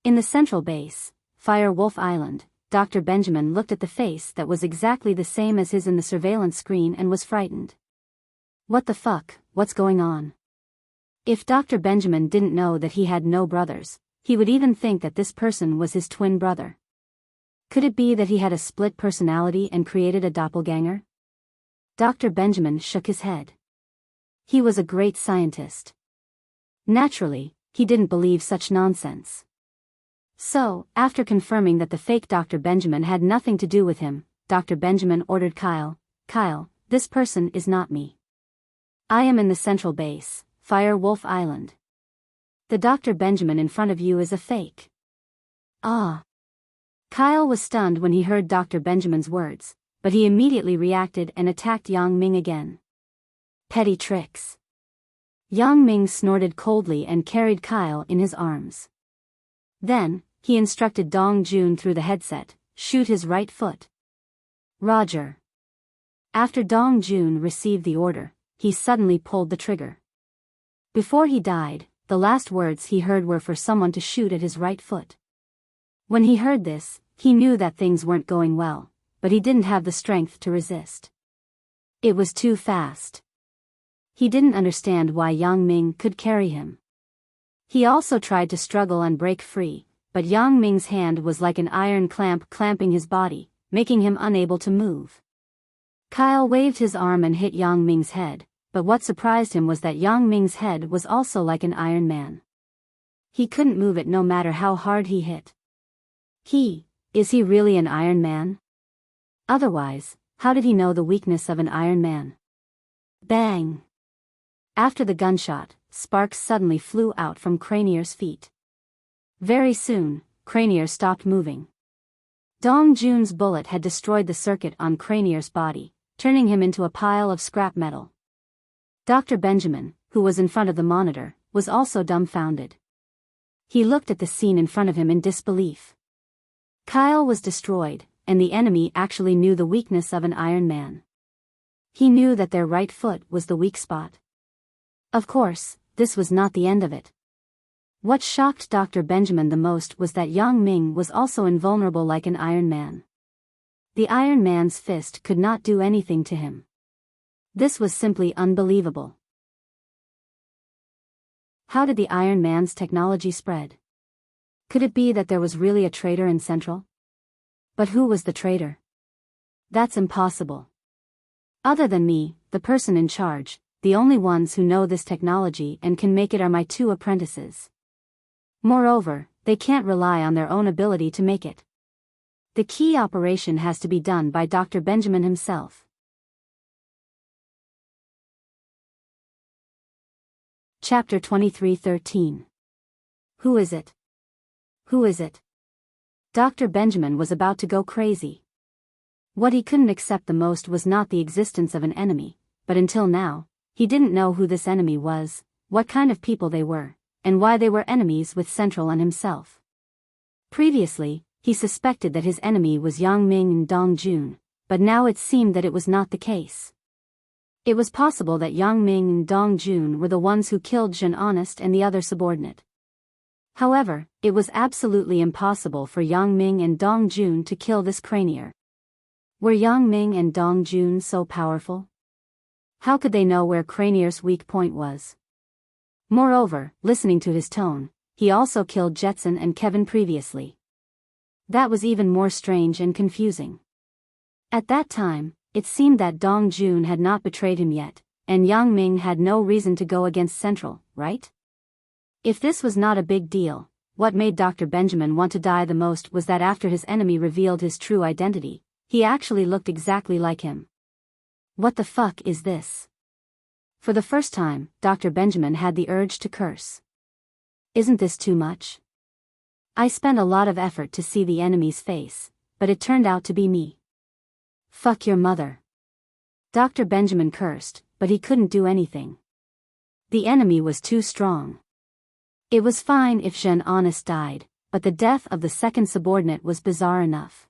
In the central base, Fire Wolf Island, Dr. Benjamin looked at the face that was exactly the same as his in the surveillance screen and was frightened. What the fuck, what's going on? If Dr. Benjamin didn't know that he had no brothers, he would even think that this person was his twin brother. Could it be that he had a split personality and created a doppelganger? Dr. Benjamin shook his head. He was a great scientist. Naturally, he didn't believe such nonsense. So, after confirming that the fake Dr. Benjamin had nothing to do with him, Dr. Benjamin ordered Kyle, "Kyle, this person is not me. I am in the central base, Fire Wolf Island. The Dr. Benjamin in front of you is a fake." Ah. Kyle was stunned when he heard Dr. Benjamin's words, but he immediately reacted and attacked Yang Ming again. Petty tricks. Yang Ming snorted coldly and carried Kyle in his arms. Then, he instructed Dong Jun through the headset, "Shoot his right foot." "Roger." After Dong Jun received the order, he suddenly pulled the trigger. Before he died, the last words he heard were for someone to shoot at his right foot. When he heard this, he knew that things weren't going well, but he didn't have the strength to resist. It was too fast. He didn't understand why Yang Ming could carry him. He also tried to struggle and break free, but Yang Ming's hand was like an iron clamp clamping his body, making him unable to move. Kyle waved his arm and hit Yang Ming's head, but what surprised him was that Yang Ming's head was also like an Iron Man. He couldn't move it no matter how hard he hit. Is he really an Iron Man? Otherwise, how did he know the weakness of an Iron Man? Bang! After the gunshot, sparks suddenly flew out from Cranier's feet. Very soon, Cranier stopped moving. Dong Jun's bullet had destroyed the circuit on Cranier's body, turning him into a pile of scrap metal. Dr. Benjamin, who was in front of the monitor, was also dumbfounded. He looked at the scene in front of him in disbelief. Kyle was destroyed, and the enemy actually knew the weakness of an Iron Man. He knew that their right foot was the weak spot. Of course, this was not the end of it. What shocked Dr. Benjamin the most was that Yang Ming was also invulnerable like an Iron Man. The Iron Man's fist could not do anything to him. This was simply unbelievable. How did the Iron Man's technology spread? Could it be that there was really a traitor in Central? But who was the traitor? That's impossible. Other than me, the person in charge, the only ones who know this technology and can make it are my two apprentices. Moreover, they can't rely on their own ability to make it. The key operation has to be done by Dr. Benjamin himself. Chapter 23:13. Who is it? Who is it? Dr. Benjamin was about to go crazy. What he couldn't accept the most was not the existence of an enemy, but until now, he didn't know who this enemy was, what kind of people they were, and why they were enemies with Central and himself. Previously, he suspected that his enemy was Yang Ming and Dong Jun, but now it seemed that it was not the case. It was possible that Yang Ming and Dong Jun were the ones who killed Jin Honest and the other subordinate. However, it was absolutely impossible for Yang Ming and Dong Jun to kill this Cranier. Were Yang Ming and Dong Jun so powerful? How could they know where Cranier's weak point was? Moreover, listening to his tone, he also killed Jetson and Kevin previously. That was even more strange and confusing. At that time, it seemed that Dong Jun had not betrayed him yet, and Yang Ming had no reason to go against Central, right? If this was not a big deal, what made Dr. Benjamin want to die the most was that after his enemy revealed his true identity, he actually looked exactly like him. What the fuck is this? For the first time, Dr. Benjamin had the urge to curse. Isn't this too much? I spent a lot of effort to see the enemy's face, but it turned out to be me. Fuck your mother. Dr. Benjamin cursed, but he couldn't do anything. The enemy was too strong. It was fine if Jin Honest died, but the death of the second subordinate was bizarre enough.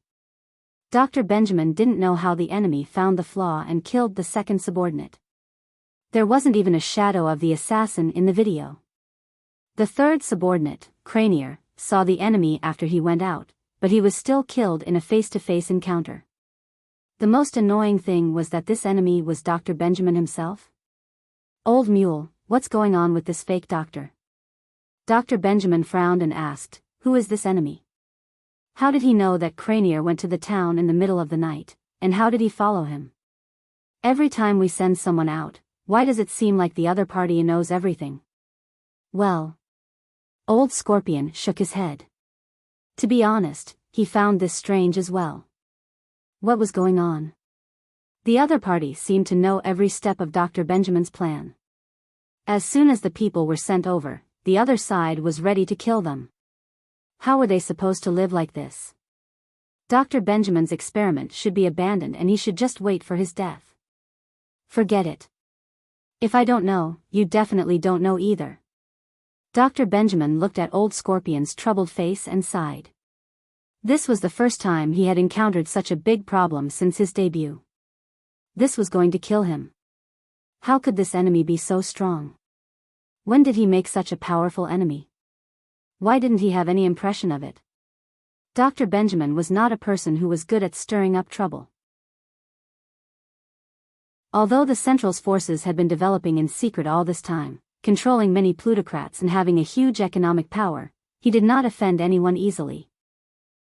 Dr. Benjamin didn't know how the enemy found the flaw and killed the second subordinate. There wasn't even a shadow of the assassin in the video. The third subordinate, Cranier, saw the enemy after he went out, but he was still killed in a face-to-face encounter. The most annoying thing was that this enemy was Dr. Benjamin himself. Old mule, what's going on with this fake doctor? Dr. Benjamin frowned and asked, who is this enemy? How did he know that Cranier went to the town in the middle of the night, and how did he follow him? Every time we send someone out, why does it seem like the other party knows everything? Well. Old Scorpion shook his head. To be honest, he found this strange as well. What was going on? The other party seemed to know every step of Dr. Benjamin's plan. As soon as the people were sent over, the other side was ready to kill them. How were they supposed to live like this? Dr. Benjamin's experiment should be abandoned and he should just wait for his death. Forget it. If I don't know, you definitely don't know either. Dr. Benjamin looked at Old Scorpion's troubled face and sighed. This was the first time he had encountered such a big problem since his debut. This was going to kill him. How could this enemy be so strong? When did he make such a powerful enemy? Why didn't he have any impression of it? Dr. Benjamin was not a person who was good at stirring up trouble. Although the Central's forces had been developing in secret all this time, controlling many plutocrats and having a huge economic power, he did not offend anyone easily.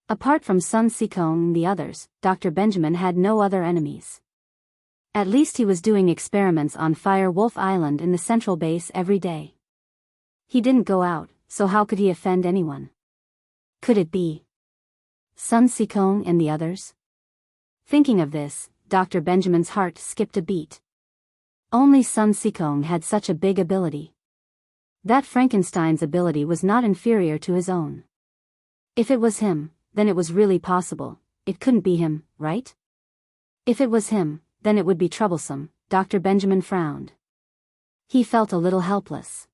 Apart from Sun Sikong and the others, Dr. Benjamin had no other enemies. At least he was doing experiments on Fire Wolf Island in the Central Base every day. He didn't go out, so how could he offend anyone? Could it be Sun Sikong and the others? Thinking of this, Dr. Benjamin's heart skipped a beat. Only Sun Sikong had such a big ability. That Frankenstein's ability was not inferior to his own. If it was him, then it was really possible. It couldn't be him, right? If it was him, then it would be troublesome. Dr. Benjamin frowned. He felt a little helpless.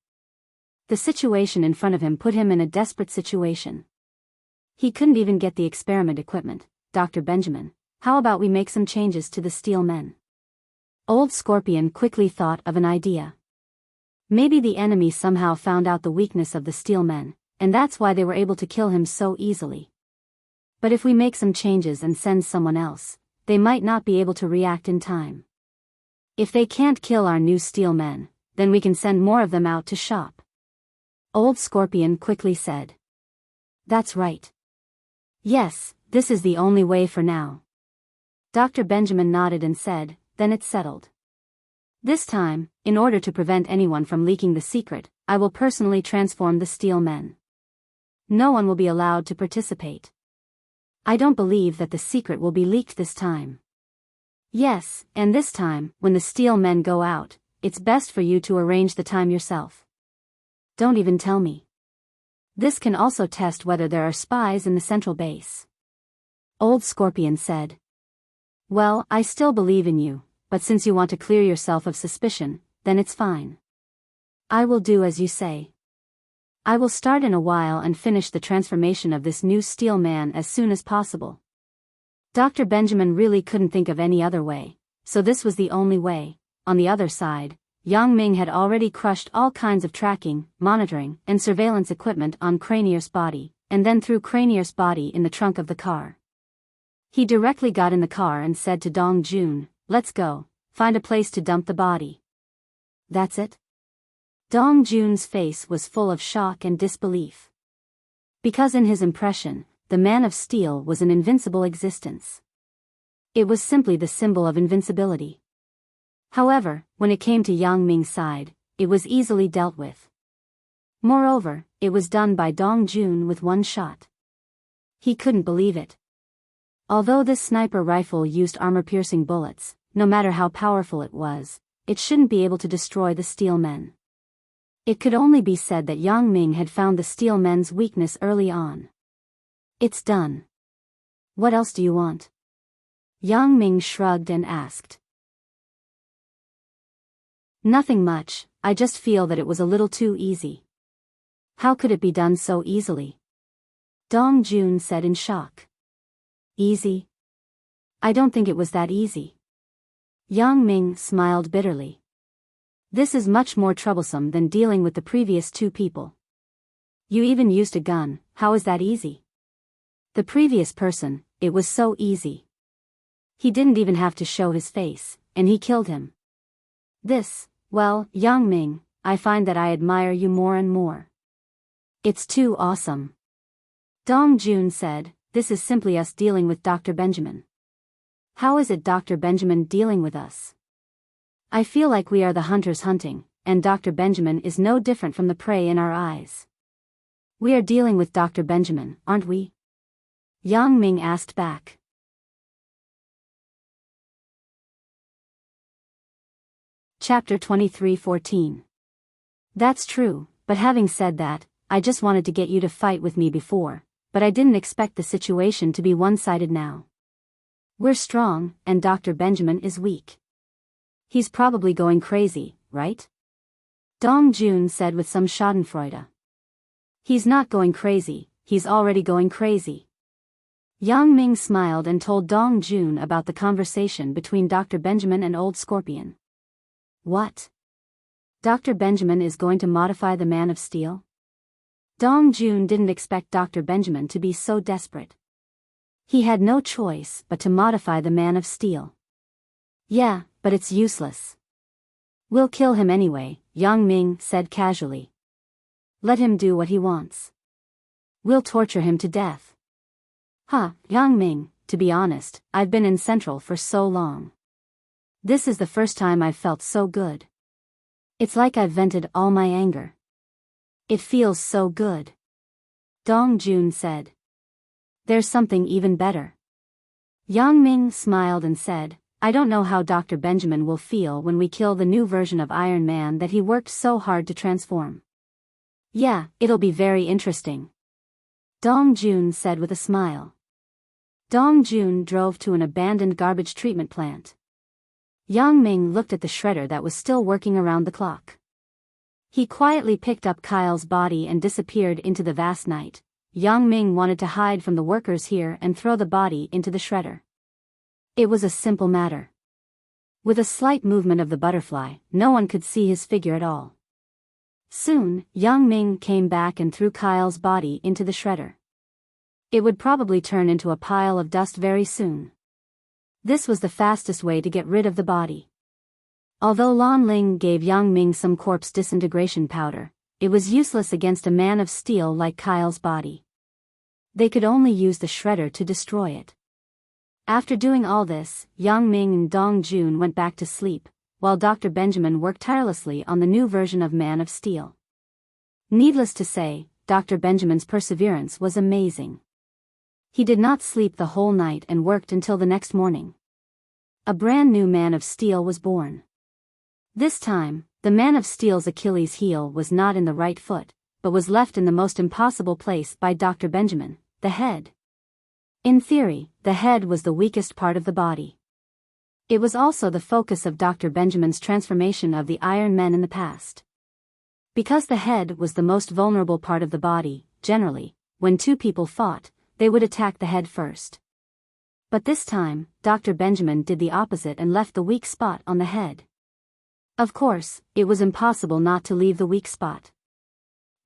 The situation in front of him put him in a desperate situation. He couldn't even get the experiment equipment. Dr. Benjamin, how about we make some changes to the steel men? Old Scorpion quickly thought of an idea. Maybe the enemy somehow found out the weakness of the steel men, and that's why they were able to kill him so easily. But if we make some changes and send someone else, they might not be able to react in time. If they can't kill our new steel men, then we can send more of them out to shop. Old Scorpion quickly said. That's right. Yes, this is the only way for now. Dr. Benjamin nodded and said, then it's settled. This time, in order to prevent anyone from leaking the secret, I will personally transform the steel men. No one will be allowed to participate. I don't believe that the secret will be leaked this time. Yes, and this time, when the steel men go out, it's best for you to arrange the time yourself. Don't even tell me. This can also test whether there are spies in the Central Base. Old Scorpion said. Well, I still believe in you, but since you want to clear yourself of suspicion, then it's fine. I will do as you say. I will start in a while and finish the transformation of this new steel man as soon as possible. Dr. Benjamin really couldn't think of any other way, so this was the only way. On the other side, Yang Ming had already crushed all kinds of tracking, monitoring, and surveillance equipment on Cranier's body, and then threw Cranier's body in the trunk of the car. He directly got in the car and said to Dong Jun, let's go, find a place to dump the body. That's it? Dong Jun's face was full of shock and disbelief. Because in his impression, the Man of Steel was an invincible existence. It was simply the symbol of invincibility. However, when it came to Yang Ming's side, it was easily dealt with. Moreover, it was done by Dong Jun with one shot. He couldn't believe it. Although this sniper rifle used armor-piercing bullets, no matter how powerful it was, it shouldn't be able to destroy the steel men. It could only be said that Yang Ming had found the steel men's weakness early on. It's done. What else do you want? Yang Ming shrugged and asked. Nothing much, I just feel that it was a little too easy. How could it be done so easily? Dong Jun said in shock. Easy? I don't think it was that easy. Yang Ming smiled bitterly. This is much more troublesome than dealing with the previous two people. You even used a gun, how is that easy? The previous person, it was so easy. He didn't even have to show his face, and he killed him. Well, Yang Ming, I find that I admire you more and more. It's too awesome. Dong Jun said, this is simply us dealing with Dr. Benjamin. How is it Dr. Benjamin dealing with us? I feel like we are the hunters hunting, and Dr. Benjamin is no different from the prey in our eyes. We are dealing with Dr. Benjamin, aren't we? Yang Ming asked back. Chapter 23:14. That's true, but having said that, I just wanted to get you to fight with me before, but I didn't expect the situation to be one-sided now. We're strong, and Dr. Benjamin is weak. He's probably going crazy, right? Dong Jun said with some schadenfreude. He's not going crazy, he's already going crazy. Yang Ming smiled and told Dong Jun about the conversation between Dr. Benjamin and Old Scorpion. What? Dr. Benjamin is going to modify the Man of Steel? Dong Jun didn't expect Dr. Benjamin to be so desperate. He had no choice but to modify the Man of Steel. Yeah, but it's useless. We'll kill him anyway, Yang Ming said casually. Let him do what he wants. We'll torture him to death. Yang Ming, to be honest, I've been in Central for so long. This is the first time I've felt so good. It's like I've vented all my anger. It feels so good. Dong Jun said. There's something even better. Yang Ming smiled and said, I don't know how Dr. Benjamin will feel when we kill the new version of Iron Man that he worked so hard to transform. Yeah, it'll be very interesting. Dong Jun said with a smile. Dong Jun drove to an abandoned garbage treatment plant. Yang Ming looked at the shredder that was still working around the clock. He quietly picked up Kyle's body and disappeared into the vast night. Yang Ming wanted to hide from the workers here and throw the body into the shredder. It was a simple matter. With a slight movement of the butterfly, no one could see his figure at all. Soon, Yang Ming came back and threw Kyle's body into the shredder. It would probably turn into a pile of dust very soon. This was the fastest way to get rid of the body. Although Lan Ling gave Yang Ming some corpse disintegration powder, it was useless against a Man of Steel like Kyle's body. They could only use the shredder to destroy it. After doing all this, Yang Ming and Dong Jun went back to sleep, while Dr. Benjamin worked tirelessly on the new version of Man of Steel. Needless to say, Dr. Benjamin's perseverance was amazing. He did not sleep the whole night and worked until the next morning. A brand new Man of Steel was born. This time, the Man of Steel's Achilles heel was not in the right foot, but was left in the most impossible place by Dr. Benjamin, the head. In theory, the head was the weakest part of the body. It was also the focus of Dr. Benjamin's transformation of the Iron Men in the past. Because the head was the most vulnerable part of the body, generally, when two people fought, they would attack the head first. But this time, Dr. Benjamin did the opposite and left the weak spot on the head. Of course, it was impossible not to leave the weak spot.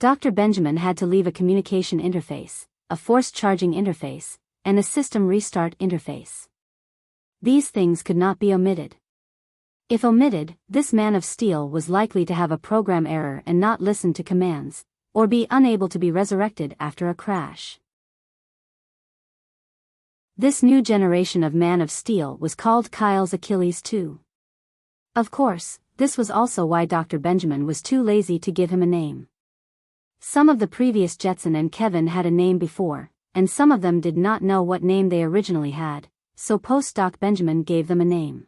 Dr. Benjamin had to leave a communication interface, a forced charging interface, and a system restart interface. These things could not be omitted. If omitted, this Man of Steel was likely to have a program error and not listen to commands, or be unable to be resurrected after a crash. This new generation of Man of Steel was called Kyle's Achilles II. Of course, this was also why Dr. Benjamin was too lazy to give him a name. Some of the previous Jetson and Kevin had a name before, and some of them did not know what name they originally had, so post-Doc Benjamin gave them a name.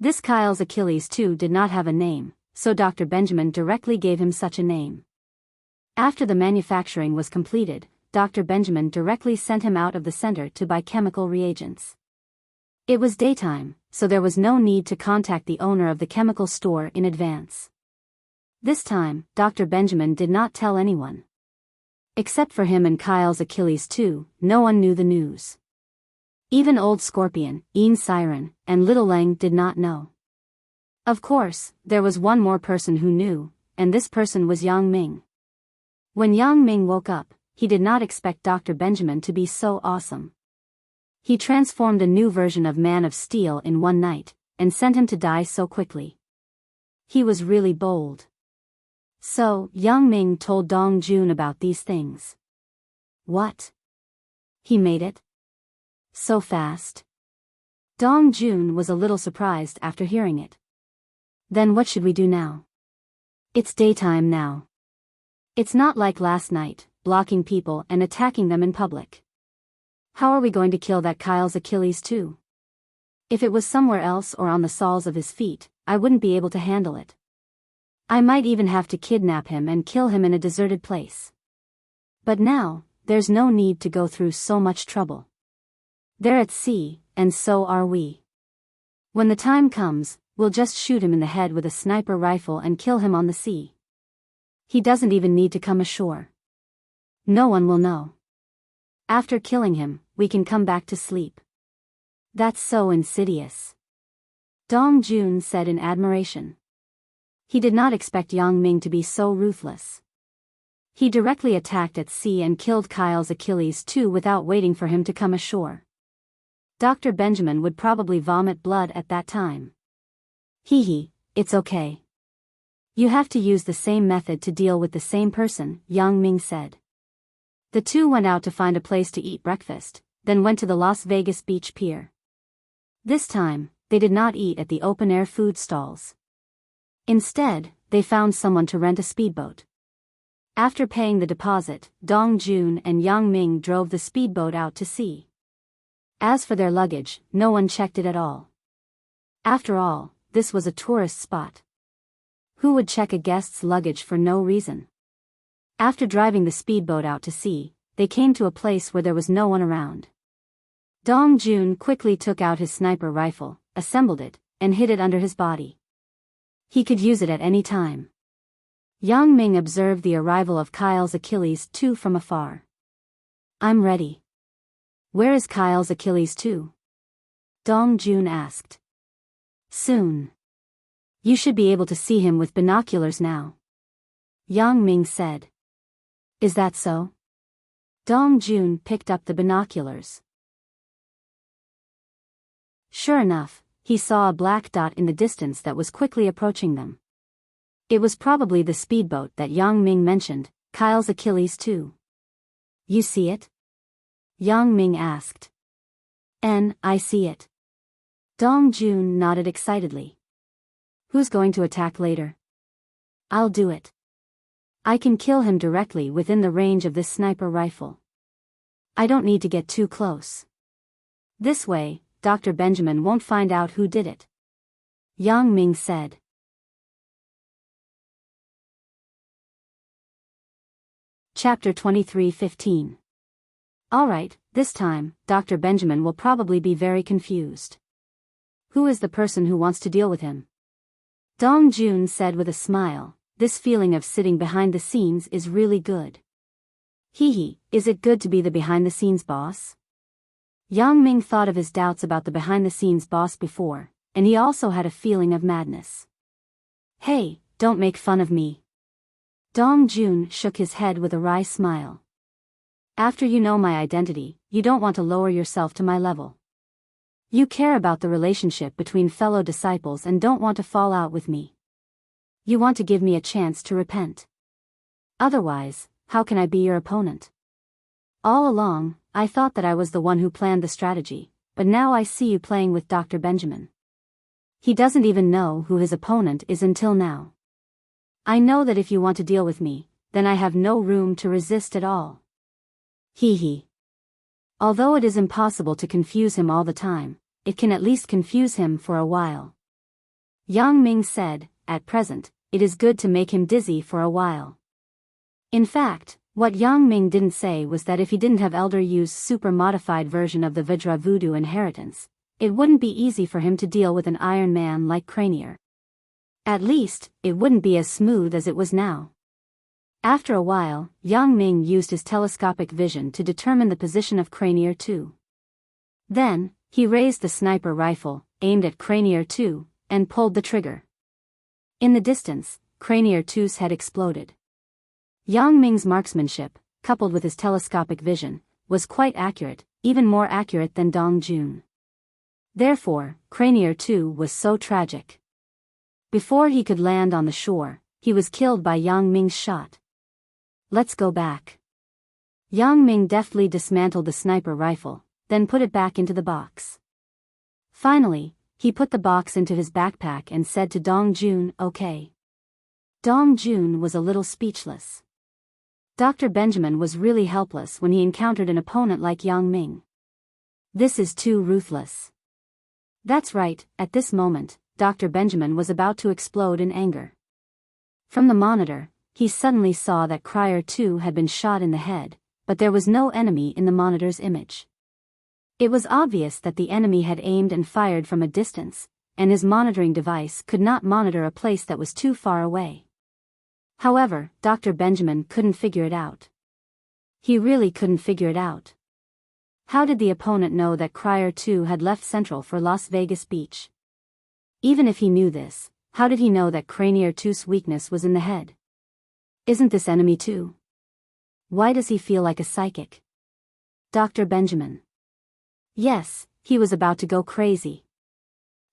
This Kyle's Achilles II did not have a name, so Dr. Benjamin directly gave him such a name. After the manufacturing was completed, Dr. Benjamin directly sent him out of the center to buy chemical reagents. It was daytime, so there was no need to contact the owner of the chemical store in advance. This time, Dr. Benjamin did not tell anyone. Except for him and Kyle's Achilles II, no one knew the news. Even Old Scorpion, Een Siren, and Little Lang did not know. Of course, there was one more person who knew, and this person was Yang Ming. When Yang Ming woke up, he did not expect Dr. Benjamin to be so awesome. He transformed a new version of Man of Steel in one night, and sent him to die so quickly. He was really bold. So, Yang Ming told Dong Jun about these things. What? He made it? So fast? Dong Jun was a little surprised after hearing it. Then what should we do now? It's daytime now. It's not like last night, blocking people and attacking them in public. How are we going to kill that Kyle's Achilles too? If it was somewhere else or on the soles of his feet, I wouldn't be able to handle it. I might even have to kidnap him and kill him in a deserted place. But now, there's no need to go through so much trouble. They're at sea, and so are we. When the time comes, we'll just shoot him in the head with a sniper rifle and kill him on the sea. He doesn't even need to come ashore. No one will know. After killing him, we can come back to sleep. That's so insidious. Dong Jun said in admiration. He did not expect Yang Ming to be so ruthless. He directly attacked at sea and killed Kyle's Achilles too without waiting for him to come ashore. Dr. Benjamin would probably vomit blood at that time. Hee, it's okay. You have to use the same method to deal with the same person, Yang Ming said. The two went out to find a place to eat breakfast, then went to the Las Vegas Beach Pier. This time, they did not eat at the open-air food stalls. Instead, they found someone to rent a speedboat. After paying the deposit, Dong Jun and Yang Ming drove the speedboat out to sea. As for their luggage, no one checked it at all. After all, this was a tourist spot. Who would check a guest's luggage for no reason? After driving the speedboat out to sea, they came to a place where there was no one around. Dong Jun quickly took out his sniper rifle, assembled it, and hid it under his body. He could use it at any time. Yang Ming observed the arrival of Kyle's Achilles too from afar. I'm ready. Where is Kyle's Achilles too? Dong Jun asked. Soon. You should be able to see him with binoculars now. Yang Ming said. Is that so? Dong Jun picked up the binoculars. Sure enough, he saw a black dot in the distance that was quickly approaching them. It was probably the speedboat that Yang Ming mentioned, Kyle's Achilles too. You see it? Yang Ming asked. I see it. Dong Jun nodded excitedly. Who's going to attack later? I'll do it. I can kill him directly within the range of this sniper rifle. I don't need to get too close. This way, Dr. Benjamin won't find out who did it. Yang Ming said. Chapter 23:15. Alright, this time, Dr. Benjamin will probably be very confused. Who is the person who wants to deal with him? Dong Jun said with a smile, this feeling of sitting behind the scenes is really good. Is it good to be the behind-the-scenes boss? Yang Ming thought of his doubts about the behind-the-scenes boss before, and he also had a feeling of madness. Hey, don't make fun of me. Dong Jun shook his head with a wry smile. After you know my identity, you don't want to lower yourself to my level. You care about the relationship between fellow disciples and don't want to fall out with me. You want to give me a chance to repent. Otherwise, how can I be your opponent? All along, I thought that I was the one who planned the strategy, but now I see you playing with Dr. Benjamin. He doesn't even know who his opponent is until now. I know that if you want to deal with me, then I have no room to resist at all. Although it is impossible to confuse him all the time, it can at least confuse him for a while. Yang Ming said, at present, it is good to make him dizzy for a while. In fact, what Yang Ming didn't say was that if he didn't have Elder Yu's super-modified version of the Vajra Voodoo inheritance, it wouldn't be easy for him to deal with an Iron Man like Cranier. At least, it wouldn't be as smooth as it was now. After a while, Yang Ming used his telescopic vision to determine the position of Cranier too. Then, he raised the sniper rifle, aimed at Cranier 2, and pulled the trigger. In the distance, Cranier 2's head exploded. Yang Ming's marksmanship, coupled with his telescopic vision, was quite accurate, even more accurate than Dong Jun. Therefore, Cranier 2 was so tragic. Before he could land on the shore, he was killed by Yang Ming's shot. Let's go back. Yang Ming deftly dismantled the sniper rifle, then put it back into the box. Finally, he put the box into his backpack and said to Dong Jun, "Okay." Dong Jun was a little speechless. Dr. Benjamin was really helpless when he encountered an opponent like Yang Ming. This is too ruthless. That's right, at this moment, Dr. Benjamin was about to explode in anger. From the monitor, he suddenly saw that Cryer 2 had been shot in the head, but there was no enemy in the monitor's image. It was obvious that the enemy had aimed and fired from a distance, and his monitoring device could not monitor a place that was too far away. However, Dr. Benjamin couldn't figure it out. He really couldn't figure it out. How did the opponent know that Cryer 2 had left Central for Las Vegas Beach? Even if he knew this, how did he know that Cranier 2's weakness was in the head? Isn't this enemy too? Why does he feel like a psychic? Dr. Benjamin. Yes, he was about to go crazy.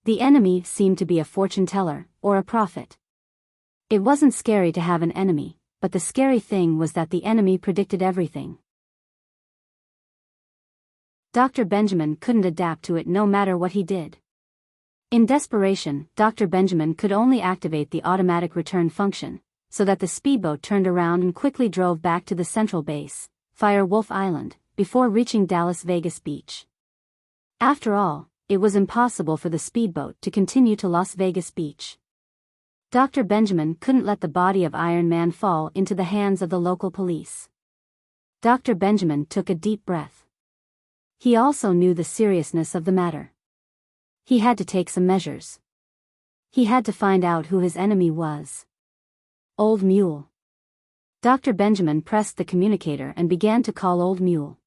The enemy seemed to be a fortune teller, or a prophet. It wasn't scary to have an enemy, but the scary thing was that the enemy predicted everything. Dr. Benjamin couldn't adapt to it no matter what he did. In desperation, Dr. Benjamin could only activate the automatic return function, so that the speedboat turned around and quickly drove back to the central base, Fire Wolf Island, before reaching Dallas Vegas Beach. After all, it was impossible for the speedboat to continue to Las Vegas Beach. Dr. Benjamin couldn't let the body of Iron Man fall into the hands of the local police. Dr. Benjamin took a deep breath. He also knew the seriousness of the matter. He had to take some measures. He had to find out who his enemy was. Old Mule. Dr. Benjamin pressed the communicator and began to call Old Mule.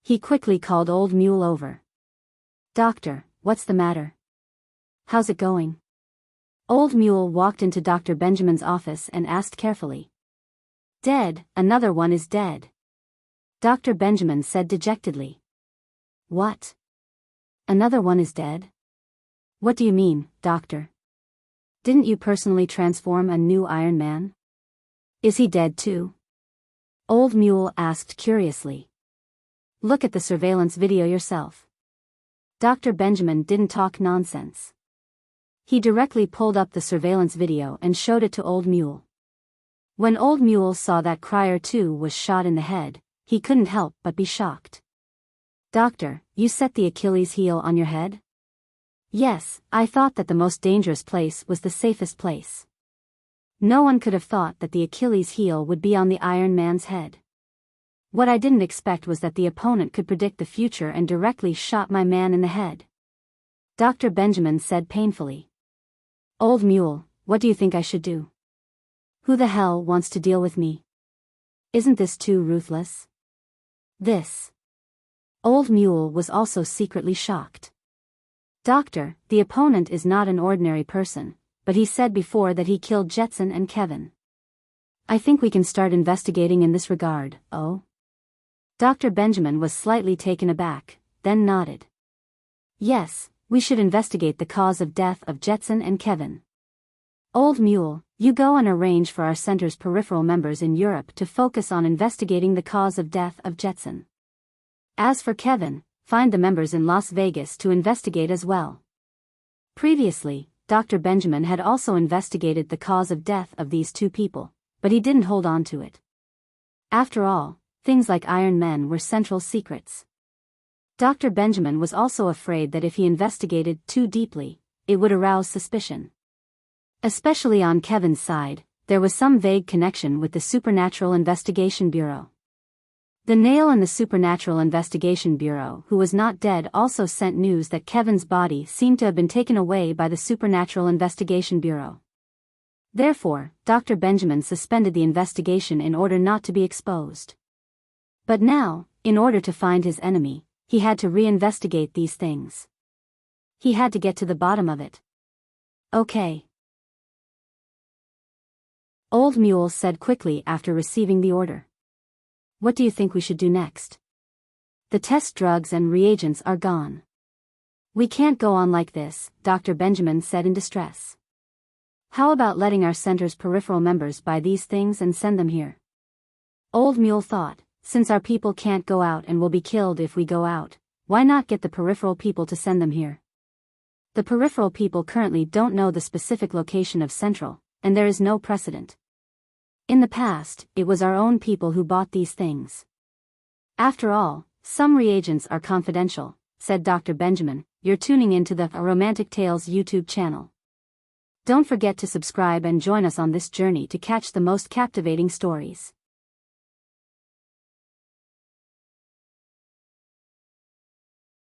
He quickly called Old Mule over. "Doctor, what's the matter? How's it going?" Old Mule walked into Dr. Benjamin's office and asked carefully. "Dead, another one is dead," Dr. Benjamin said dejectedly. "What? Another one is dead? What do you mean, doctor? Didn't you personally transform a new Iron Man? Is he dead too?" Old Mule asked curiously. "Look at the surveillance video yourself." Dr. Benjamin didn't talk nonsense. He directly pulled up the surveillance video and showed it to Old Mule. When Old Mule saw that Cryer 2 was shot in the head, he couldn't help but be shocked. "Doctor, you set the Achilles heel on your head?" "Yes, I thought that the most dangerous place was the safest place." No one could have thought that the Achilles heel would be on the Iron Man's head. What I didn't expect was that the opponent could predict the future and directly shot my man in the head. Dr. Benjamin said painfully. "Old Mule, what do you think I should do? Who the hell wants to deal with me? Isn't this too ruthless? This." Old Mule was also secretly shocked. "Doctor, the opponent is not an ordinary person, but he said before that he killed Jetson and Kevin. I think we can start investigating in this regard." "Oh?" Dr. Benjamin was slightly taken aback, then nodded. "Yes, we should investigate the cause of death of Jetson and Kevin. Old Mule, you go and arrange for our center's peripheral members in Europe to focus on investigating the cause of death of Jetson. As for Kevin, find the members in Las Vegas to investigate as well." Previously, Dr. Benjamin had also investigated the cause of death of these two people, but he didn't hold on to it. After all, things like Iron Men were central secrets. Dr. Benjamin was also afraid that if he investigated too deeply, it would arouse suspicion. Especially on Kevin's side, there was some vague connection with the Supernatural Investigation Bureau. The nail in the Supernatural Investigation Bureau, who was not dead, also sent news that Kevin's body seemed to have been taken away by the Supernatural Investigation Bureau. Therefore, Dr. Benjamin suspended the investigation in order not to be exposed. But now, in order to find his enemy, He had to reinvestigate these things. He had to get to the bottom of it. Okay. Old Mule said quickly after receiving the order. What do you think we should do next? The test drugs and reagents are gone. We can't go on like this, Dr. Benjamin said in distress. How about letting our center's peripheral members buy these things and send them here? Old Mule thought, since our people can't go out and will be killed if we go out, why not get the peripheral people to send them here? The peripheral people currently don't know the specific location of Central, and there is no precedent. In the past, it was our own people who bought these things. After all, some reagents are confidential, said Dr. Benjamin. You're tuning into the Romantic Tales YouTube channel. Don't forget to subscribe and join us on this journey to catch the most captivating stories.